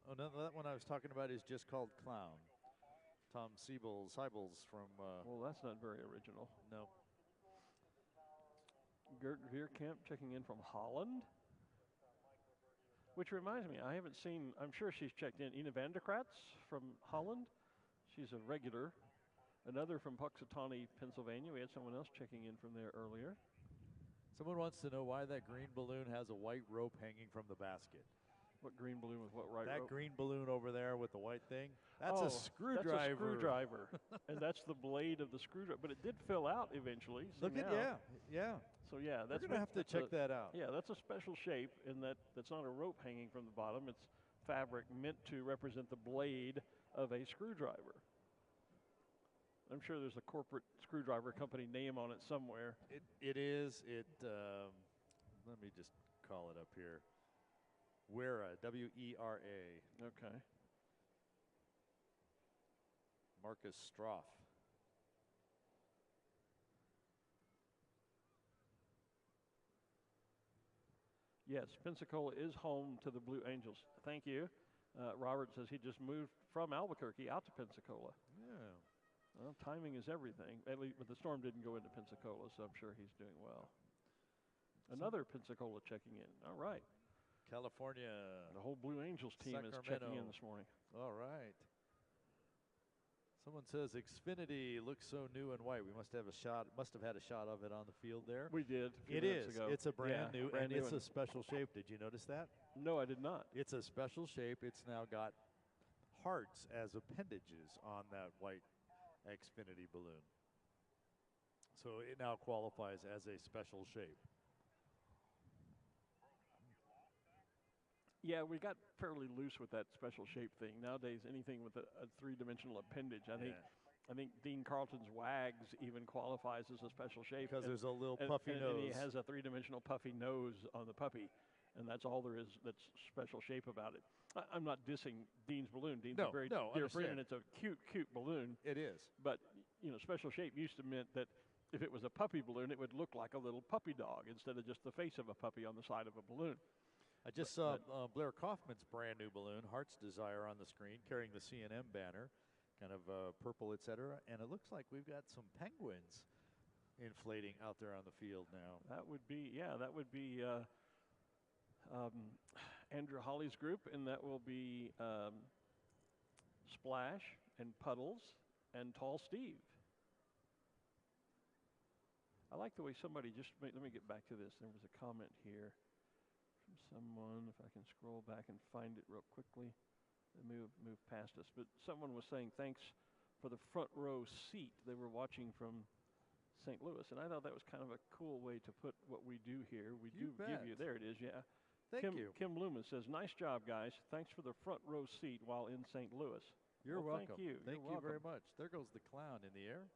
No, that one I was talking about is just called Clown. Tom Siebels from... well, that's not very original. No. Gert Veerkamp checking in from Holland. Which reminds me, I haven't seen, I'm sure she's checked in, Ina van der Kratz from Holland. She's a regular. Another from Puxatawney, Pennsylvania. We had someone else checking in from there earlier. Someone wants to know why that green balloon has a white rope hanging from the basket. What green balloon with what rope? That green balloon over there with the white thing, that's a screwdriver. That's a screwdriver. And that's the blade of the screwdriver. But it did fill out eventually. Look at, yeah. So yeah, we're gonna have to check that out. Yeah, that's a special shape in that's not a rope hanging from the bottom. It's fabric meant to represent the blade of a screwdriver. I'm sure there's a corporate screwdriver company name on it somewhere. It is. Let me just call it up here. Wera, W-E-R-A. Okay. Marcus Stroff. Yes, Pensacola is home to the Blue Angels. Thank you. Robert says he just moved from Albuquerque out to Pensacola. Yeah. Well, timing is everything. At least, but the storm didn't go into Pensacola, so I'm sure he's doing well. Another Pensacola checking in. All right. California. The whole Blue Angels team is checking in this morning. All right. Someone says Xfinity looks so new and white. We must have had a shot of it on the field there. We did. It is. Ago. It's a brand new, brand and new it's a special shape. Did you notice that? No, I did not. It's a special shape. It's now got hearts as appendages on that white Xfinity balloon. So it now qualifies as a special shape. Yeah, we got fairly loose with that special shape thing. Nowadays, anything with a three-dimensional appendage, I think Dean Carlton's Wags even qualifies as a special shape. Because there's a little puffy nose. And he has a three-dimensional puffy nose on the puppy, and that's all there is that's special shape about it. I'm not dissing Dean's balloon. Dean's a very dear friend, and it's a cute, cute balloon. It is. But, special shape used to mean that if it was a puppy balloon, it would look like a little puppy dog instead of just the face of a puppy on the side of a balloon. I just saw Blair Kaufman's brand new balloon, Heart's Desire, on the screen, carrying the C&M banner, kind of purple, etc. And it looks like we've got some penguins inflating out there on the field now. That would be Andrew Holly's group, and that will be Splash and Puddles and Tall Steve. I like the way somebody let me get back to this. There was a comment here from someone, if I can scroll back and find it real quickly. They move past us. But someone was saying thanks for the front row seat. They were watching from St. Louis, and I thought that was kind of a cool way to put what we do here. We do give you, there it is, yeah. Thank you. Kim Loomis says, nice job, guys. Thanks for the front row seat while in St. Louis. You're welcome. Thank you. Thank you very much. There goes the clown in the air.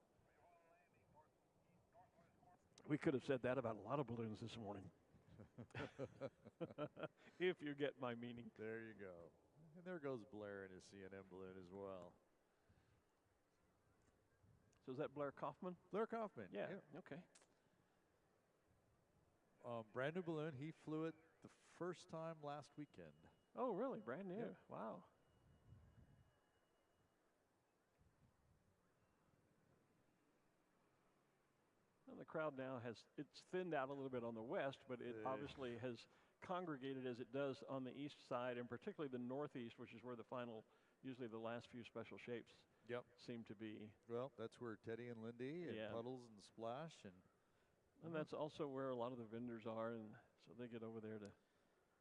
We could have said that about a lot of balloons this morning. If you get my meaning. There you go. And there goes Blair in his C&M balloon as well. So is that Blair Kaufman? Blair Kaufman. Yeah. Okay. Brand new balloon. He flew it the first time last weekend. Oh, really? Brand new? Yeah. Wow. The crowd now it's thinned out a little bit on the west, but it obviously has congregated as it does on the east side, and particularly the northeast, which is where usually the last few special shapes seem to be. Well, that's where Teddy and Lindy and Puddles and Splash and that's also where a lot of the vendors are, and so they get over there to.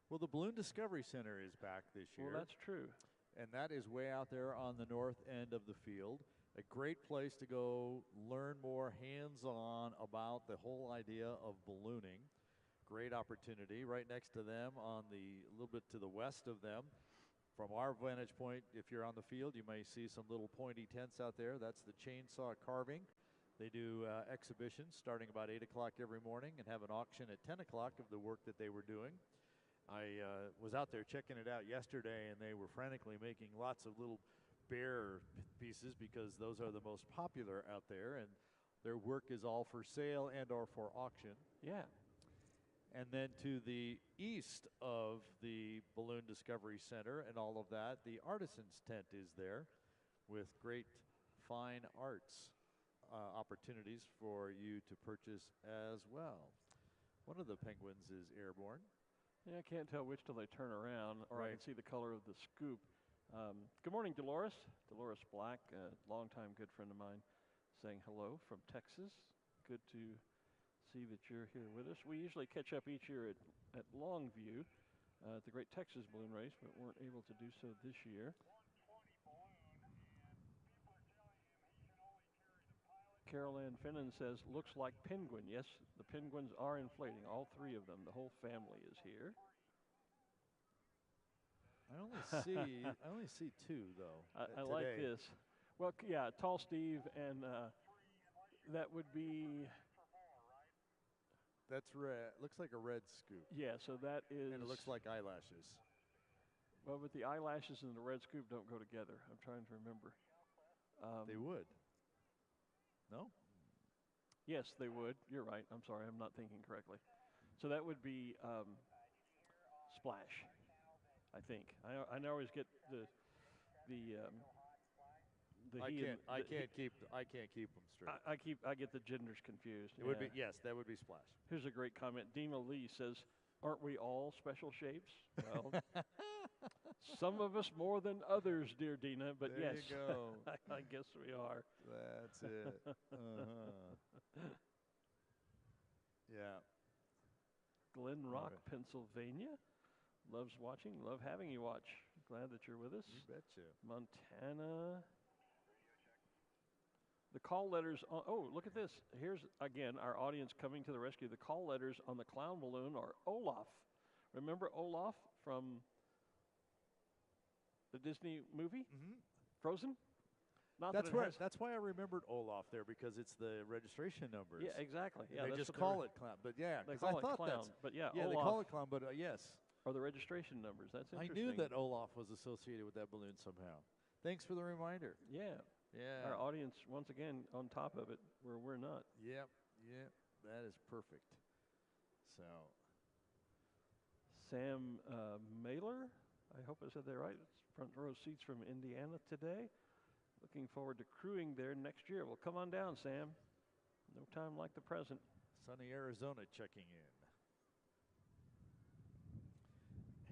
Well, the Balloon Discovery Center is back this year. Well, that's true. And that is way out there on the north end of the field. A great place to go learn more hands-on about the whole idea of ballooning. Great opportunity right next to them a little bit to the west of them. From our vantage point, if you're on the field, you may see some little pointy tents out there. That's the chainsaw carving. They do exhibitions starting about 8 o'clock every morning and have an auction at 10 o'clock of the work that they were doing. I was out there checking it out yesterday, and they were frantically making lots of little bear pieces because those are the most popular out there, and their work is all for sale and or for auction. Yeah. And then to the east of the Balloon Discovery Center and all of that, the Artisans Tent is there with great fine arts opportunities for you to purchase as well. One of the penguins is airborne. Yeah, I can't tell which till they turn around, or I can see the color of the scoop. Good morning, Dolores. Dolores Black, a longtime good friend of mine, saying hello from Texas. Good to see that you're here with us. We usually catch up each year at Longview at the Great Texas Balloon Race, but weren't able to do so this year. Carol Ann Finnan says, looks like penguin. Yes, the penguins are inflating, all three of them. The whole family is here. I only see two though. I like this. Well, yeah, Tall Steve, and that would be. That's red. Looks like a red scoop. Yeah, so that is. And it looks like eyelashes. Well, but the eyelashes and the red scoop don't go together. I'm trying to remember. They would. No? Yes, they would. You're right. I'm sorry. I'm not thinking correctly. So that would be Splash. I think I always get the I can't keep them straight. I get the genders confused. It would be that would be Splash. Here's a great comment. Dina Lee says, "Aren't we all special shapes?" Well, some of us more than others, dear Dina. But there yes, you go. I guess we are. That's it. Yeah. Glen Rock, Pennsylvania. Loves watching. Love having you watch. Glad that you're with us. You betcha. Montana. The call letters. Oh, look at this. Here's, again, our audience coming to the rescue. The call letters on the clown balloon are Olaf. Remember Olaf from The Disney movie? Mm-hmm. Frozen? Not That's that it where. has, That's why I remembered Olaf there, because it's the registration numbers. yeah, exactly. And Yeah, they that's just what call it clown. But yeah, They 'cause call I it thought clown, that's but yeah, yeah, Olaf they call it clown. But yes, are the registration numbers. That's I interesting. knew that Olaf was associated with that balloon somehow. Thanks for the reminder. Yeah. Yeah. Our audience, once again, on top of it, where we're not. Yep. Yep. That is perfect. So. Sam Mailer, I hope I said that right. It's front row seats from Indiana today. Looking forward to crewing there next year. Well, come on down, Sam. No time like the present. Sunny Arizona checking in.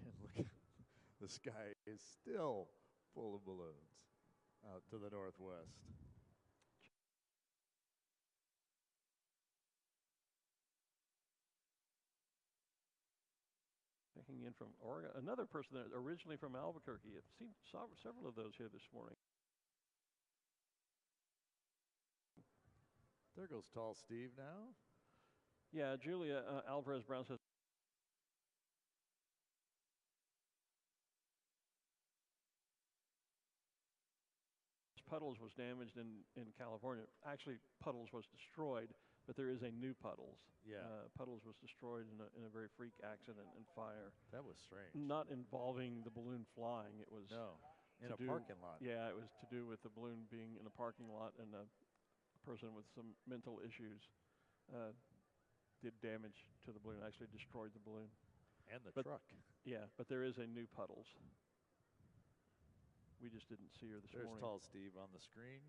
And look, the sky is still full of balloons out to the northwest. Checking in from Oregon. Another person that originally from Albuquerque. I've seen several of those here this morning. There goes Tall Steve now. Yeah, Julia Alvarez Brown says, Puddles was damaged in California. Actually, Puddles was destroyed, but there is a new Puddles. Yeah. Puddles was destroyed in a very freak accident and fire. That was strange. Not involving the balloon flying. It was in a parking lot. Yeah, it was to do with the balloon being in a parking lot, and a person with some mental issues did damage to the balloon. Actually destroyed the balloon. And the truck. Yeah, but there is a new Puddles. We just didn't see her this morning. There's Tall Steve on the screen.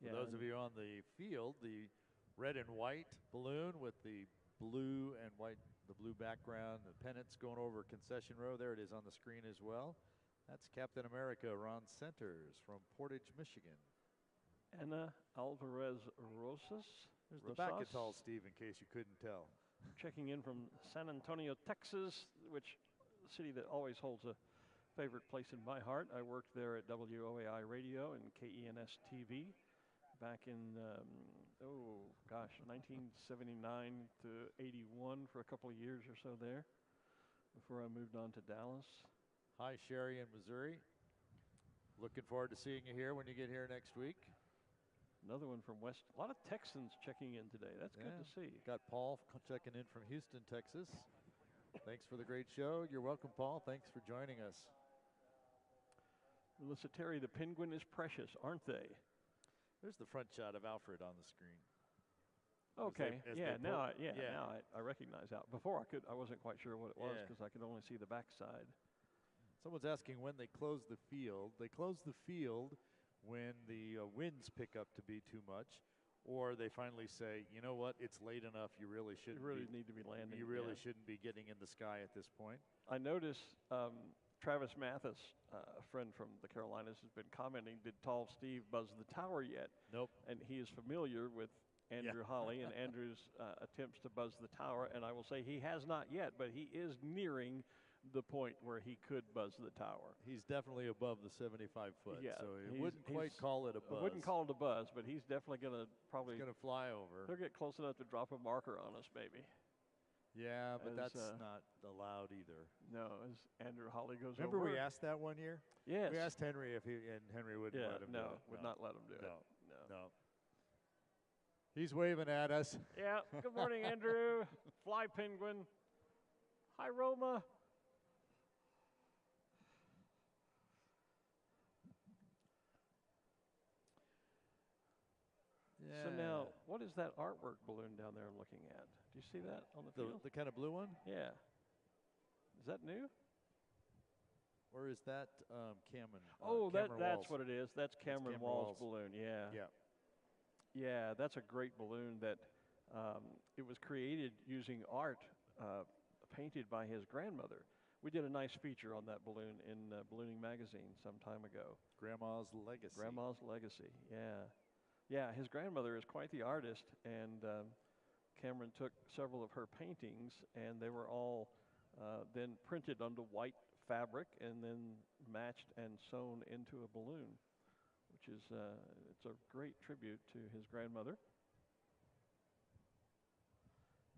Yeah, For those of you on the field, the red and white balloon with the blue and white, the blue background, the pennants going over Concession Row. There it is on the screen as well. That's Captain America, Ron Centers from Portage, Michigan. Anna Alvarez Rosas. There's the back of Tall Steve, in case you couldn't tell. Checking in from San Antonio, Texas, which a city that always holds a favorite place in my heart. I worked there at WOAI Radio and KENS TV back in, 1979 to 81 for a couple of years or so there before I moved on to Dallas. Hi, Sherry in Missouri. Looking forward to seeing you here when you get here next week. Another one from West. A lot of Texans checking in today. That's good to see. Got Paul checking in from Houston, Texas. Thanks for the great show. You're welcome, Paul. Thanks for joining us. Melissa Terry, the penguin is precious, aren't they? There's the front shot of Alfred on the screen. Okay. Now I recognize that. Before I wasn't quite sure what it was because I could only see the backside. Someone's asking when they close the field. They close the field when the winds pick up to be too much, or they finally say, you know what, it's late enough. You really shouldn't. Need to be landing. You really shouldn't be getting in the sky at this point. I noticed Travis Mathis, a friend from the Carolinas, has been commenting, did Tall Steve buzz the tower yet? Nope. And he is familiar with Andrew Holly and Andrew's attempts to buzz the tower, and I will say he has not yet, but he is nearing the point where he could buzz the tower. He's definitely above the 75 foot, so he wouldn't quite call it a buzz. I wouldn't call it a buzz, but he's definitely going to probably... He's going to fly over. He'll get close enough to drop a marker on us, maybe. Yeah, but that's not allowed either. No, as Andrew Holly goes Remember over. we asked that one year? Yes. We asked Henry if and Henry wouldn't let him do it. Would not let him do it. No. He's waving at us. Yeah. Good morning, Andrew. Fly penguin. Hi, Roma. Yeah. So now, what is that artwork balloon down there I'm looking at? Do you see that on the field? The kind of blue one? Yeah. Is that new? Or is that Cameron? That's what it is. That's Cameron Wall's balloon. Yeah. Yeah. Yeah, that's a great balloon that it was created using art painted by his grandmother. We did a nice feature on that balloon in Ballooning Magazine some time ago. Grandma's Legacy. Grandma's Legacy, yeah. Yeah, his grandmother is quite the artist, and Cameron took several of her paintings, and they were all then printed onto white fabric and then matched and sewn into a balloon, which is it's a great tribute to his grandmother.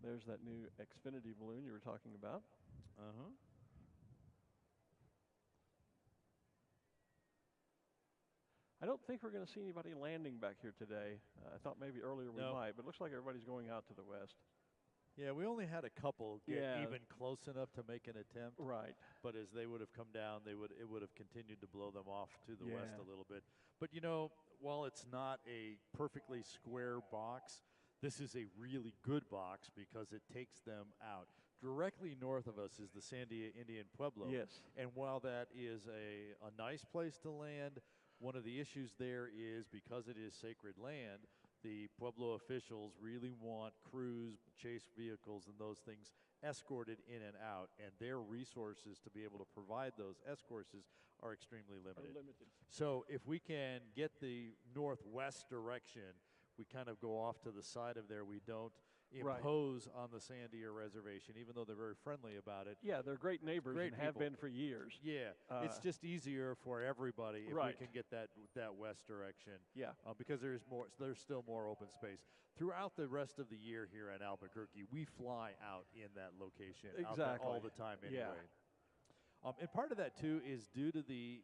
There's that new Xfinity balloon you were talking about. Uh-huh. I don't think we're going to see anybody landing back here today. I thought maybe earlier we might, but it looks like everybody's going out to the west. Yeah, we only had a couple get even close enough to make an attempt. Right. But as they would have come down, it would have continued to blow them off to the west a little bit. But, you know, while it's not a perfectly square box, this is a really good box because it takes them out. Directly north of us is the Sandia Indian Pueblo. Yes. And while that is a nice place to land, one of the issues there is because it is sacred land, the Pueblo officials really want crews, chase vehicles, and those things escorted in and out, and their resources to be able to provide those escorts are extremely limited. So if we can get the northwest direction, we kind of go off to the side of there. We don't impose on the Sandia reservation, even though they're very friendly about it. Yeah, they're great neighbors and have been for years. Yeah, it's just easier for everybody if we can get that west direction. Yeah, because there's still more open space throughout the rest of the year here at Albuquerque. We fly out in that location out there all the time anyway. And part of that too is due to the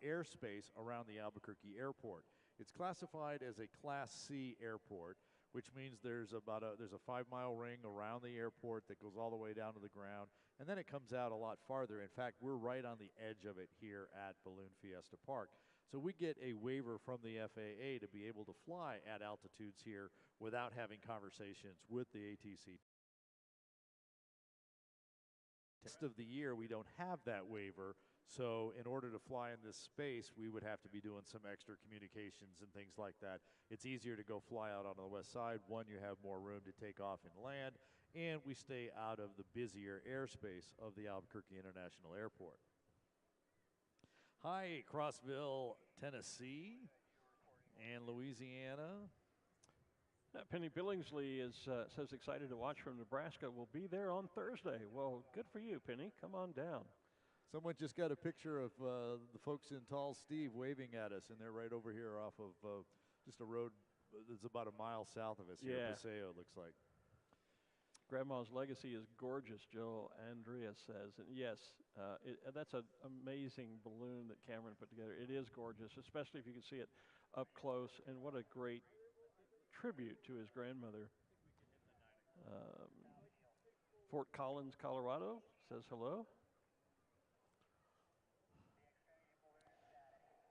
airspace around the Albuquerque airport. It's classified as a Class C airport, which means there's a 5-mile ring around the airport that goes all the way down to the ground, and then it comes out a lot farther. In fact, we're right on the edge of it here at Balloon Fiesta Park. So we get a waiver from the FAA to be able to fly at altitudes here without having conversations with the ATC. Rest of the year, we don't have that waiver. So in order to fly in this space, we would have to be doing some extra communications and things like that. It's easier to go fly out on the west side. One, you have more room to take off and land, and we stay out of the busier airspace of the Albuquerque International Airport. Hi, Crossville, Tennessee, and Louisiana. Penny Billingsley says excited to watch from Nebraska. We'll be there on Thursday. Well, good for you, Penny. Come on down. Someone just got a picture of the folks in Tall Steve waving at us, and they're right over here off of just a road that's about a mile south of us here. Paseo, it looks like. Grandma's Legacy is gorgeous, Joe Andrea says. And yes, that's an amazing balloon that Cameron put together. It is gorgeous, especially if you can see it up close. And what a great tribute to his grandmother. Fort Collins, Colorado says hello.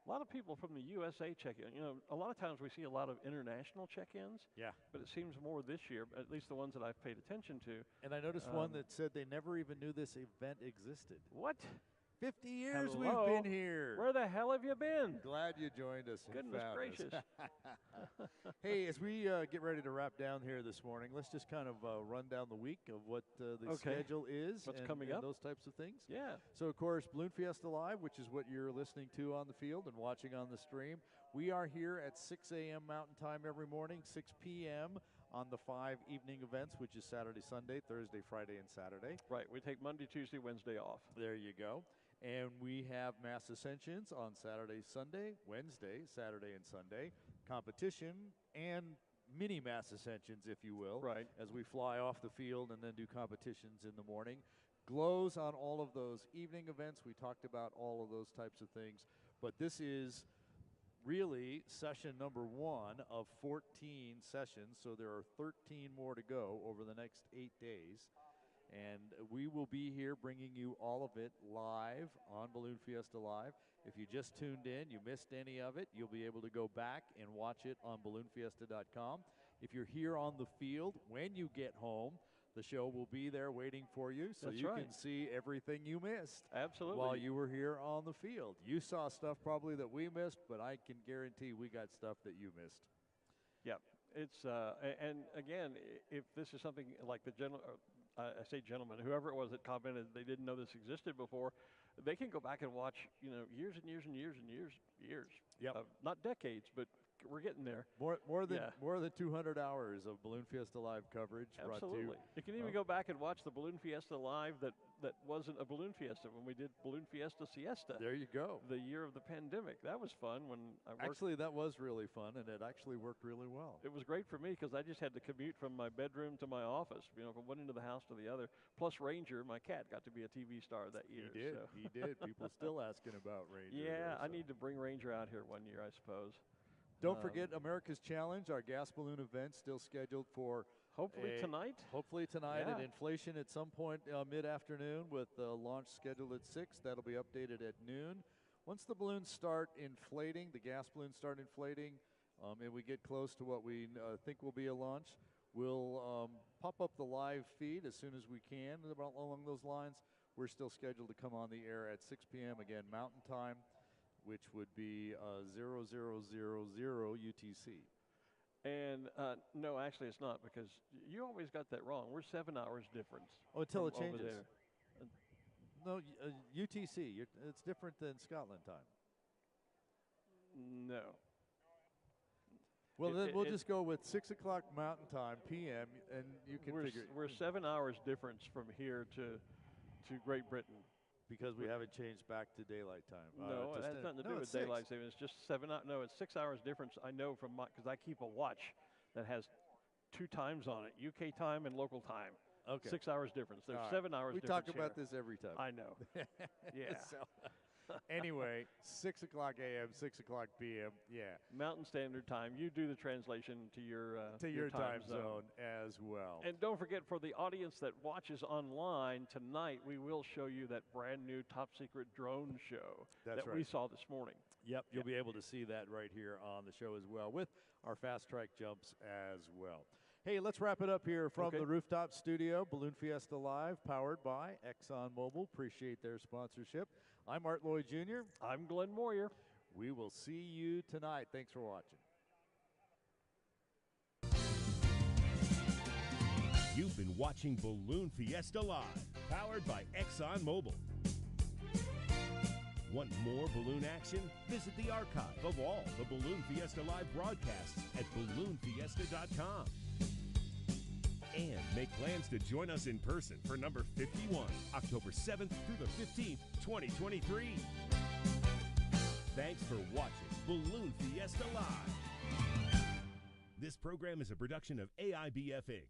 A lot of people from the USA check-in. You know, a lot of times we see a lot of international check-ins. Yeah. But it seems more this year, at least the ones that I've paid attention to. And I noticed one that said they never even knew this event existed. What? 50 years we've been here. Where the hell have you been? Glad you joined us. Goodness gracious. Hey, as we get ready to wrap down here this morning, let's just kind of run down the week of what the schedule is. What's coming up. Those types of things. Yeah. So, of course, Balloon Fiesta Live, which is what you're listening to on the field and watching on the stream. We are here at 6 a.m. Mountain Time every morning, 6 p.m. on the 5 evening events, which is Saturday, Sunday, Thursday, Friday, and Saturday. Right. We take Monday, Tuesday, Wednesday off. There you go. And we have mass ascensions on Saturday, Sunday, Wednesday, Saturday, and Sunday. Competition and mini mass ascensions, if you will, as we fly off the field and then do competitions in the morning. Glows on all of those evening events. We talked about all of those types of things. But this is really session number 1 of 14 sessions. So there are 13 more to go over the next 8 days. And we will be here bringing you all of it live on Balloon Fiesta Live. If you just tuned in, you missed any of it, you'll be able to go back and watch it on balloonfiesta.com. If you're here on the field, when you get home, the show will be there waiting for you so you can see everything you missed. Absolutely. While you were here on the field. You saw stuff probably that we missed, but I can guarantee we got stuff that you missed. Yep. It's and again, if this is something like the I say gentleman, whoever it was that commented they didn't know this existed before, they can go back and watch, you know, years and years and years and years. Yep. Not decades, but we're getting there. More than 200 hours of Balloon Fiesta Live coverage. Absolutely. Brought to You can even go back and watch the Balloon Fiesta Live that wasn't a Balloon Fiesta when we did Balloon Fiesta Siesta. There you go. The year of the pandemic. That was fun when I worked. Actually, that was really fun, and it actually worked really well. It was great for me because I just had to commute from my bedroom to my office, from one end of the house to the other. Plus Ranger, my cat, got to be a TV star that year. He did. So. He did. People still asking about Ranger. Yeah, I need to bring Ranger out here one year, I suppose. Don't forget America's Challenge, our gas balloon event, still scheduled for hopefully tonight. Hopefully tonight Yeah. at Inflation at some point mid-afternoon with the launch scheduled at 6. That'll be updated at noon. Once the balloons start inflating, the gas balloons start inflating, and we get close to what we think will be a launch, we'll pop up the live feed as soon as we can along those lines. We're still scheduled to come on the air at 6 p.m. again, Mountain Time, which would be 0000 UTC. And no, actually it's not, because you always got that wrong. We're 7 hours difference. Oh, until it from over changes. there. No, UTC. It's different than Scotland time. No. Well, then we'll just go with 6 o'clock Mountain Time, PM, and you can figure. We're 7 hours difference from here to Great Britain. Because we haven't changed back to daylight time. No, it has nothing to do with daylight savings. It's just 7 hours. No, it's 6 hours difference. I know from because I keep a watch that has 2 times on it: UK time and local time. Okay. 6 hours difference. There's All 7 hours we difference. talk about here. this every time. I know. Yeah. Anyway, 6 o'clock a.m., 6 o'clock p.m. Yeah. Mountain Standard Time. You do the translation to your time zone as well. And don't forget, for the audience that watches online tonight, we will show you that brand new top secret drone show we saw this morning. Yep, you'll be able to see that right here on the show as well, with our fast track jumps as well. Hey, let's wrap it up here from the rooftop studio. Balloon Fiesta Live, powered by ExxonMobil. Appreciate their sponsorship. I'm Art Lloyd Jr. I'm Glenn Moyer. We will see you tonight. Thanks for watching. You've been watching Balloon Fiesta Live, powered by ExxonMobil. Want more balloon action? Visit the archive of all the Balloon Fiesta Live broadcasts at balloonfiesta.com. And make plans to join us in person for number 51, October 7th through the 15th, 2023. Thanks for watching Balloon Fiesta Live. This program is a production of AIBF Inc.